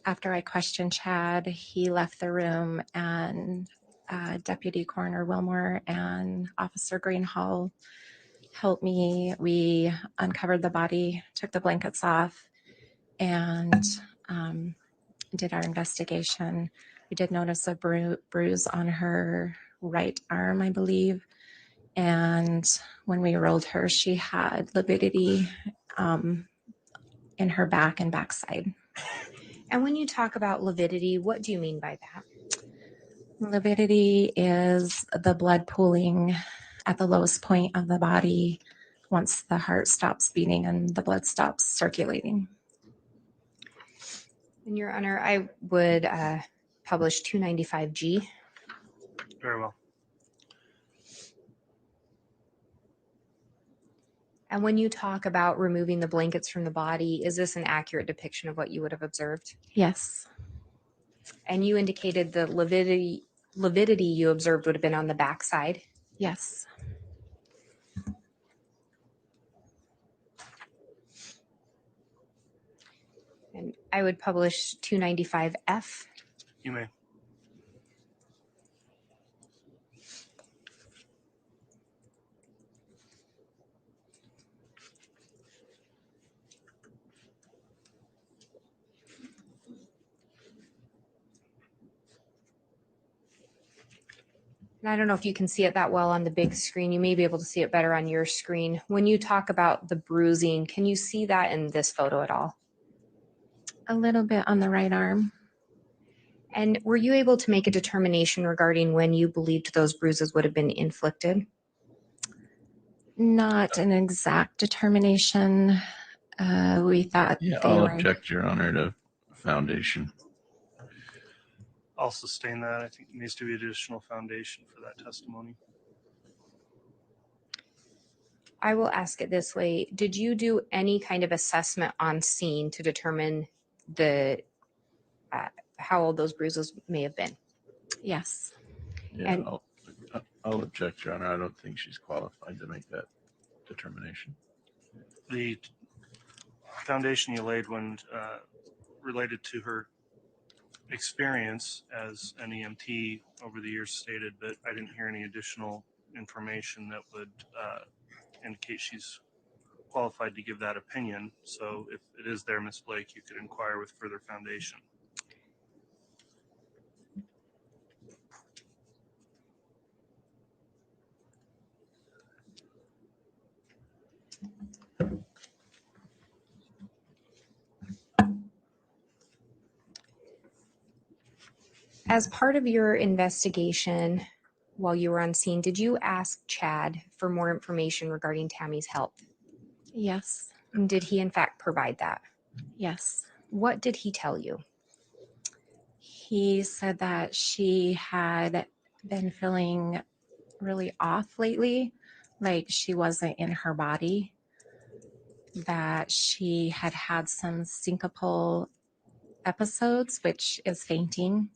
F: I questioned Chad, he left the room, and Deputy Coroner Wilmore and Officer Greenhalgh helped me. We uncovered the body, took the blankets off, and did our investigation. We did notice a bruise on her right arm, I believe. And when we rolled her, she had lividity in her back and backside.
B: And when you talk about lividity, what do you mean by that?
F: Lividity is the blood pooling at the lowest point of the body once the heart stops beating and the blood stops circulating.
B: In Your Honor, I would publish 295G.
A: Very well.
B: And when you talk about removing the blankets from the body, is this an accurate depiction of what you would have observed?
F: Yes.
B: And you indicated the lividity you observed would have been on the backside?
F: Yes.
B: And I would publish 295F.
A: You may.
B: And I don't know if you can see it that well on the big screen. You may be able to see it better on your screen. When you talk about the bruising, can you see that in this photo at all?
F: A little bit on the right arm.
B: And were you able to make a determination regarding when you believed those bruises would have been inflicted?
F: Not an exact determination. We thought
I: Yeah,
F: they
I: I'll
F: were.
I: object, Your Honor, to foundation.
A: I'll sustain that. I think there needs to be additional foundation for that testimony.
B: I will ask it this way. Did you do any kind of assessment on scene to determine the how old those bruises may have been?
F: Yes.
I: Yeah,
B: And-
I: I'll object, Your Honor. I don't think she's qualified to make that determination.
A: The foundation you laid when related to her experience as an EMT over the years stated, but I didn't hear any additional information that would indicate she's qualified to give that opinion. So if it is there, Ms. Blake, you could inquire with further foundation.
B: As part of your investigation while you were on scene, did you ask Chad for more information regarding Tammy's health?
F: Yes.
B: And did he in fact provide that?
F: Yes.
B: What did he tell you?
F: He said that she had been feeling really off lately, like she wasn't in her body, that she had had some syncopal episodes, which is fainting.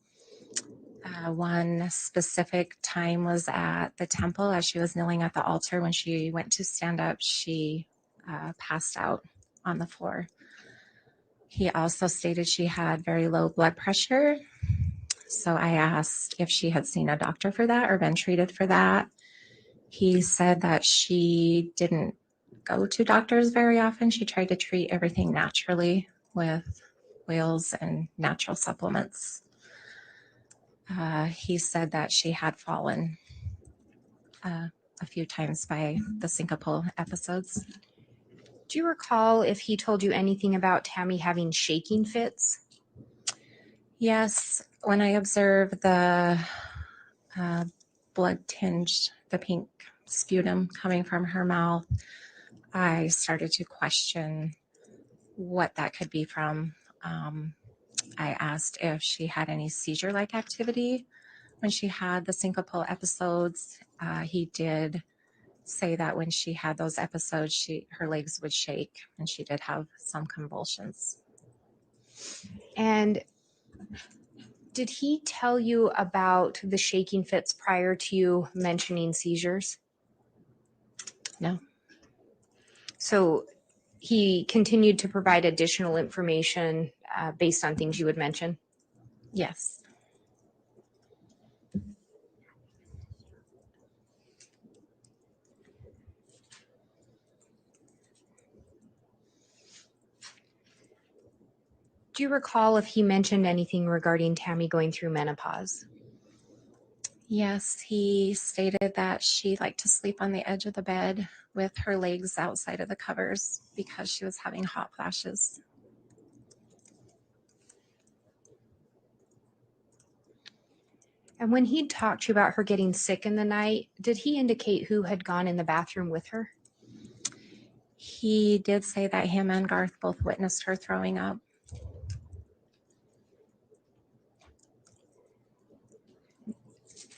F: One specific time was at the temple as she was kneeling at the altar. When she went to stand up, she passed out on the floor. He also stated she had very low blood pressure. So I asked if she had seen a doctor for that or been treated for that. He said that she didn't go to doctors very often. She tried to treat everything naturally with oils and natural supplements. He said that she had fallen a few times by the syncopal episodes.
B: Do you recall if he told you anything about Tammy having shaking fits?
F: Yes, when I observed the blood tinged, the pink sputum coming from her mouth, I started to question what that could be from. I asked if she had any seizure-like activity when she had the syncopal episodes. He did say that when she had those episodes, her legs would shake and she did have some convulsions.
B: And did he tell you about the shaking fits prior to you mentioning seizures?
F: No.
B: So he continued to provide additional information based on things you would mention?
F: Yes.
B: Do you recall if he mentioned anything regarding Tammy going through menopause?
F: Yes, he stated that she liked to sleep on the edge of the bed with her legs outside of the covers because she was having hot flashes.
B: And when he talked to you about her getting sick in the night, did he indicate who had gone in the bathroom with her?
F: He did say that him and Garth both witnessed her throwing up.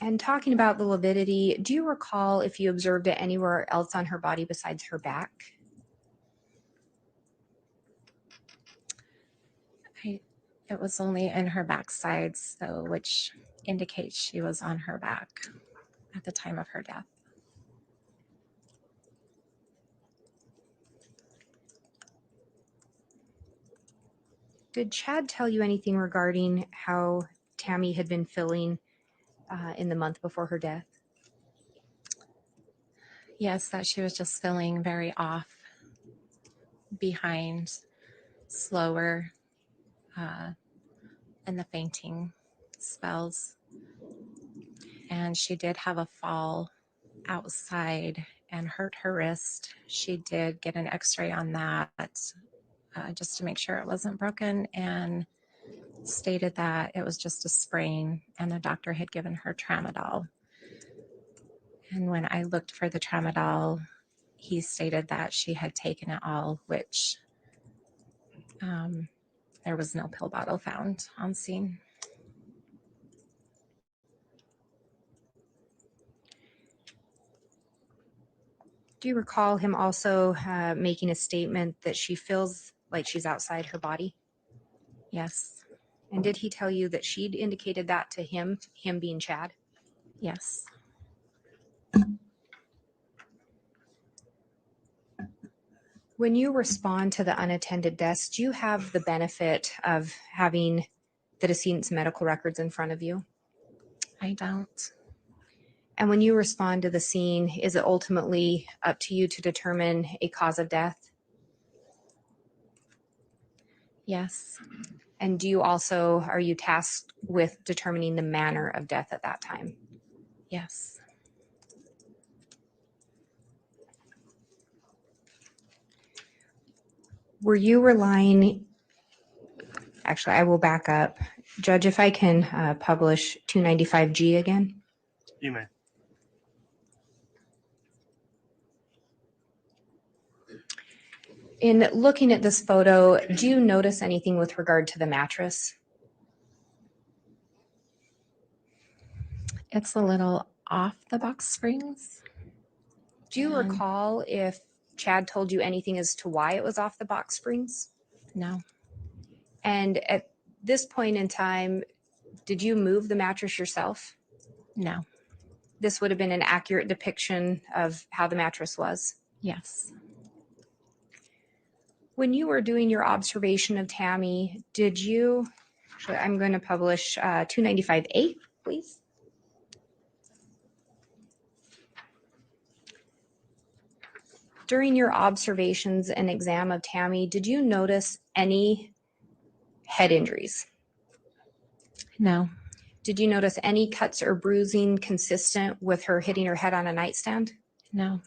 B: And talking about the lividity, do you recall if you observed it anywhere else on her body besides her back?
F: It was only in her backside, so which indicates she was on her back at the time of her death.
B: Did Chad tell you anything regarding how Tammy had been feeling in the month before her death?
F: Yes, that she was just feeling very off, behind, slower, and the fainting spells. And she did have a fall outside and hurt her wrist. She did get an x-ray on that just to make sure it wasn't broken, and stated that it was just a sprain and the doctor had given her tramadol. And when I looked for the tramadol, he stated that she had taken it all, which there was no pill bottle found on scene.
B: Do you recall him also making a statement that she feels like she's outside her body?
F: Yes.
B: And did he tell you that she'd indicated that to him being Chad?
F: Yes.
B: When you respond to the unattended deaths, do you have the benefit of having the decedent's medical records in front of you?
F: I don't.
B: And when you respond to the scene, is it ultimately up to you to determine a cause of death?
F: Yes.
B: And are you tasked with determining the manner of death at that time?
F: Yes.
B: Were you relying, actually, I will back up. Judge, if I can publish 295G again.
A: You may.
B: In looking at this photo, do you notice anything with regard to the mattress?
F: It's a little off the box springs.
B: Do you recall if Chad told you anything as to why it was off the box springs?
F: No.
B: And at this point in time, Did you move the mattress yourself?
F: No.
B: This would have been an accurate depiction of how the mattress was.
F: Yes.
B: When you were doing your observation of Tammy, did you, actually, I'm going to publish 295A, please. During your observations and exam of Tammy, did you notice any head injuries?
F: No.
B: Did you notice any cuts or bruising consistent with her hitting her head on a nightstand?
F: No.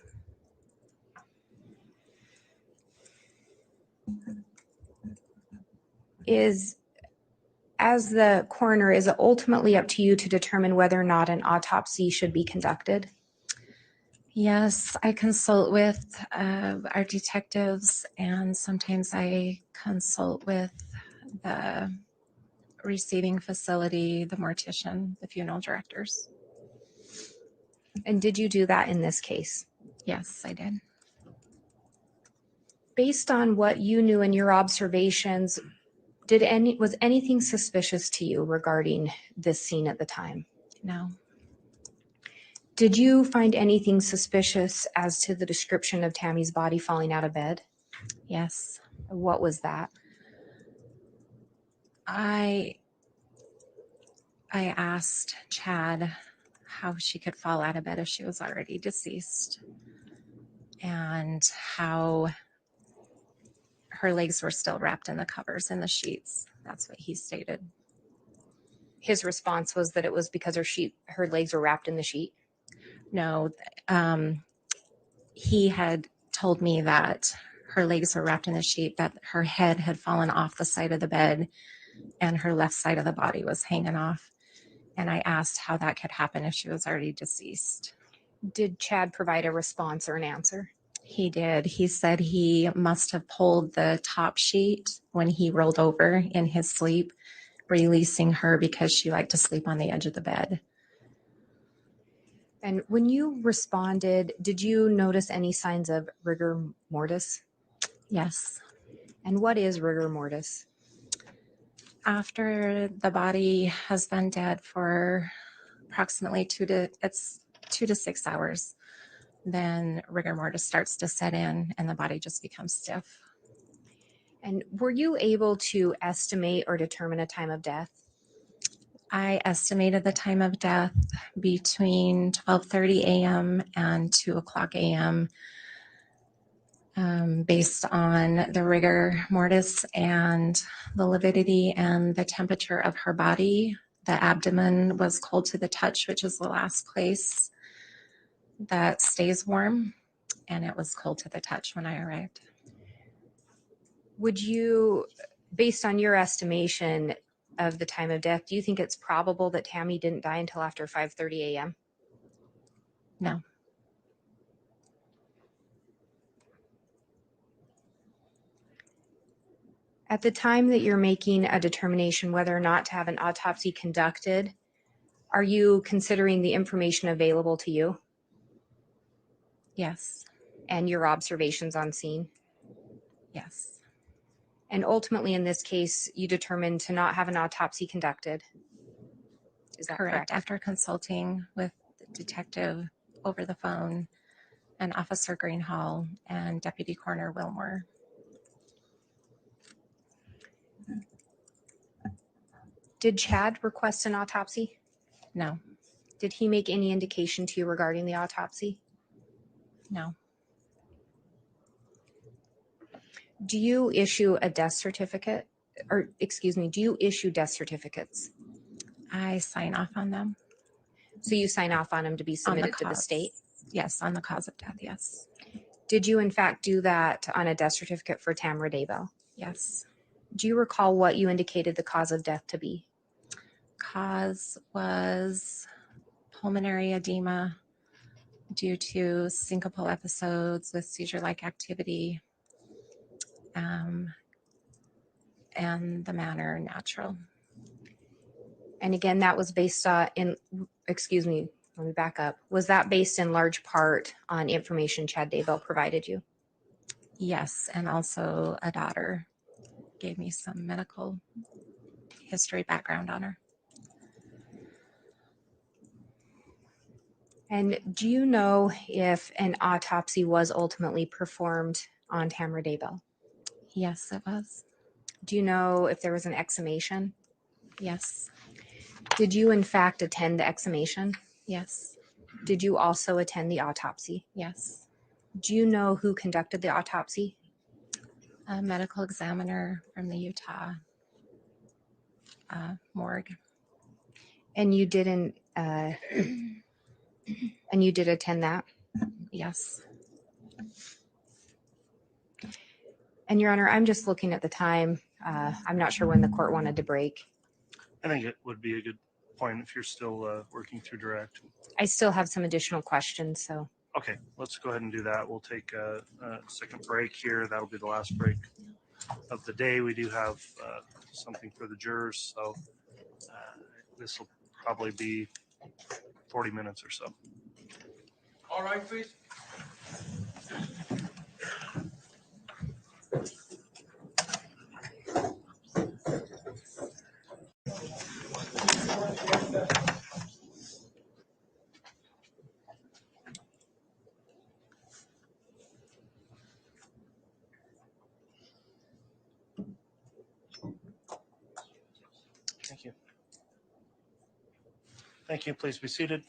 B: As the coroner, is it ultimately up to you to determine whether or not an autopsy should be conducted?
F: Yes, I consult with our detectives, and sometimes I consult with the receiving facility, the mortician, the funeral directors.
B: And did you do that in this case?
F: Yes, I did.
B: Based on what you knew in your observations, was anything suspicious to you regarding this scene at the time?
F: No.
B: Did you find anything suspicious as to the description of Tammy's body falling out of bed?
F: Yes.
B: What was that?
F: I asked Chad how she could fall out of bed if she was already deceased, and how her legs were still wrapped in the covers and the sheets. That's what he stated.
B: His response was that it was because her legs were wrapped in the sheet?
F: No, he had told me that her legs were wrapped in the sheet, that her head had fallen off the side of the bed, and her left side of the body was hanging off. And I asked how that could happen if she was already deceased.
B: Did Chad provide a response or an answer?
F: He did. He said he must have pulled the top sheet when he rolled over in his sleep, releasing her because she liked to sleep on the edge of the bed.
B: And when you responded, did you notice any signs of rigor mortis?
F: Yes.
B: And what is rigor mortis?
F: After the body has been dead for approximately 2 to 6 hours, then rigor mortis starts to set in and the body just becomes stiff.
B: And were you able to estimate or determine a time of death?
F: I estimated the time of death between 12:30 a.m. and 2 o'clock a.m. Based on the rigor mortis and the lividity and the temperature of her body. The abdomen was cold to the touch, which is the last place that stays warm, and it was cold to the touch when I arrived.
B: Would you, based on your estimation of the time of death, do you think it's probable that Tammy didn't die until after 5:30 a.m.?
F: No.
B: At the time that you're making a determination whether or not to have an autopsy conducted, are you considering the information available to you?
F: Yes.
B: And your observations on scene?
F: Yes.
B: And ultimately, in this case, you determined to not have an autopsy conducted. Is that correct?
F: After consulting with the detective over the phone and Officer Greenhalgh and Deputy Coroner Wilmore.
B: Did Chad request an autopsy?
F: No.
B: Did he make any indication to you regarding the autopsy?
F: No.
B: Do you issue a death certificate? Or, excuse me, do you issue death certificates?
F: I sign off on them.
B: So you sign off on them to be submitted to the state?
F: Yes, on the cause of death, yes.
B: Did you in fact do that on a death certificate for Tamara Daybell?
F: Yes.
B: Do you recall what you indicated the cause of death to be?
F: Cause was pulmonary edema due to syncopal episodes with seizure-like activity, and the manner natural.
B: And again, that was based let me back up. Was that based in large part on information Chad Daybell provided you?
F: Yes, and also a daughter gave me some medical history background on her.
B: And do you know if an autopsy was ultimately performed on Tamara Daybell?
F: Yes, it was.
B: Do you know if there was an exhumation?
F: Yes.
B: Did you in fact attend the exhumation?
F: Yes.
B: Did you also attend the autopsy?
F: Yes.
B: Do you know who conducted the autopsy?
F: A medical examiner from the Utah morgue.
B: And you didn't, and you did attend that?
F: Yes.
B: And Your Honor, I'm just looking at the time. I'm not sure when the court wanted to break.
A: I think it would be a good point if you're still working through direct.
B: I still have some additional questions, so.
A: Okay, let's go ahead and do that. We'll take a second break here. That'll be the last break of the day. We do have something for the jurors, so this will probably be 40 minutes or so.
N: All right, please.
A: Thank you. Thank you. Please be seated.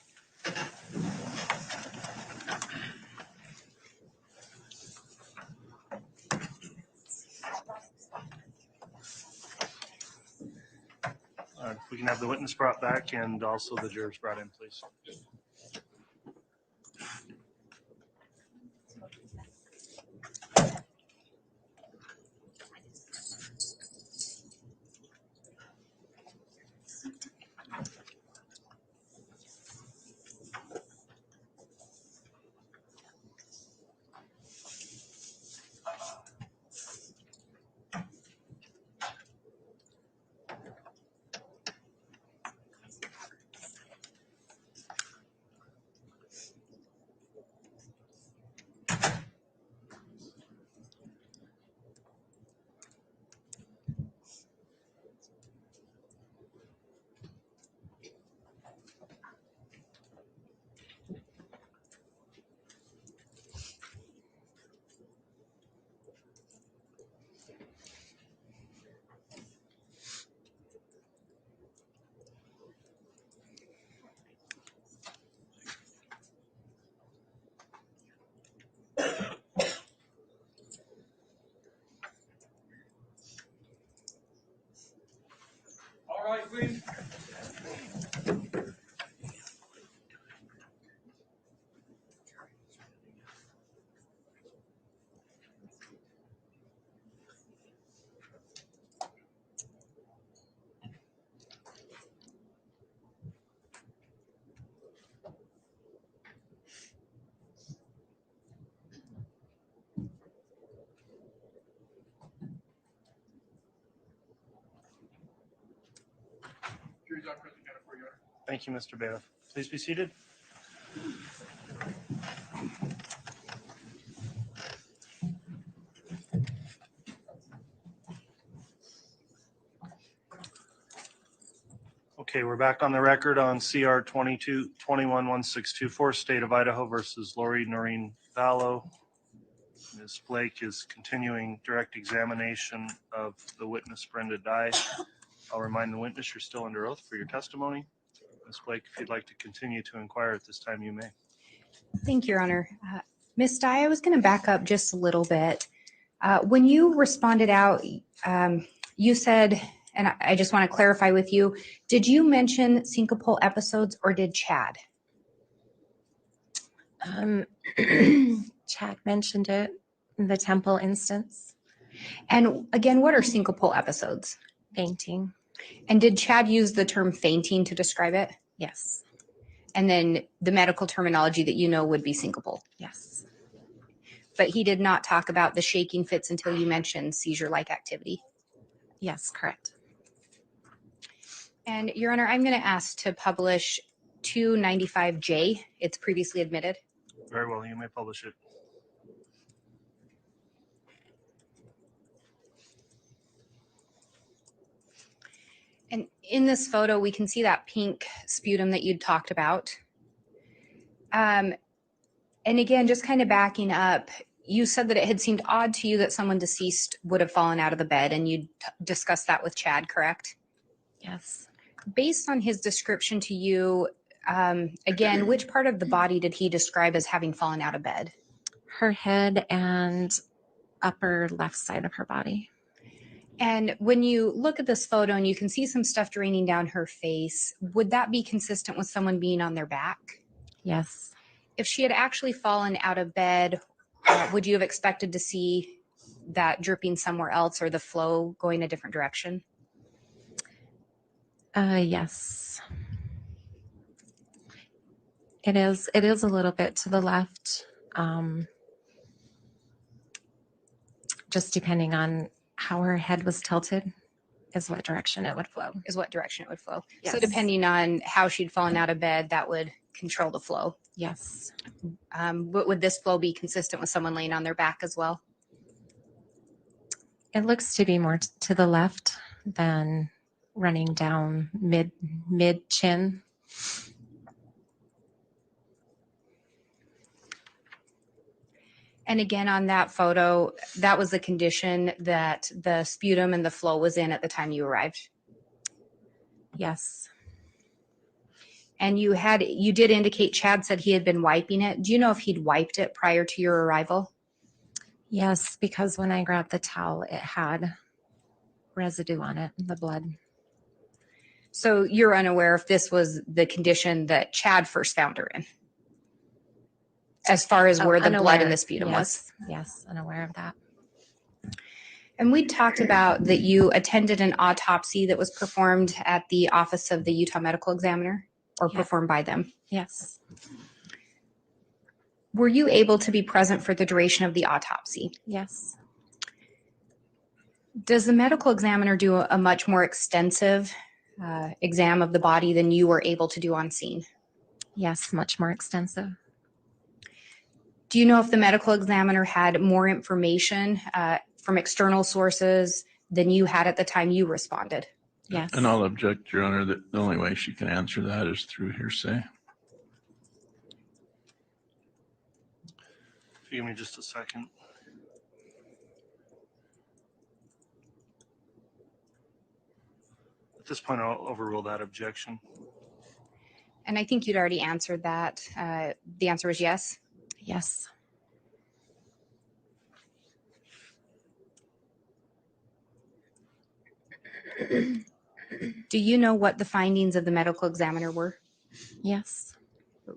A: If we can have the witness brought back and also the jurors brought in, please.
N: All right, please. Jury's out present, counted for, Your Honor.
A: Thank you, Mr. Bailiff. Please be seated. Okay, we're back on the record on CR 22-21-1624, State of Idaho versus Lori Noreen Vallow. Ms. Blake is continuing direct examination of the witness Brenda Dye. I'll remind the witness you're still under oath for your testimony. Ms. Blake, if you'd like to continue to inquire at this time, you may.
B: Thank you, Your Honor. Ms. Dye, I was going to back up just a little bit. When you responded out, you said, and I just want to clarify with you, did you mention syncopal episodes or did Chad?
F: Chad mentioned it in the temple instance.
B: And again, what are syncopal episodes?
F: Fainting.
B: And did Chad use the term fainting to describe it?
F: Yes.
B: And then the medical terminology that you know would be syncopal?
F: Yes.
B: But he did not talk about the shaking fits until you mentioned seizure-like activity?
F: Yes, correct.
B: And Your Honor, I'm going to ask to publish 295J. It's previously admitted.
A: Very well, you may publish it.
B: And in this photo, we can see that pink sputum that you talked about. And again, just kind of backing up, you said that it had seemed odd to you that someone deceased would have fallen out of the bed, and you discussed that with Chad, correct?
F: Yes.
B: Based on his description to you, again, which part of the body did he describe as having fallen out of bed?
F: Her head and upper left side of her body.
B: And when you look at this photo and you can see some stuff draining down her face, would that be consistent with someone being on their back?
F: Yes.
B: If she had actually fallen out of bed, would you have expected to see that dripping somewhere else or the flow going a different direction?
F: Yes. It is a little bit to the left. Just depending on how her head was tilted is what direction it would flow. So
B: Yes. Depending on how she'd fallen out of bed, that would control the flow.
F: Yes.
B: But would this flow be consistent with someone laying on their back as well?
F: It looks to be more to the left than running down mid chin.
B: And again, on that photo, that was the condition that the sputum and the flow was in at the time you arrived.
F: Yes.
B: And you did indicate Chad said he had been wiping it. Do you know if he'd wiped it prior to your arrival?
F: Yes, because when I grabbed the towel, it had residue on it, the blood.
B: So you're unaware if this was the condition that Chad first found her in, as far as where the blood in the sputum was?
F: Yes, unaware of that.
B: And we talked about that you attended an autopsy that was performed at the office of the Utah Medical Examiner, or performed by them.
F: Yes.
B: Were you able to be present for the duration of the autopsy?
F: Yes.
B: Does the medical examiner do a much more extensive exam of the body than you were able to do on scene?
F: Yes, much more extensive.
B: Do you know if the medical examiner had more information from external sources than you had at the time you responded?
F: Yes.
I: And I'll object, Your Honor, that the only way she can answer that is through hearsay.
A: If you give me just a second. At this point, I'll overrule that objection.
B: And I think you'd already answered that. The answer was yes?
F: Yes.
B: Do you know what the findings of the medical examiner were?
F: Yes.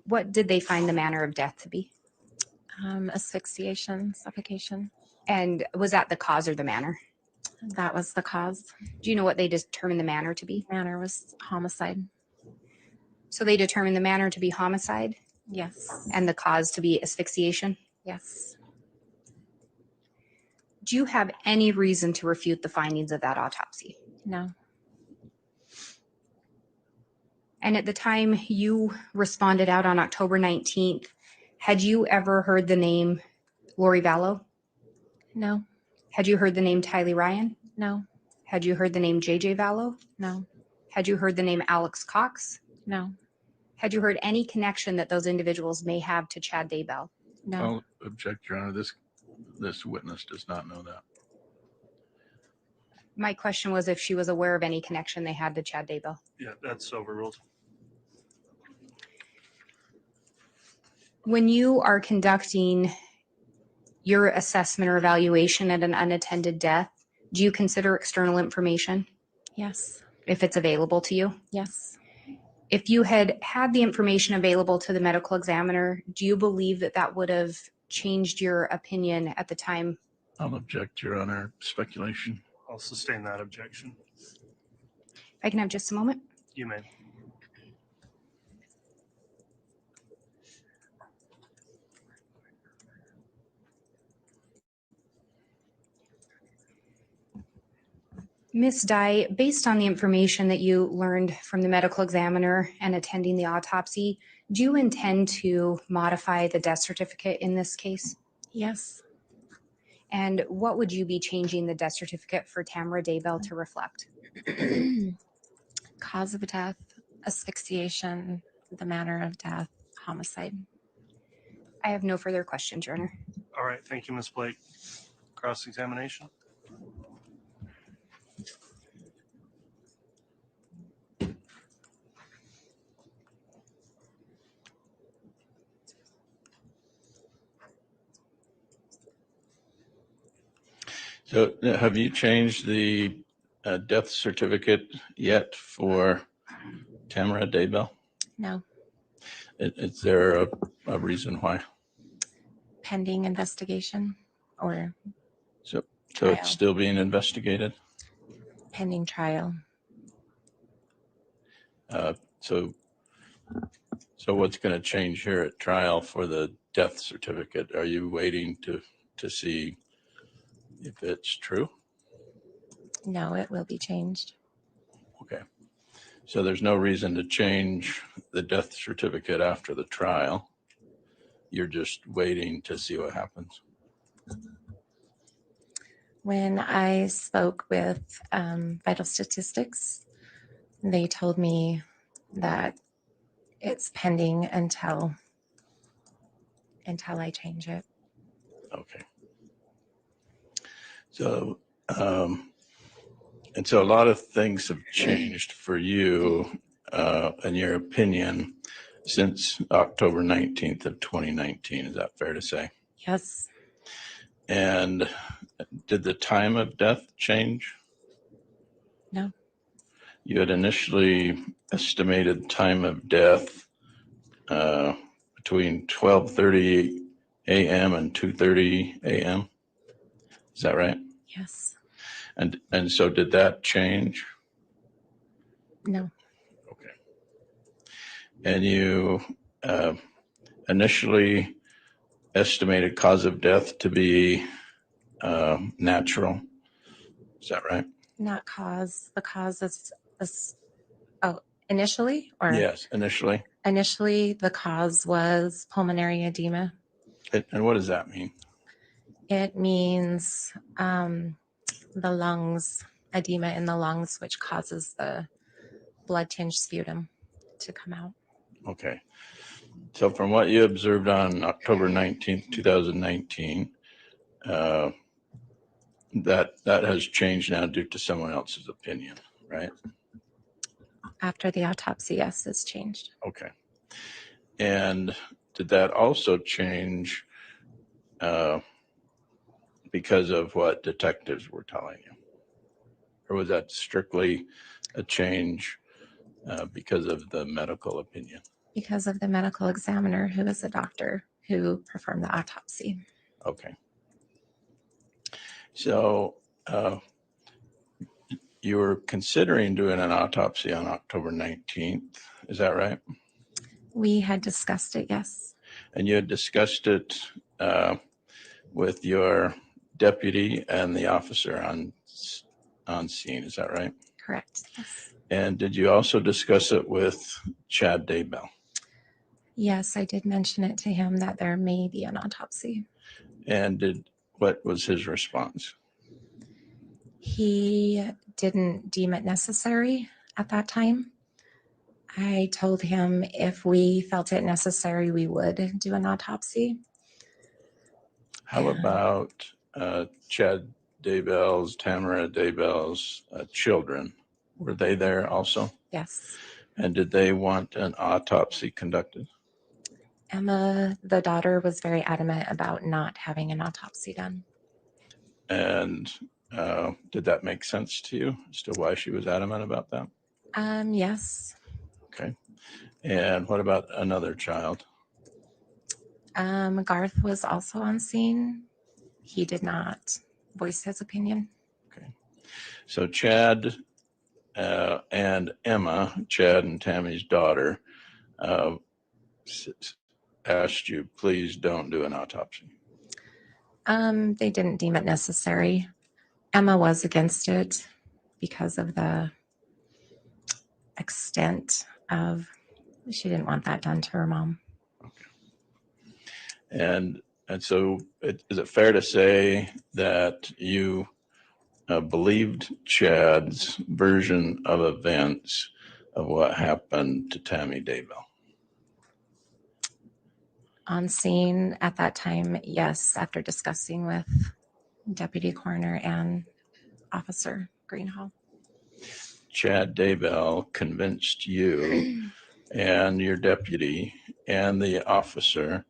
B: What did they find the manner of death to be?
F: Asphyxiation, suffocation.
B: And was that the cause or the manner?
F: That was the cause.
B: Do you know what they determined the manner to be?
F: Manner was homicide.
B: So they determined the manner to be homicide?
F: Yes.
B: And the cause to be asphyxiation?
F: Yes.
B: Do you have any reason to refute the findings of that autopsy?
F: No.
B: And at the time you responded out on October 19th, had you ever heard the name Lori Vallow?
F: No.
B: Had you heard the name Tylee Ryan?
F: No.
B: Had you heard the name JJ Vallow?
F: No.
B: Had you heard the name Alex Cox?
F: No.
B: Had you heard any connection that those individuals may have to Chad Daybell?
F: No.
I: I'll object, Your Honor. This witness does not know that.
B: My question was if she was aware of any connection they had to Chad Daybell.
A: Yeah, that's overruled.
B: When you are conducting your assessment or evaluation at an unattended death, do you consider external information
F: Yes.
B: if it's available to you?
F: Yes.
B: If you had had the information available to the medical examiner, do you believe that that would have changed your opinion at the time?
I: I'll object, Your Honor. Speculation.
A: I'll sustain that objection.
B: If I can have just a moment.
A: You may.
B: Ms. Dye, based on the information that you learned from the medical examiner and attending the autopsy, do you intend to modify the death certificate in this case?
F: Yes.
B: And what would you be changing the death certificate for Tamara Daybell to reflect?
F: Cause of death, asphyxiation, the manner of death, homicide.
B: I have no further questions, Your Honor.
A: All right, thank you, Ms. Blake. Cross-examination?
D: So have you changed the death certificate yet for Tamara Daybell?
F: No,
D: Is there a reason why?
F: pending investigation or
D: So
F: trial.
D: it's still being investigated?
F: Pending trial.
D: So what's going to change here at trial for the death certificate? Are you waiting to see if it's true?
F: No, it will be changed.
D: Okay. So there's no reason to change the death certificate after the trial. You're just waiting to see what happens.
F: When I spoke with Vital Statistics, they told me that it's pending until I change it.
D: Okay. So, and so a lot of things have changed for you, in your opinion, since October 19th of 2019. Is that fair to say?
F: Yes.
D: And did the time of death change?
F: No.
D: You had initially estimated time of death between 12:30 a.m. and 2:30 a.m. Is that right?
F: Yes.
D: And so did that change?
F: No.
D: Okay. And you initially estimated cause of death to be natural. Is that right?
F: Not cause. The cause is initially or
D: Yes, initially.
F: Initially, the cause was pulmonary edema.
D: And what does that mean?
F: It means the lungs, edema in the lungs, which causes the blood tinged sputum to come out.
D: Okay. So from what you observed on October 19th, 2019, that has changed now due to someone else's opinion, right?
F: After the autopsy, yes, it's changed.
D: Okay. And did that also change because of what detectives were telling you? Or was that strictly a change because of the medical opinion?
F: Because of the medical examiner, who is a doctor who performed the autopsy.
D: Okay. So you were considering doing an autopsy on October 19th. Is that right?
F: We had discussed it, yes.
D: And you had discussed it with your deputy and the officer on scene. Is that right?
F: Correct. Yes.
D: And did you also discuss it with Chad Daybell?
F: Yes, I did mention it to him that there may be an autopsy.
D: And what was his response?
F: He didn't deem it necessary at that time. I told him if we felt it necessary, we would do an autopsy.
D: How about Chad Daybell's, Tamara Daybell's children? Were they there also?
F: Yes.
D: And did they want an autopsy conducted?
F: Emma, the daughter, was very adamant about not having an autopsy done.
D: And did that make sense to you as to why she was adamant about that?
F: Yes.
D: Okay. And what about another child?
F: Garth was also on scene. He did not voice his opinion.
D: Okay. So Chad and Emma, Chad and Tammy's daughter, asked you, please don't do an autopsy.
F: They didn't deem it necessary. Emma was against it because of the extent of, she didn't want that done to her mom.
D: And so is it fair to say that you believed Chad's version of events of what happened to Tammy Daybell?
B: On scene at that time, yes, after discussing with Deputy Coroner and Officer Greenhalgh.
D: Chad Daybell convinced you and your deputy and the officer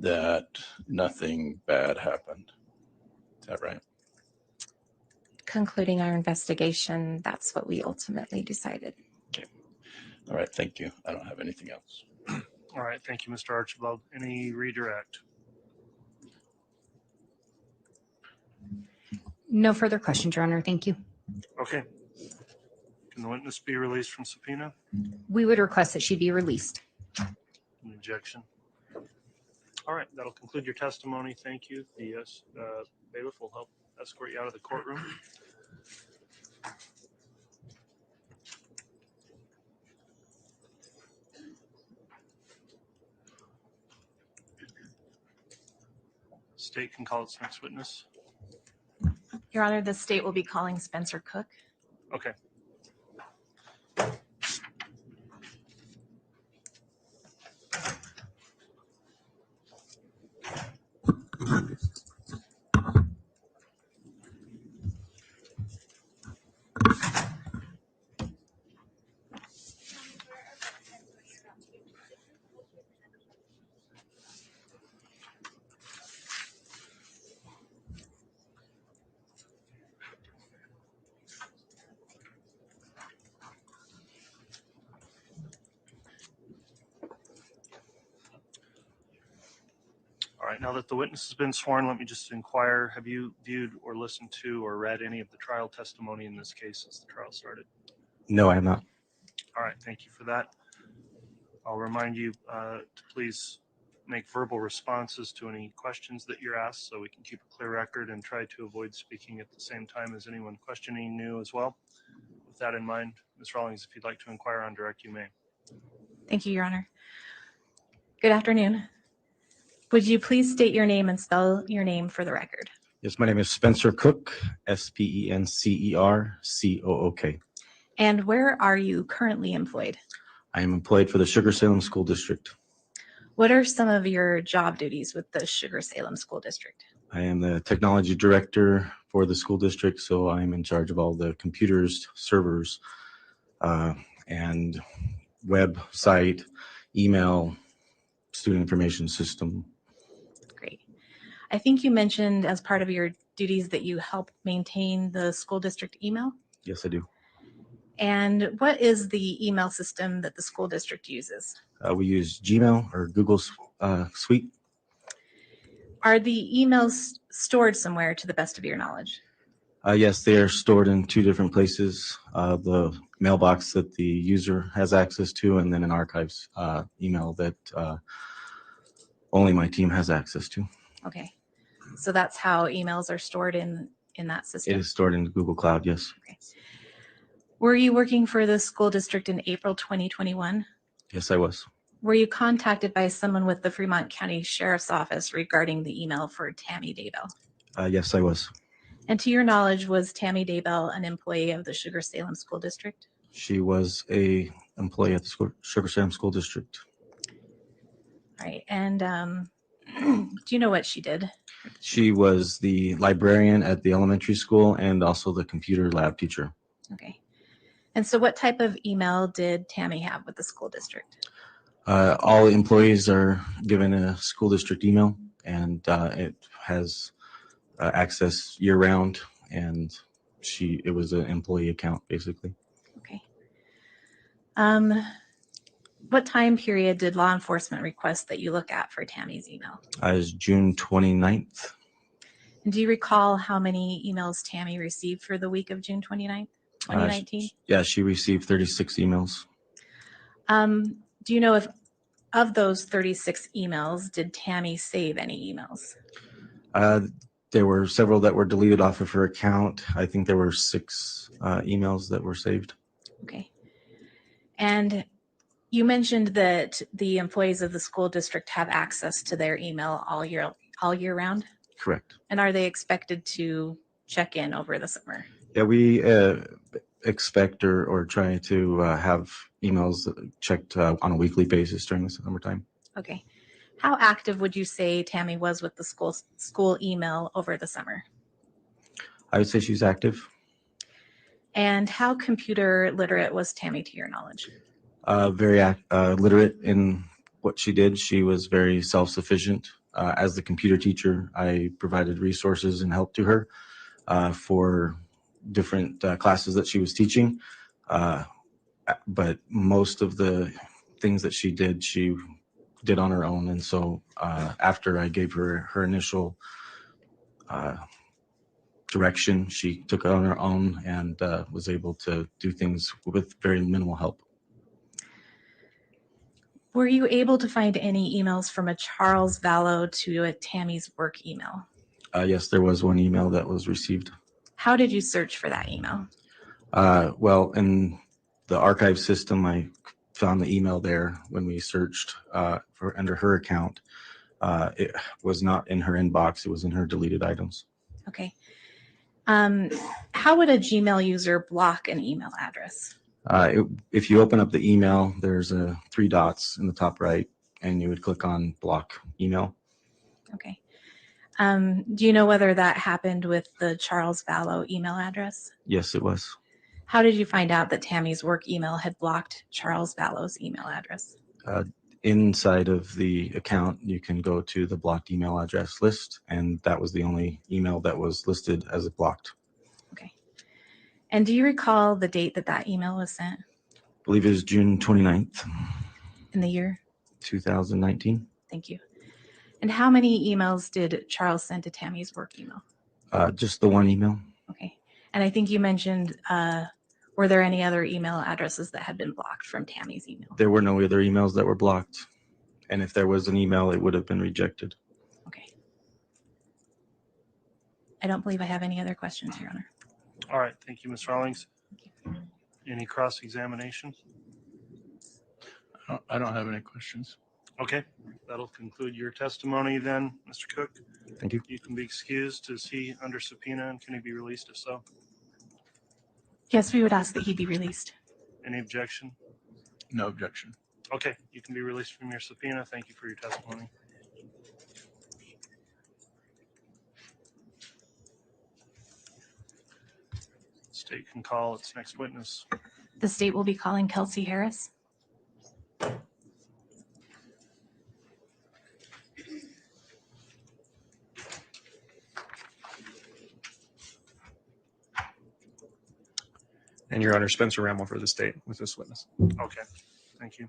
D: that nothing bad happened. Is that right?
B: Concluding our investigation, that's what we ultimately decided.
D: Okay. All right. Thank you. I don't have anything else.
A: All right. Thank you, Mr. Archibald. Any redirect?
B: No further questions, Your Honor. Thank you.
A: Okay. Can the witness be released from subpoena?
B: We would request that she be released.
A: An objection? All right. That'll conclude your testimony. Thank you. The bailiff will help escort you out of the courtroom. State can call its next witness.
F: Your Honor, the state will be calling Spencer Cook.
A: Okay. All right, now that the witness has been sworn, let me just inquire, have you viewed or listened to or read any of the trial testimony in this case since the trial started?
Q: No, I have not.
A: All right, thank you for that. I'll remind you to please make verbal responses to any questions that you're asked so we can keep a clear record and try to avoid speaking at the same time as anyone questioning you as well. With that in mind, Ms. Rawlings, if you'd like to inquire on direct, you may.
F: Thank you, Your Honor. Good afternoon. Would you please state your name and spell your name for the record?
Q: Yes, my name is Spencer Cook, SpencerCook.
F: And where are you currently employed?
Q: I am employed for the Sugar Salem School District.
F: What are some of your job duties with the Sugar Salem School District?
Q: I am the technology director for the school district, so I'm in charge of all the computers, servers, and website, email, student information system.
F: Great. I think you mentioned as part of your duties that you help maintain the school district email.
Q: Yes, I do.
F: And what is the email system that the school district uses?
Q: We use Gmail or Google Suite.
F: Are the emails stored somewhere to the best of your knowledge?
Q: Yes, they are stored in two different places. The mailbox that the user has access to, and then an archives email that only my team has access to.
F: Okay. So that's how emails are stored in that system?
Q: It is stored in Google Cloud, yes.
F: Okay. Were you working for the school district in April 2021?
Q: Yes, I was.
F: Were you contacted by someone with the Fremont County Sheriff's Office regarding the email for Tammy Daybell?
Q: Yes, I was.
F: And to your knowledge, was Tammy Daybell an employee of the Sugar Salem School District?
Q: She was a employee at the Sugar Salem School District.
F: All right. And do you know what she did?
Q: She was the librarian at the elementary school and also the computer lab teacher.
F: Okay. And so what type of email did Tammy have with the school district?
Q: All employees are given a school district email, and it has access year-round, and it was an employee account, basically.
F: Okay. What time period did law enforcement request that you look at for Tammy's email?
Q: It was June 29th.
F: And do you recall how many emails Tammy received for the week of June 29th, 2019?
Q: Yeah, she received 36 emails.
F: Do you know if of those 36 emails, did Tammy save any emails?
Q: There were several that were deleted off of her account. I think there were 6 emails that were saved.
F: Okay. And you mentioned that the employees of the school district have access to their email all year round?
Q: Correct.
F: And are they expected to check in over the summer?
Q: Yeah, we expect or try to have emails checked on a weekly basis during the summertime.
F: Okay. How active would you say Tammy was with the school email over the summer?
Q: I would say she's active.
F: And how computer literate was Tammy to your knowledge?
Q: Very literate in what she did. She was very self-sufficient. As the computer teacher, I provided resources and help to her for different classes that she was teaching. But most of the things that she did on her own. And so after I gave her her initial direction, she took it on her own and was able to do things with very minimal help.
F: Were you able to find any emails from a Charles Vallow to a Tammy's work email?
Q: Yes, there was one email that was received.
F: How did you search for that email?
Q: Well, in the archive system, I found the email there when we searched for under her account. It was not in her inbox. It was in her deleted items.
F: Okay. How would a Gmail user block an email address?
Q: If you open up the email, there's 3 dots in the top right, and you would click on block email.
F: Okay. Do you know whether that happened with the Charles Vallow email address?
Q: Yes, it was.
F: How did you find out that Tammy's work email had blocked Charles Vallow's email address?
Q: Inside of the account, you can go to the blocked email address list, and that was the only email that was listed as blocked.
F: Okay. And do you recall the date that that email was sent?
Q: I believe it was June 29th.
F: In the year?
Q: 2019.
F: Thank you. And how many emails did Charles send to Tammy's work email?
Q: Just the one email.
F: Okay. And I think you mentioned, were there any other email addresses that had been blocked from Tammy's email?
Q: There were no other emails that were blocked. And if there was an email, it would have been rejected.
F: Okay. I don't believe I have any other questions, Your Honor.
A: All right. Thank you, Ms. Rawlings. Any cross-examination?
I: I don't have any questions.
A: Okay. That'll conclude your testimony then, Mr. Cook.
Q: Thank you.
A: You can be excused. Is he under subpoena and can he be released if so?
F: Yes, we would ask that he be released.
A: Any objection?
I: No objection.
A: Okay. You can be released from your subpoena. Thank you for your testimony. State can call its next witness.
F: The state will be calling Kelsey Harris.
R: And Your Honor, Spencer Ramel for the state with this witness.
A: Okay. Thank you.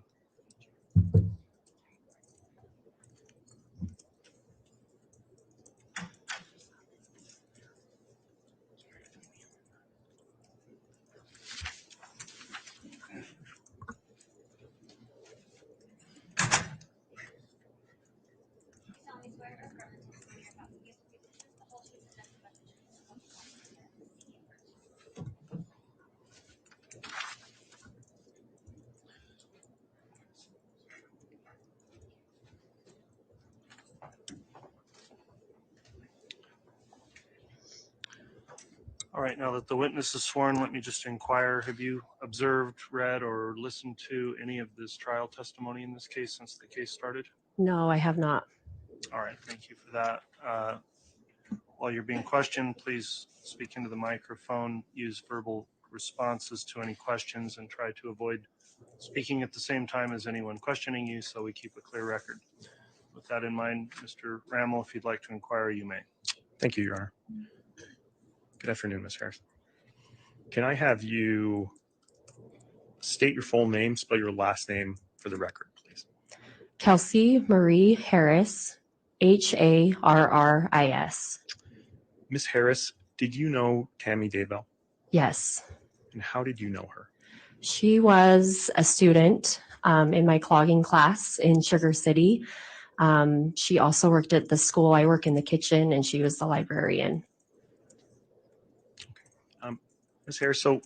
A: All right, now that the witness is sworn, let me just inquire, have you observed, read, or listened to any of this trial testimony in this case since the case started?
S: No, I have not.
A: All right, thank you for that. While you're being questioned, please speak into the microphone, use verbal responses to any questions, and try to avoid speaking at the same time as anyone questioning you so we keep a clear record. With that in mind, Mr. Ramel, if you'd like to inquire, you may.
R: Thank you, Your Honor. Good afternoon, Ms. Harris. Can I have you state your full name, spell your last name for the record, please?
S: Kelsey Marie Harris, Harris.
R: Ms. Harris, did you know Tammy Daybell?
S: Yes.
R: And how did you know her?
S: She was a student in my clogging class in Sugar City. She also worked at the school. I work in the kitchen, and she was the librarian.
R: Ms. Harris, so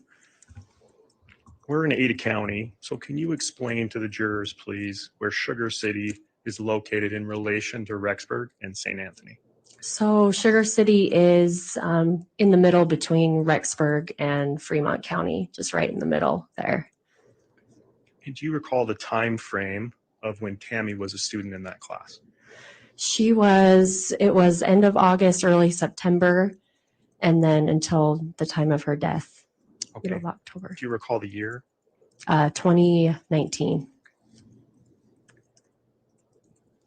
R: we're in Ada County, so can you explain to the jurors, please, where Sugar City is located in relation to Rexburg and St. Anthony?
S: So Sugar City is in the middle between Rexburg and Fremont County, just right in the middle there.
R: And do you recall the time frame of when Tammy was a student in that class?
S: It was end of August, early September, and then until the time of her death, middle of October.
R: Do you recall the year?
S: 2019.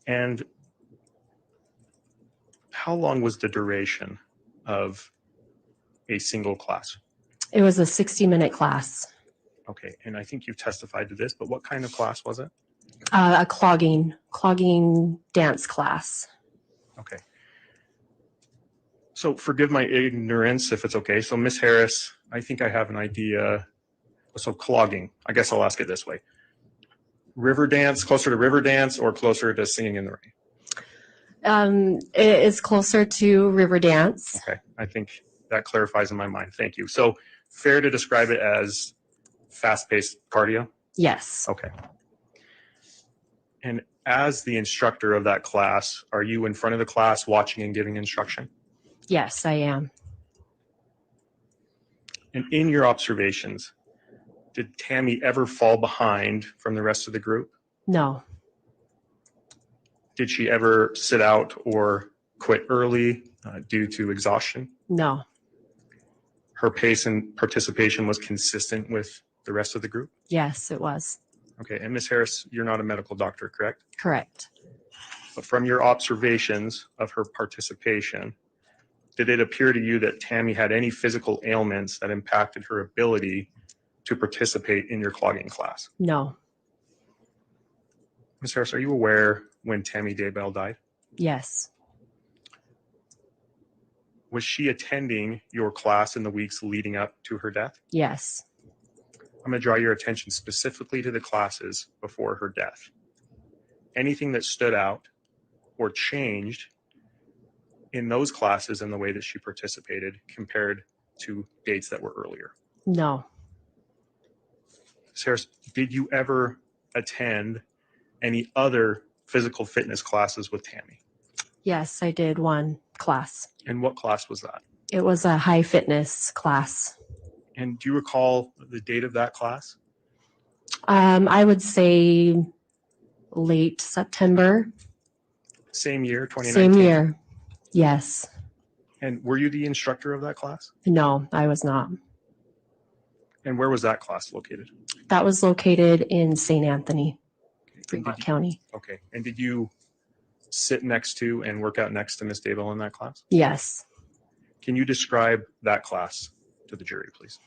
R: And how long was the duration of a single class?
S: It was a 60-minute class.
R: Okay, and I think you've testified to this, but what kind of class was it?
S: A clogging dance class.
R: Okay. So forgive my ignorance if it's okay. So Miss Harris, I think I have an idea. So clogging, I guess I'll ask it this way. River dance, closer to river dance or closer to singing in the rain?
S: It is closer to river dance.
R: Okay, I think that clarifies in my mind. Thank you. So fair to describe it as fast-paced cardio?
S: Yes.
R: Okay. And as the instructor of that class, are you in front of the class watching and giving instruction?
S: Yes, I am.
R: And in your observations, did Tammy ever fall behind from the rest of the group?
S: No.
R: Did she ever sit out or quit early due to exhaustion?
S: No.
R: Her pace and participation was consistent with the rest of the group?
S: Yes, it was.
R: Okay, and Ms. Harris, you're not a medical doctor, correct?
S: Correct.
R: But from your observations of her participation, did it appear to you that Tammy had any physical ailments that impacted her ability to participate in your clogging class?
S: No.
R: Ms. Harris, are you aware when Tammy Daybell died?
S: Yes.
R: Was she attending your class in the weeks leading up to her death?
S: Yes.
R: I'm going to draw your attention specifically to the classes before her death. Anything that stood out or changed in those classes and the way that she participated compared to dates that were earlier?
S: No.
R: Ms. Harris, did you ever attend any other physical fitness classes with Tammy?
S: Yes, I did one class.
R: And what class was that?
S: It was a high fitness class.
R: And do you recall the date of that class?
S: I would say late September.
R: Same year, 2019?
S: Same year. Yes.
R: And were you the instructor of that class?
S: No, I was not.
R: And where was that class located?
S: That was located in St. Anthony, Fremont County.
R: Okay. And did you sit next to and work out next to Miss Daybell in that class?
S: Yes.
R: Can you describe that class to the jury, please?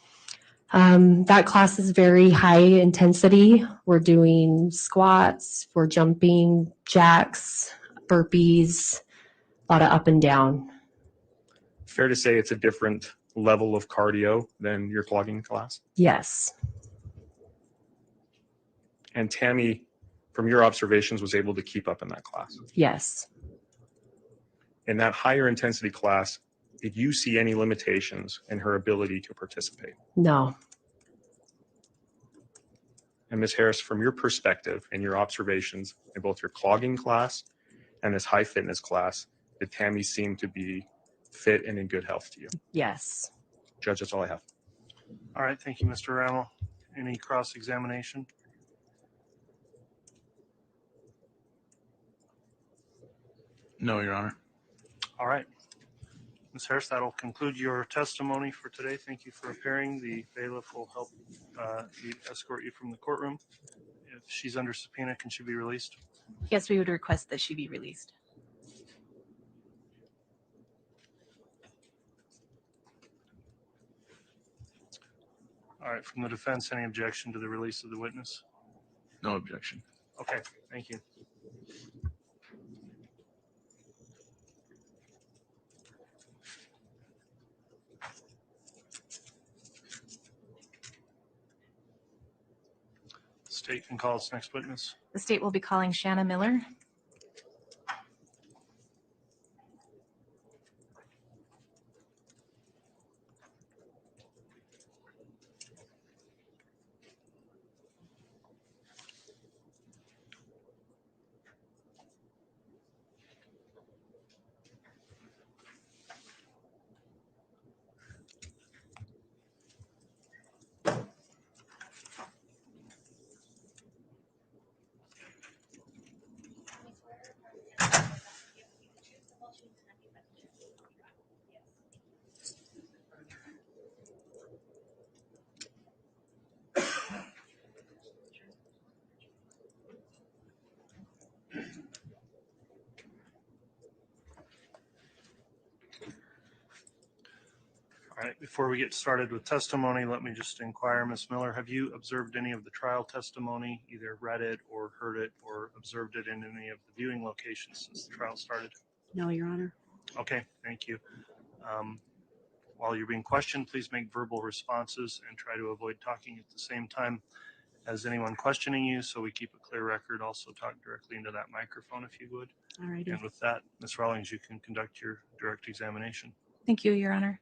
S: That class is very high intensity. We're doing squats, we're jumping jacks, burpees, a lot of up and down.
R: Fair to say it's a different level of cardio than your clogging class?
S: Yes.
R: And Tammy, from your observations, was able to keep up in that class?
S: Yes.
R: In that higher intensity class, did you see any limitations in her ability to participate?
S: No.
R: And Ms. Harris, from your perspective and your observations in both your clogging class and this high fitness class, did Tammy seem to be fit and in good health to you?
S: Yes.
R: Judge, that's all I have.
A: All right, thank you, Mr. Rammel. Any cross-examination?
I: No, Your Honor.
A: All right. Ms. Harris, that'll conclude your testimony for today. Thank you for appearing. The bailiff will help escort you from the courtroom. If she's under subpoena, can she be released?
F: Yes, we would request that she be released.
A: All right, from the defense, any objection to the release of the witness?
I: No objection.
A: Okay, thank you. State can call its next witness.
F: The state will be calling Shanna Miller.
A: All right, before we get started with testimony, let me just inquire, Ms. Miller, have you observed any of the trial testimony, either read it or heard it or observed it in any of the viewing locations since the trial started?
L: No, Your Honor.
A: Okay, thank you. While you're being questioned, please make verbal responses and try to avoid talking at the same time as anyone questioning you, so we keep a clear record. Also talk directly into that microphone if you would.
L: All righty.
A: And with that, Ms. Rawlings, you can conduct your direct examination.
F: Thank you, Your Honor.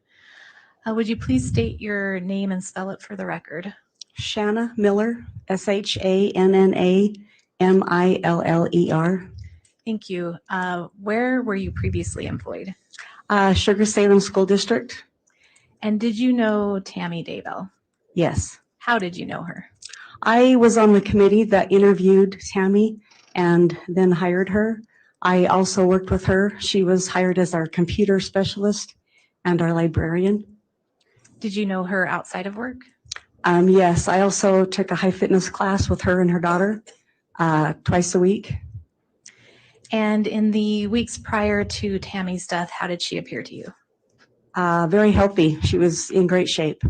F: Would you please state your name and spell it for the record?
L: Shanna Miller, SHANNA MILLER.
F: Thank you. Where were you previously employed?
L: Sugar Salem School District.
F: And did you know Tammy Daybell?
L: Yes.
F: How did you know her?
L: I was on the committee that interviewed Tammy and then hired her. I also worked with her. She was hired as our computer specialist and our librarian.
F: Did you know her outside of work?
L: Yes, I also took a high fitness class with her and her daughter twice a week.
F: And in the weeks prior to Tammy's death, how did she appear to you?
L: Very healthy. She was in great shape.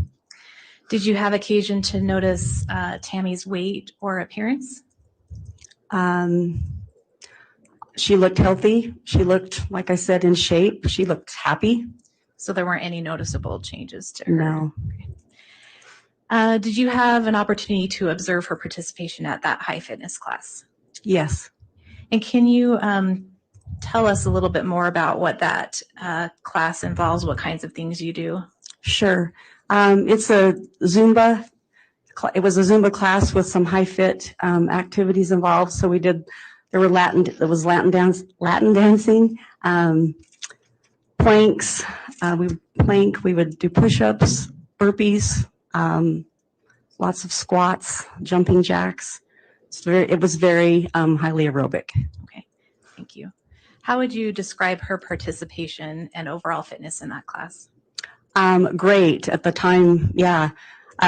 F: Did you have occasion to notice Tammy's weight or appearance?
L: She looked healthy. She looked, like I said, in shape. She looked happy.
F: So there weren't any noticeable changes to her?
L: No.
F: Did you have an opportunity to observe her participation at that high fitness class?
L: Yes.
F: And can you tell us a little bit more about what that class involves, what kinds of things you do?
L: Sure. It's a Zumba. It was a Zumba class with some high fit activities involved. So there was Latin dancing, planks. We would plank. We would do push-ups, burpees, lots of squats, jumping jacks. It was very highly aerobic.
F: Okay, thank you. How would you describe her participation and overall fitness in that class?
L: Great. At the time, yeah.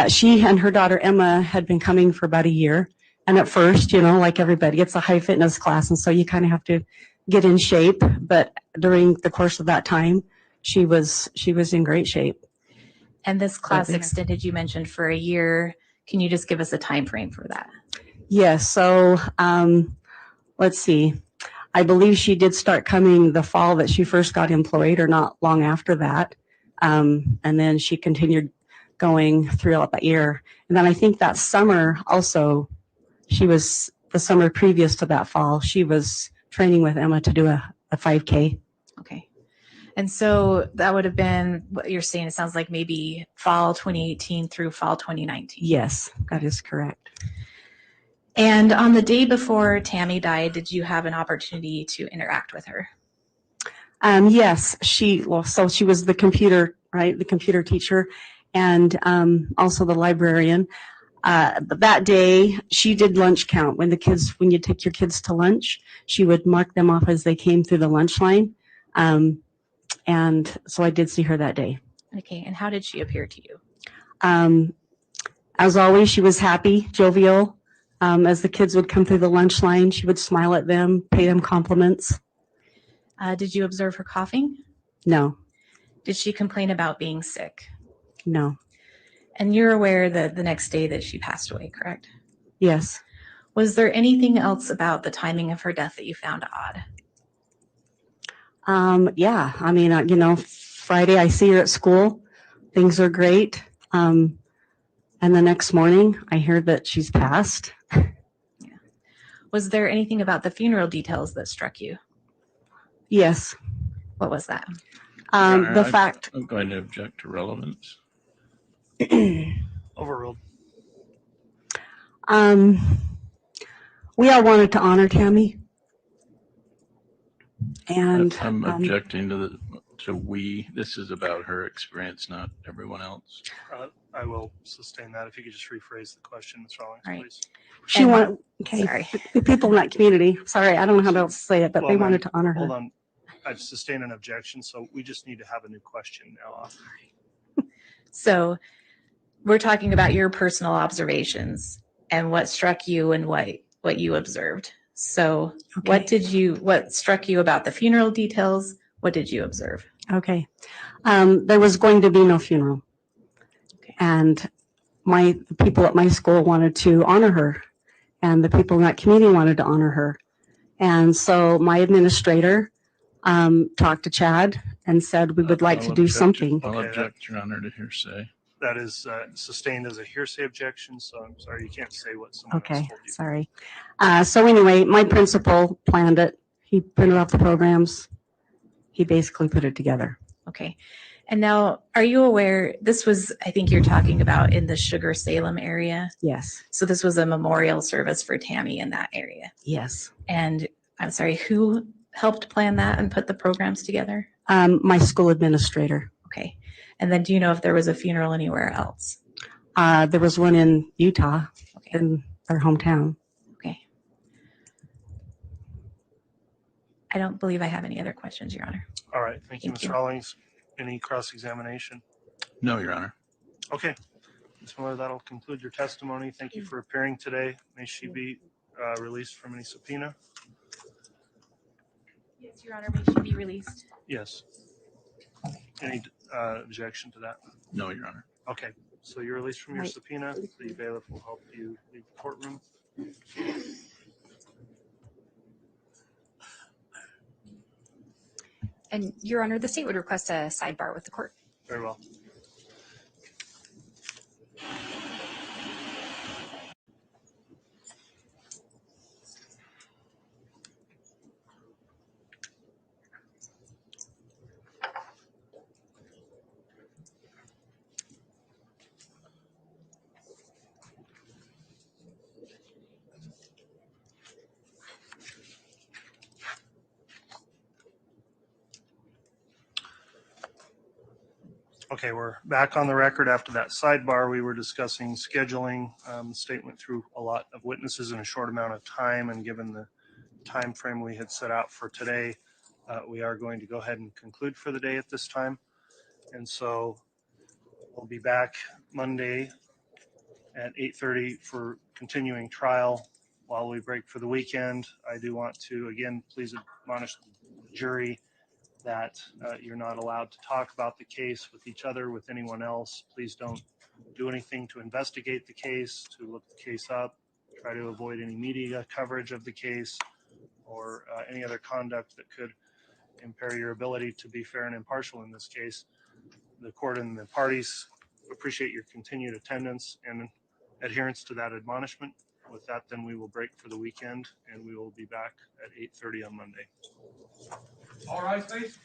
L: She and her daughter Emma had been coming for about a year. And at first, like everybody, it's a high fitness class. And so you kind of have to get in shape. But during the course of that time, she was in great shape.
F: And this class extended, you mentioned, for a year. Can you just give us a time frame for that?
L: Yes. So let's see. I believe she did start coming the fall that she first got employed, or not long after that. And then she continued going throughout that year. And then I think that summer also, the summer previous to that fall, she was training with Emma to do a 5K.
F: Okay. And so that would have been what you're saying. It sounds like maybe fall 2018 through fall 2019.
L: Yes, that is correct.
F: And on the day before Tammy died, did you have an opportunity to interact with her?
L: Yes, so she was the computer, right? The computer teacher, and also the librarian. That day, she did lunch count. When you take your kids to lunch, she would mark them off as they came through the lunch line. And so I did see her that day.
F: Okay, and how did she appear to you?
L: As always, she was happy, jovial. As the kids would come through the lunch line, she would smile at them, pay them compliments.
F: Did you observe her coughing?
L: No.
F: Did she complain about being sick?
L: No.
F: And you're aware that the next day that she passed away, correct?
L: Yes.
F: Was there anything else about the timing of her death that you found odd?
L: Yeah. I mean, Friday I see her at school. Things are great. And the next morning I hear that she's passed.
F: Yeah. Was there anything about the funeral details that struck you?
L: Yes.
F: What was that?
D: I'm going to object to relevance.
A: Overruled.
L: We all wanted to honor Tammy. And
D: I'm objecting to we. This is about her experience, not everyone else.
A: I will sustain that. If you could just rephrase the question, Ms. Rawlings, please.
L: She wanted, the people in that community, sorry, I don't know how else to say it, but they wanted to honor her.
A: Hold on. I've sustained an objection, so we just need to have a new question now.
F: So we're talking about your personal observations and what struck you and what you observed. So what struck you about the funeral details? What did you observe?
L: Okay. There was going to be no funeral. And the people at my school wanted to honor her, and the people in that community wanted to honor her. And so my administrator talked to Chad and said we would like to do something.
I: I'll object, Your Honor, to hearsay.
A: That is sustained as a hearsay objection, so I'm sorry, you can't say what someone else
L: Okay,
A: told you.
L: sorry. So anyway, my principal planned it. He printed off the programs. He basically put it together.
F: Okay. And now, are you aware, this was, I think you're talking about in the Sugar Salem area?
L: Yes.
F: So this was a memorial service for Tammy in that area?
L: Yes.
F: And I'm sorry, who helped plan that and put the programs together?
L: My school administrator.
F: Okay. And then do you know if there was a funeral anywhere else?
L: There was one in Utah, in their hometown.
F: Okay. I don't believe I have any other questions, Your Honor.
A: All right. Thank you, Ms. Rawlings. Any cross-examination?
I: No, Your Honor.
A: Okay. Ms. Miller, that'll conclude your testimony. Thank you for appearing today. May she be released from any subpoena?
F: Yes, Your Honor. May she be released?
A: Yes. Any objection to that?
I: No, Your Honor.
A: Okay. So you're released from your subpoena. The bailiff will help you leave the courtroom.
B: And Your Honor, the state would request a sidebar with the court.
A: Very well. Okay, we're back on the record after that sidebar. We were discussing scheduling. The state went through a lot of witnesses in a short amount of time, and given the time frame we had set out for today, we are going to go ahead and conclude for the day at this time. And so we'll be back Monday at 8:30 for continuing trial while we break for the weekend. I do want to, again, please admonish the jury that you're not allowed to talk about the case with each other, with anyone else. Please don't do anything to investigate the case, to look the case up. Try to avoid any media coverage of the case or any other conduct that could impair your ability to be fair and impartial in this case. The court and the parties appreciate your continued attendance and adherence to that admonishment. With that, then we will break for the weekend, and we will be back at 8:30 on Monday.
N: All right, please.